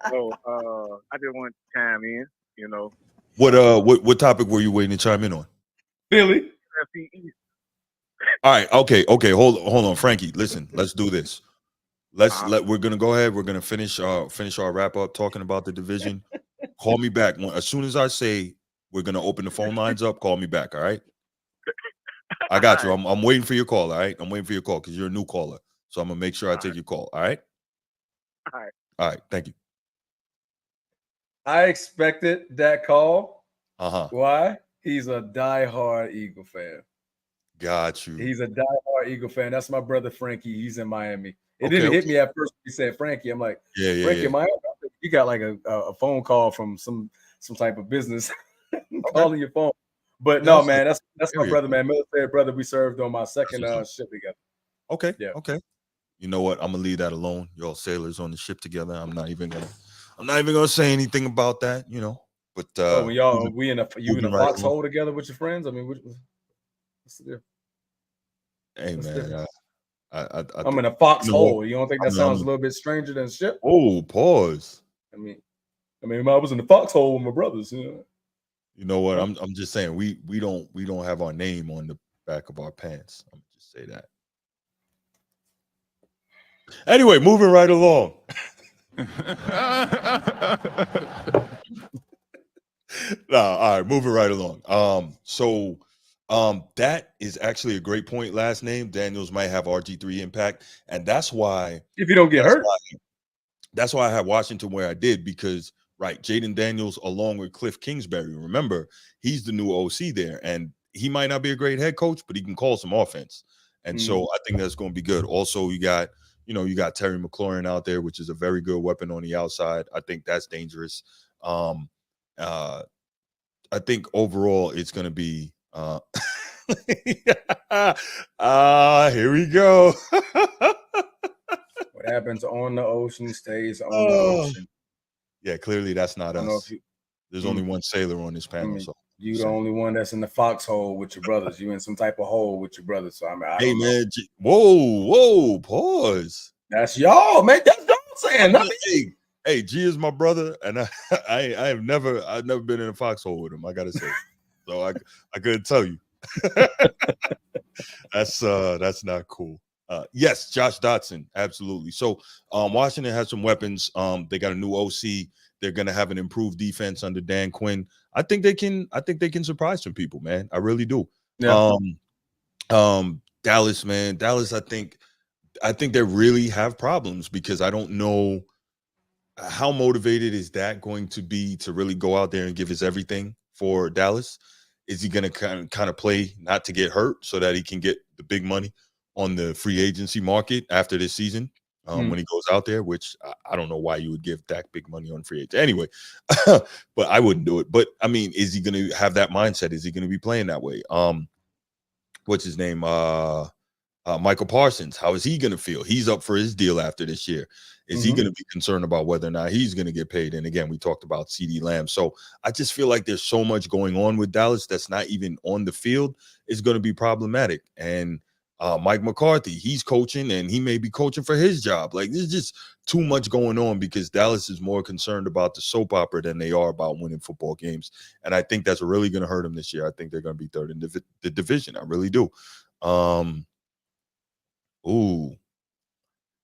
just want to chime in, What topic were you waiting to chime in on? Philly. NFC East. All right, okay. Hold on, Frankie. Listen, let's do this. We're gonna go ahead. We're gonna finish our wrap up talking about the division. Call me back as soon as I say we're gonna open the phone lines up. Call me back. All right. I got you. I'm waiting for your call. All right. I'm waiting for your call because you're a new caller. So I'm gonna make sure I take your call. All right. All right. Thank you. I expected that call. Why? He's a diehard Eagle fan. Got you. He's a diehard Eagle fan. That's my brother Frankie. He's in Miami. It didn't hit me at first. He said Frankie. I'm like, Frankie, Miami. You got like a phone call from some type of business calling your phone. But no, man, that's my brother, man. Military brother. We served on my second ship together. Okay. Yeah. Okay. You know what? I'm gonna leave that alone. Y'all sailors on the ship together. I'm not even gonna say anything about that. You know. But when you in a foxhole together with your friends? I mean, what's the deal? Hey, man. I'm in a foxhole. You don't think that sounds a little bit stranger than ship? Oh, pause. I mean, I was in the foxhole with my brothers. You know what? I'm just saying we don't have our name on the back of our pants. I'm just say that. Anyway, moving right along. All right, moving right along. So that is actually a great point. Last name Daniels might have RG3 impact, and that's why if you don't get hurt, that's why I had Washington where I did, because right, Jaden Daniels along with Cliff Kingsbury. Remember, he's the new OC there, and he might not be a great head coach, but he can call some offense, and so I think that's going to be good. Also, you got Terry McLaurin out there, which is a very good weapon on the outside. I think that's dangerous. I think overall it's going to be here we go. What happens on the ocean stays on the ocean. Yeah, clearly that's not us. There's only one sailor on this panel. So you the only one that's in the foxhole with your brothers. You in some type of hole with your brothers. So I don't know. Whoa, pause. That's y'all, man. That's y'all saying nothing. Hey, G is my brother, and I've never been in a foxhole with him. I gotta say, so I couldn't tell you. That's not cool. Yes, Josh Dotson, absolutely. So Washington has some weapons. They got a new OC. They're gonna have an improved defense under Dan Quinn. I think they can surprise some people, man. I really do. Yeah. Dallas, man. Dallas, I think they really have problems, because I don't know how motivated is Dak going to be to really go out there and give his everything for Dallas. Is he going to kind of play not to get hurt so that he can get the big money on the free agency market after this season when he goes out there, which I don't know why you would give Dak big money on free agent anyway, but I wouldn't do it. But I mean, is he going to have that mindset? Is he going to be playing that way? What's his name? Michael Parsons, how is he going to feel? He's up for his deal after this year. Is he going to be concerned about whether or not he's going to get paid? And again, we talked about CeeDee Lamb. So I just feel like there's so much going on with Dallas that's not even on the field. It's going to be problematic. And Mike McCarthy, he's coaching, and he may be coaching for his job. Like, there's just too much going on, because Dallas is more concerned about the soap opera than they are about winning football games. And I think that's really going to hurt them this year. I think they're going to be third in the division. I really do. Ooh,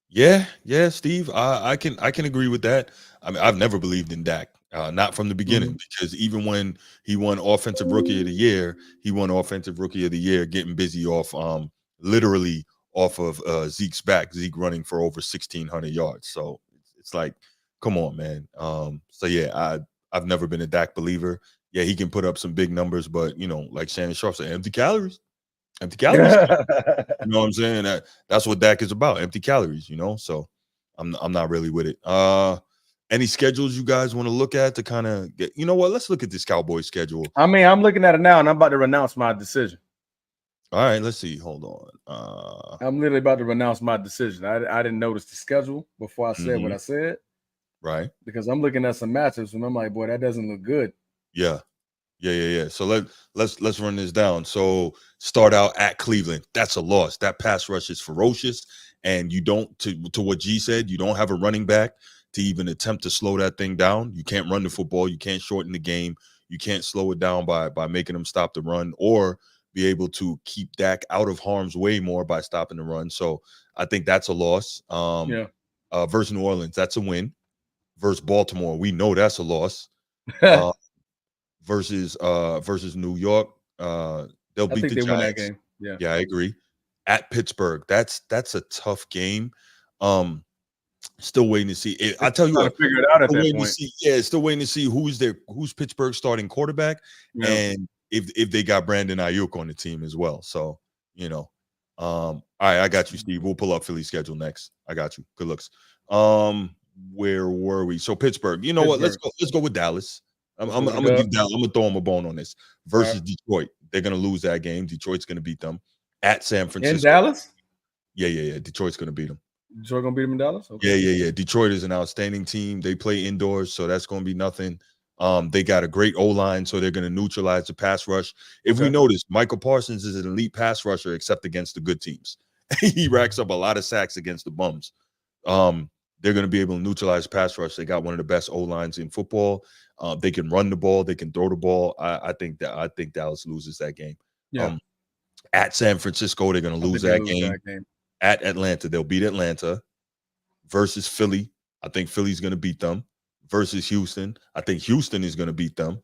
yeah, Steve. I can agree with that. I mean, I've never believed in Dak, not from the beginning, because even when he won Offensive Rookie of the Year, getting busy off, literally off of Zeke's back. Zeke running for over 1,600 yards. So it's like, come on, man. So yeah, I've never been a Dak believer. Yeah, he can put up some big numbers, but like Shannon Sharp said, empty calories. You know what I'm saying? That's what Dak is about, empty calories, so I'm not really with it. Any schedules you guys want to look at to kind of get, let's look at this Cowboys schedule. I mean, I'm looking at it now, and I'm about to renounce my decision. All right, let's see. Hold on. I'm literally about to renounce my decision. I didn't notice the schedule before I said what I said. Right. Because I'm looking at some matchups, and I'm like, boy, that doesn't look good. Yeah. So let's run this down. So start out at Cleveland. That's a loss. That pass rush is ferocious, and you don't, to what G said, you don't have a running back to even attempt to slow that thing down. You can't run the football. You can't shorten the game. You can't slow it down by making them stop the run, or be able to keep Dak out of harm's way more by stopping the run. So I think that's a loss. Versus New Orleans, that's a win. Versus Baltimore, we know that's a loss. Versus New York, they'll beat the Giants. Win that game. Yeah, I agree. At Pittsburgh, that's a tough game. Still waiting to see. I tell you what, figure it out at that point. Still waiting to see who's Pittsburgh's starting quarterback, and if they got Brandon Ayuk on the team as well. So all right, I got you, Steve. We'll pull up Philly's schedule next. I got you. Good looks. Where were we? So Pittsburgh. You know what? Let's go with Dallas. I'm gonna throw them a bone on this. Versus Detroit, they're gonna lose that game. Detroit's gonna beat them at San Francisco. In Dallas? Yeah. Detroit's gonna beat them. Detroit gonna beat them in Dallas? Okay. Yeah. Detroit is an outstanding team. They play indoors, so that's gonna be nothing. They got a great O-line, so they're gonna neutralize the pass rush. If we notice, Michael Parsons is an elite pass rusher, except against the good teams. He racks up a lot of sacks against the bums. They're going to be able to neutralize pass rush. They got one of the best O-lines in football. They can run the ball. They can throw the ball. I think Dallas loses that game. Yeah. At San Francisco, they're going to lose that game. At Atlanta, they'll beat Atlanta. Versus Philly, I think Philly's going to beat them. Versus Houston, I think Houston is going to beat them.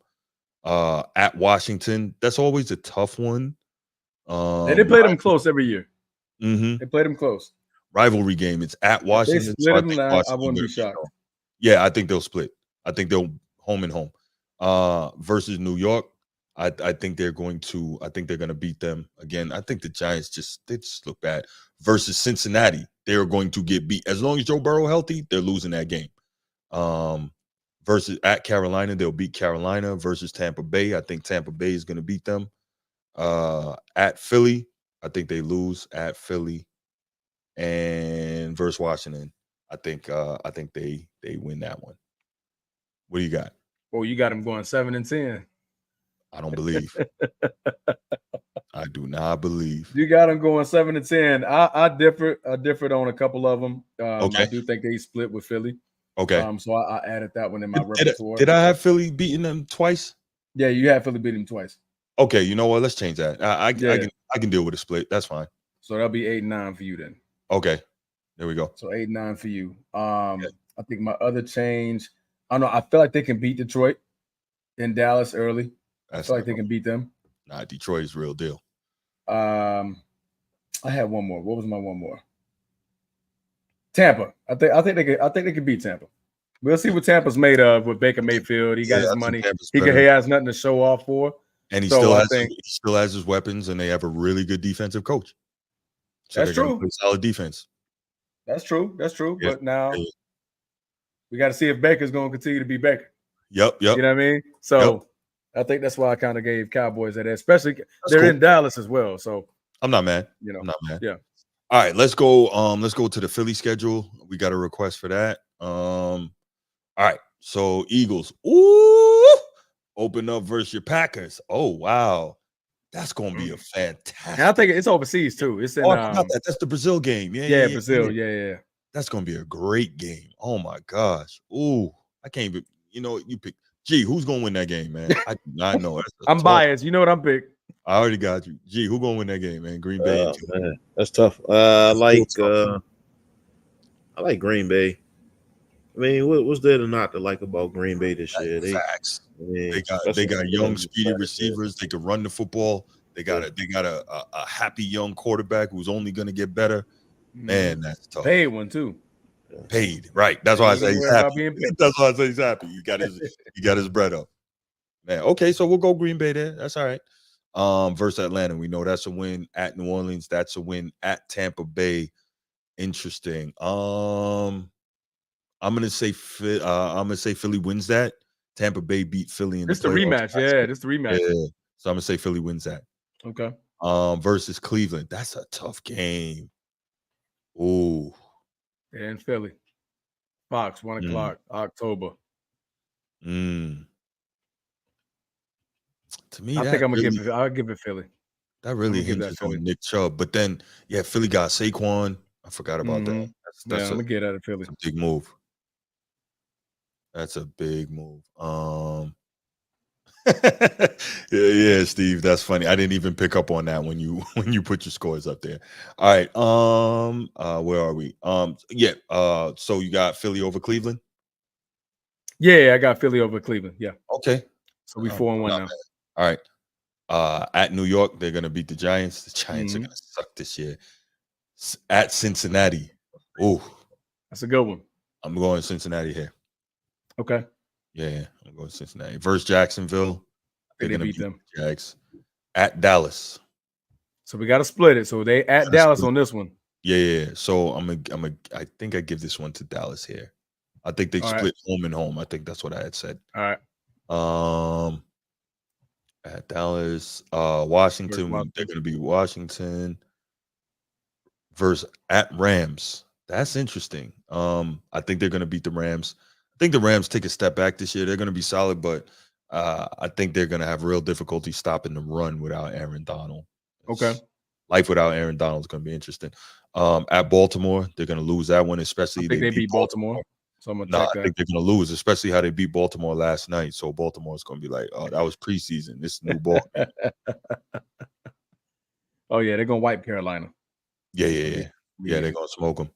At Washington, that's always a tough one. And they play them close every year. Mm-hmm. They play them close. Rivalry game. It's at Washington. They split them, I wouldn't be shocked. Yeah, I think they'll split. I think they'll home and home. Versus New York, I think they're going to beat them again. I think the Giants just look bad. Versus Cincinnati, they're going to get beat. As long as Joe Burrow healthy, they're losing that game. Versus at Carolina, they'll beat Carolina. Versus Tampa Bay, I think Tampa Bay is going to beat them. At Philly, I think they lose at Philly. And versus Washington, I think they win that one. What do you got? Oh, you got them going 7-10. I don't believe. I do not believe. You got them going 7-10. I differed on a couple of them. I do think they split with Philly. Okay. So I added that one in my repertoire. Did I have Philly beating them twice? Yeah, you had Philly beating them twice. Okay, you know what? Let's change that. I can deal with a split. That's fine. So that'll be 8-9 for you then. Okay, there we go. So 8-9 for you. I think my other change, I don't know. I feel like they can beat Detroit in Dallas early. I feel like they can beat them. Nah, Detroit is real deal. I had one more. What was my one more? Tampa. I think they could beat Tampa. We'll see what Tampa's made of with Baker Mayfield. He got his money. He has nothing to show off for. And he still has his weapons, and they have a really good defensive coach. So that's true. Solid defense. That's true. Yeah. But now we got to see if Baker's going to continue to be Baker. Yep. You know what I mean? So I think that's why I kind of gave Cowboys that, especially they're in Dallas as well. So I'm not mad. I'm not mad. Yeah. All right, let's go. Let's go to the Philly schedule. We got a request for that. All right. So Eagles. Ooh, open up versus your Packers. Oh wow. That's gonna be a fantastic. And I think it's overseas too. It's in that's the Brazil game. Yeah, Brazil. Yeah. That's gonna be a great game. Oh my gosh. Ooh, I can't even. You pick. Gee, who's gonna win that game, man? I do not know. I'm biased. You know what I'm picking. I already got you. Gee, who's gonna win that game, man? Green Bay. Man, that's tough. I like Green Bay. I mean, what's there to not to like about Green Bay this year? Facts. They got young, speedy receivers. They can run the football. They got a happy young quarterback who's only going to get better. Man, that's tough. Paid one too. Paid, right? That's why I say he's happy. That's why I say he's happy. He got his bread up. Man, okay, so we'll go Green Bay there. That's all right. Versus Atlanta, we know that's a win. At New Orleans, that's a win. At Tampa Bay, interesting. I'm gonna say Philly wins that. Tampa Bay beat Philly in the rematch. Yeah, this the rematch. Yeah. So I'm gonna say Philly wins that. Okay. Versus Cleveland. That's a tough game. Ooh. And Philly. Fox, 1 o'clock, October. To me, I think I'm gonna I'll give it Philly. That really hinges on Nick Chubb. But then, Philly got Saquon. I forgot about that. That's I'm gonna get out of Philly. That's a big move. That's a big move. Yeah, Steve, that's funny. I didn't even pick up on that when you put your scores up there. All right. Where are we? So you got Philly over Cleveland? Yeah, I got Philly over Cleveland. Yeah. Okay. So we 4-1 now. All right. At New York, they're gonna beat the Giants. The Giants are gonna suck this year. At Cincinnati. Ooh. That's a good one. I'm going Cincinnati here. Okay. Yeah, I'm going Cincinnati. Versus Jacksonville. They're gonna beat them. Jags. At Dallas. So we gotta split it. So they at Dallas on this one. Yeah. So I think I give this one to Dallas here. I think they split home and home. I think that's what I had said. All right. At Dallas, Washington, they're going to be Washington versus at Rams. That's interesting. I think they're going to beat the Rams. I think the Rams take a step back this year. They're going to be solid, but I think they're going to have real difficulty stopping the run without Aaron Donald. Okay. Life without Aaron Donald is going to be interesting. At Baltimore, they're going to lose that one, especially I think they beat Baltimore. So I'm going to check that. I think they're going to lose, especially how they beat Baltimore last night. So Baltimore's going to be like, oh, that was preseason. This is new ball. Oh, yeah, they're going to wipe Carolina. Yeah, they're going to smoke them.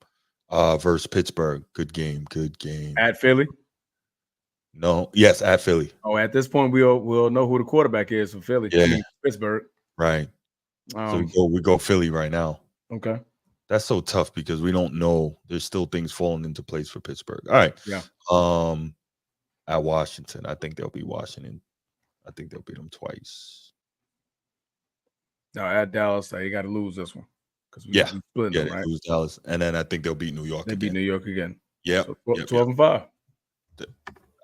Versus Pittsburgh. Good game. At Philly? No. Yes, at Philly. Oh, at this point, we'll know who the quarterback is for Philly. Yeah. I mean, Pittsburgh. Right. So we go Philly right now. Okay. That's so tough because we don't know. There's still things falling into place for Pittsburgh. All right. Yeah. At Washington, I think they'll beat Washington. I think they'll beat them twice. No, at Dallas, you got to lose this one. They right? lose Dallas. And then I think they'll beat New York again. They beat New York again. Yeah. So 12-5.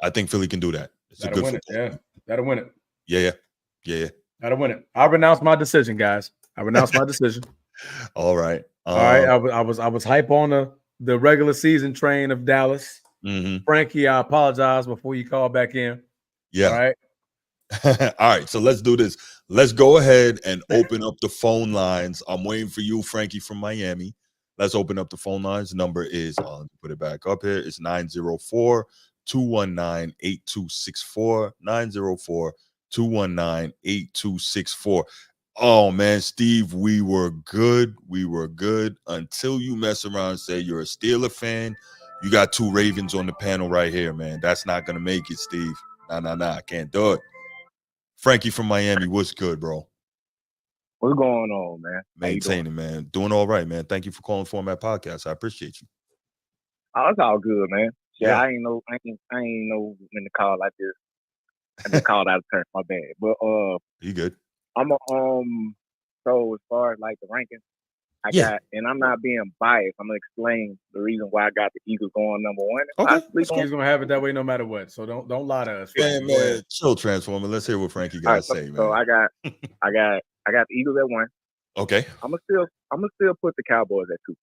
I think Philly can do that. It's a good win it. Yeah. That'll win it. Yeah. That'll win it. I renounced my decision, guys. I renounced my decision. All right. All right. I was hype on the regular season train of Dallas. Mm-hmm. Frankie, I apologize before you call back in. Yeah. All right. All right. So let's do this. Let's go ahead and open up the phone lines. I'm waiting for you, Frankie from Miami. Let's open up the phone lines. Number is, put it back up here. It's 904-219-8264. 904-219-8264. Oh, man, Steve, we were good. We were good until you mess around and say you're a Steeler fan. You got two Ravens on the panel right here, man. That's not going to make it, Steve. Nah. I can't do it. Frankie from Miami, what's good, bro? What's going on, man? Maintaining, man. Doing all right, man. Thank you for calling Format Podcast. I appreciate you. Oh, it's all good, man. Yeah. I ain't know when to call like this. I just called out of turn, my bad. But you good? I'm so as far as like the rankings, I got, and I'm not being biased. I'm gonna explain the reason why I got the Eagles going number one. Okay, he's gonna have it that way no matter what. So don't lie to us. Man, chill, Transformer. Let's hear what Frankie got to say, man. So I got the Eagles at 1. Okay. I'm gonna still put the Cowboys at 2.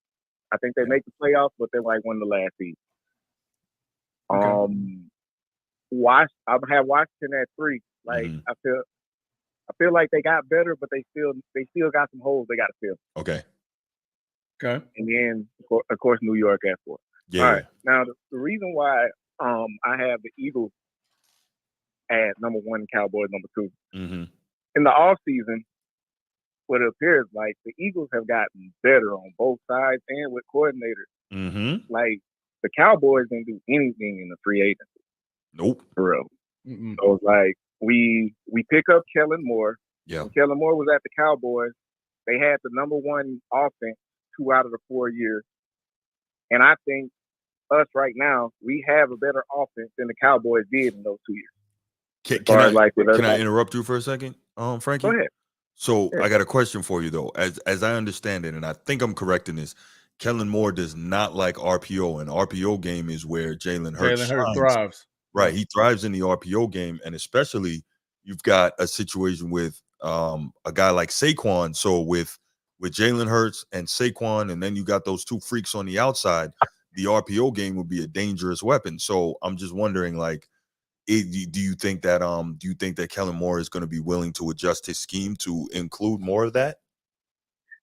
I think they make the playoffs, but they're like one of the last seeds. Okay. I have Washington at 3. Like I feel like they got better, but they still got some holes they got to fill. Okay. And then of course New York at 4. Yeah. All right. Now the reason why I have the Eagles at number 1, Cowboys number 2. Mm-hmm. In the off season, what it appears like the Eagles have gotten better on both sides and with coordinators. Mm-hmm. Like the Cowboys didn't do anything in the free agency. Nope. For real. Mm-mm. So it's like we pick up Kellen Moore. Yeah. When Kellen Moore was at the Cowboys, they had the number 1 offense 2 out of the 4 years. And I think us right now, we have a better offense than the Cowboys did in those 2 years. Can I interrupt you for a second, Frankie? Go ahead. So I got a question for you though. As I understand it, and I think I'm correct in this, Kellen Moore does not like RPO, and RPO game is where Jalen Hurts thrives. Right, he thrives in the RPO game, and especially you've got a situation with a guy like Saquon. So with Jalen Hurts and Saquon, and then you got those two freaks on the outside, the RPO game would be a dangerous weapon. So I'm just wondering, like, do you think that Kellen Moore is going to be willing to adjust his scheme to include more of that?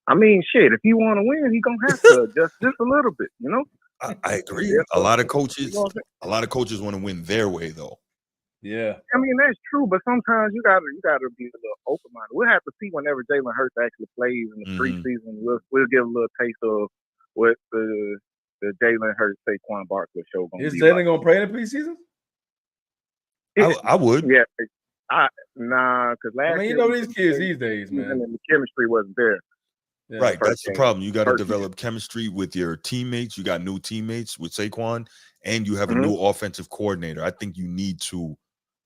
I mean, shit, if he want to win, he's gonna have to adjust just a little bit, you know. I agree. A lot of coaches want to win their way, though. Yeah, I mean that's true, but sometimes you gotta be a little open minded. We'll have to see whenever Jalen Hurts actually plays in the preseason. We'll get a little taste of what the Jalen Hurts Saquon Barkley show gonna be. Is Jalen gonna play in the preseason? I would. Yeah. Because last year, you know these kids these days, man. And the chemistry wasn't there. Yeah. Right, that's the problem. You got to develop chemistry with your teammates. You got new teammates with Saquon, and you have a new offensive coordinator. I think you need to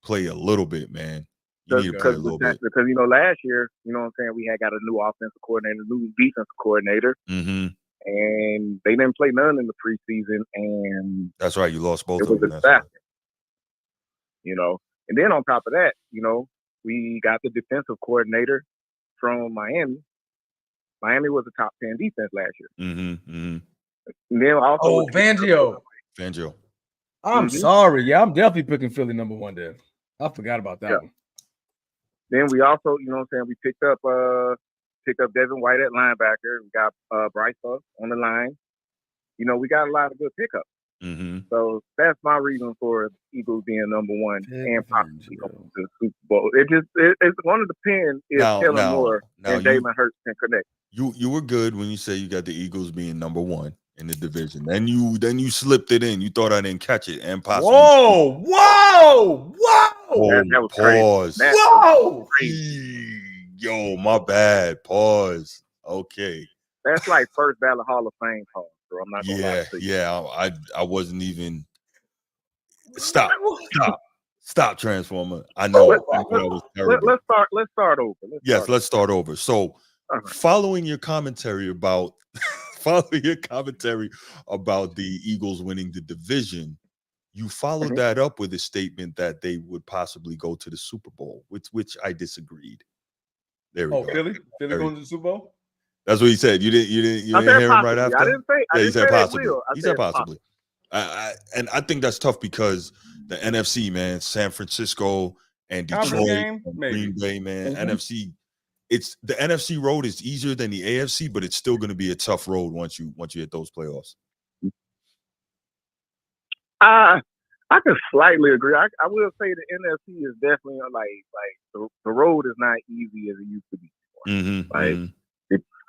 play a little bit, man. You need to play a little bit. Because, last year, you know what I'm saying, we had got a new offensive coordinator, new defensive coordinator, and they didn't play none in the preseason. And that's right. You lost both of them. And And then on top of that, we got the defensive coordinator from Miami. Miami was a top 10 defense last year. And then also Fangio. I'm sorry. Yeah, I'm definitely picking Philly number one there. I forgot about that one. Then we also, we picked up Devin White at linebacker. We got Bryce Huff on the line. We got a lot of good pickups. So that's my reason for Eagles being number one and possibly going to the Super Bowl. It's going to depend if Kellen Moore and Jalen Hurts can connect. You were good when you say you got the Eagles being number one in the division. Then you slipped it in. You thought I didn't catch it, and possibly. Whoa! That was pause. Crazy. Whoa! Yo, my bad. Pause. Okay. That's like first ballot Hall of Fame call. So I'm not gonna lie to you. Yeah. I wasn't even. Stop, Transformer. I know. Let's start over. Let's start over. So, following your commentary about the Eagles winning the division, you followed that up with a statement that they would possibly go to the Super Bowl, which I disagreed. There we go. Philly going to the Super Bowl? That's what he said. You didn't hear him right after? I didn't say. He said possibly. He said possibly. And I think that's tough because the NFC, man, San Francisco and Detroit, and Green Bay, man, NFC. It's the NFC road is easier than the AFC, but it's still going to be a tough road once you hit those playoffs. I can slightly agree. I will say the NFC is definitely like the road is not easy as it used to be.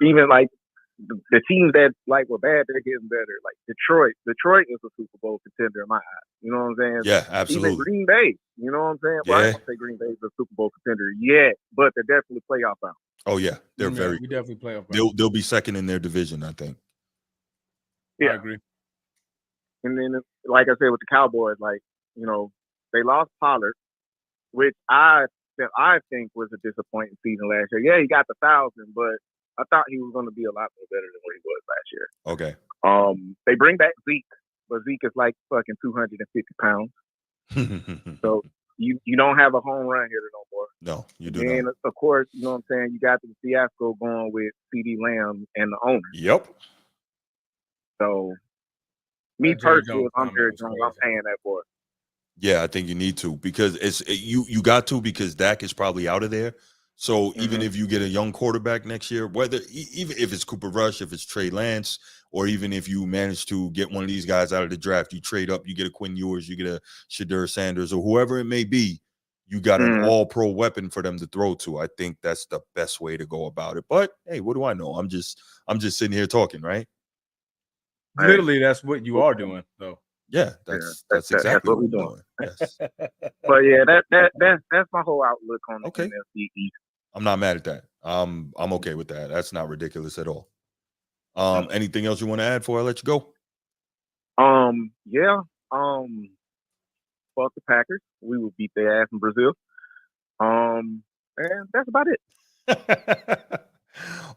Even like the teams that were bad, they're getting better. Like Detroit is a Super Bowl contender in my eyes. You know what I'm saying? Yeah, absolutely. Even Green Bay, you know what I'm saying? Well, I don't say Green Bay is a Super Bowl contender yet, but they're definitely playoff bound. Oh yeah, they're very. We definitely playoff bound. They'll be second in their division, I think. Yeah, I agree. And then, like I said, with the Cowboys, they lost Pollard, which I think was a disappointing season last year. Yeah, he got the 1,000, but I thought he was going to be a lot more better than what he was last year. Okay. They bring back Zeke, but Zeke is like fucking 250 pounds. So you don't have a home run hitter no more. No, you do not. And of course, you know what I'm saying, you got the fiasco going with CD Lamb and the owner. Yep. So me personally, if I'm Jerry Jones, I'm paying that boy. Yeah, I think you need to because you got to because Dak is probably out of there. So even if you get a young quarterback next year, even if it's Cooper Rush, if it's Trey Lance, or even if you manage to get one of these guys out of the draft, you trade up, you get a Quinn Ewers, you get a Shadur Sanders, or whoever it may be, you got an all-pro weapon for them to throw to. I think that's the best way to go about it. But hey, what do I know? I'm just sitting here talking, right? Literally, that's what you are doing, though. Yeah, that's exactly what we're doing. Yes. But yeah, that's my whole outlook on the NFC East. I'm not mad at that. I'm okay with that. That's not ridiculous at all. Anything else you want to add before I let you go? Fuck the Packers. We will beat their ass in Brazil. And that's about it.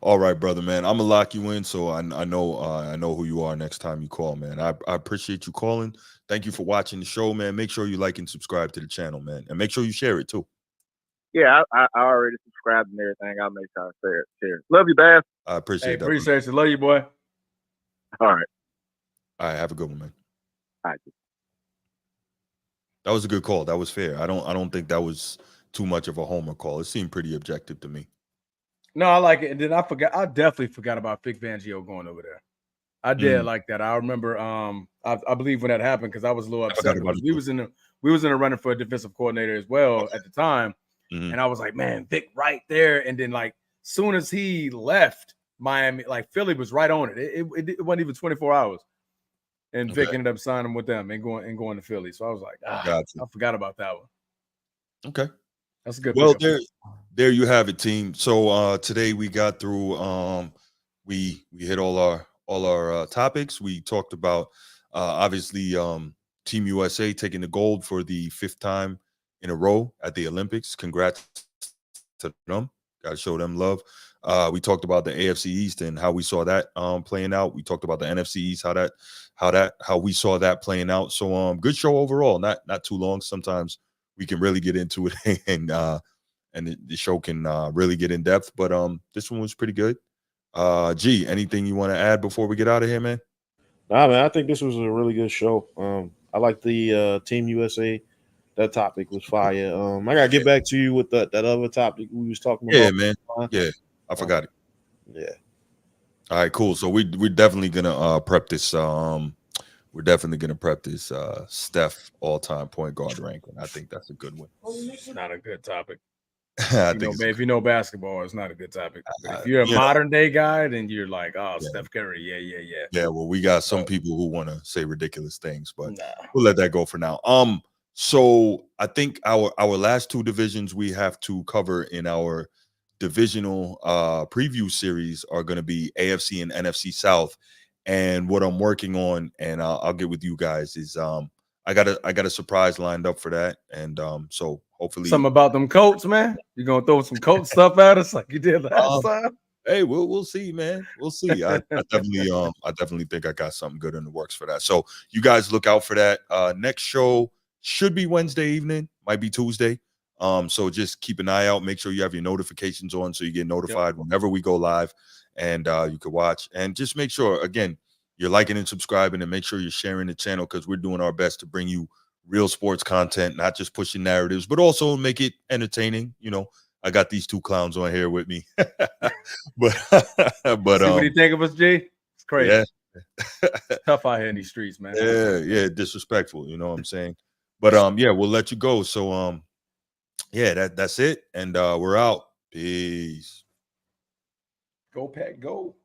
All right, brother, man. I'm gonna lock you in, so I know who you are next time you call, man. I appreciate you calling. Thank you for watching the show, man. Make sure you like and subscribe to the channel, man, and make sure you share it too. Yeah, I already subscribed and everything. I'll make sure I share it. Love you, Bass. I appreciate that. Appreciate you. Love you, boy. All right. All right. Have a good one, man. All right. That was a good call. That was fair. I don't think that was too much of a homer call. It seemed pretty objective to me. No, I like it. And then I definitely forgot about Vic Fangio going over there. I did like that. I remember I believe when that happened because I was a little upset. We was in the running for a defensive coordinator as well at the time. And I was like, man, Vic right there. And then like soon as he left Miami, like Philly was right on it. It wasn't even 24 hours. And Vic ended up signing with them and going to Philly. So I was like, I forgot about that one. Okay. That's a good. Well, there you have it, team. So today we got through we hit all our topics. We talked about obviously Team USA taking the gold for the 5th time in a row at the Olympics. Congrats to them. Got to show them love. We talked about the AFC East and how we saw that playing out. We talked about the NFC East, how we saw that playing out. So good show overall. Not too long. Sometimes we can really get into it and the show can really get in depth. But this one was pretty good. G, anything you want to add before we get out of here, man? Nah, man, I think this was a really good show. I like the Team USA. That topic was fire. I gotta get back to you with that other topic we was talking about. Yeah, man. Yeah, I forgot it. Yeah. All right, cool. So we're definitely gonna prep this. We're definitely gonna prep this Steph all-time point guard ranking. I think that's a good one. It's not a good topic. If you know basketball, it's not a good topic. But if you're a modern day guy, then you're like, oh, yeah. Steph Curry, yeah. Yeah, well, we got some people who want to say ridiculous things, but we'll let that go for now. So I think our last two divisions we have to cover in our divisional preview series are going to be AFC and NFC South. And what I'm working on, and I'll get with you guys, is I got a surprise lined up for that, and so hopefully something about them Colts, man. You're gonna throw some Colts stuff at us like you did last time. Hey, we'll see, man. We'll see. I definitely think I got something good in the works for that. So you guys look out for that. Next show should be Wednesday evening, might be Tuesday. So just keep an eye out. Make sure you have your notifications on so you get notified whenever we go live, and you can watch. And just make sure, again, you're liking and subscribing, and make sure you're sharing the channel because we're doing our best to bring you real sports content, not just pushing narratives, but also make it entertaining. You know, I got these two clowns on here with me. but see what do you think of us, G? It's crazy. Yeah. Tough out here in these streets, man. Yeah, disrespectful, you know what I'm saying? But yeah, we'll let you go. So yeah, that's it. And we're out. Peace. Go Pack, go.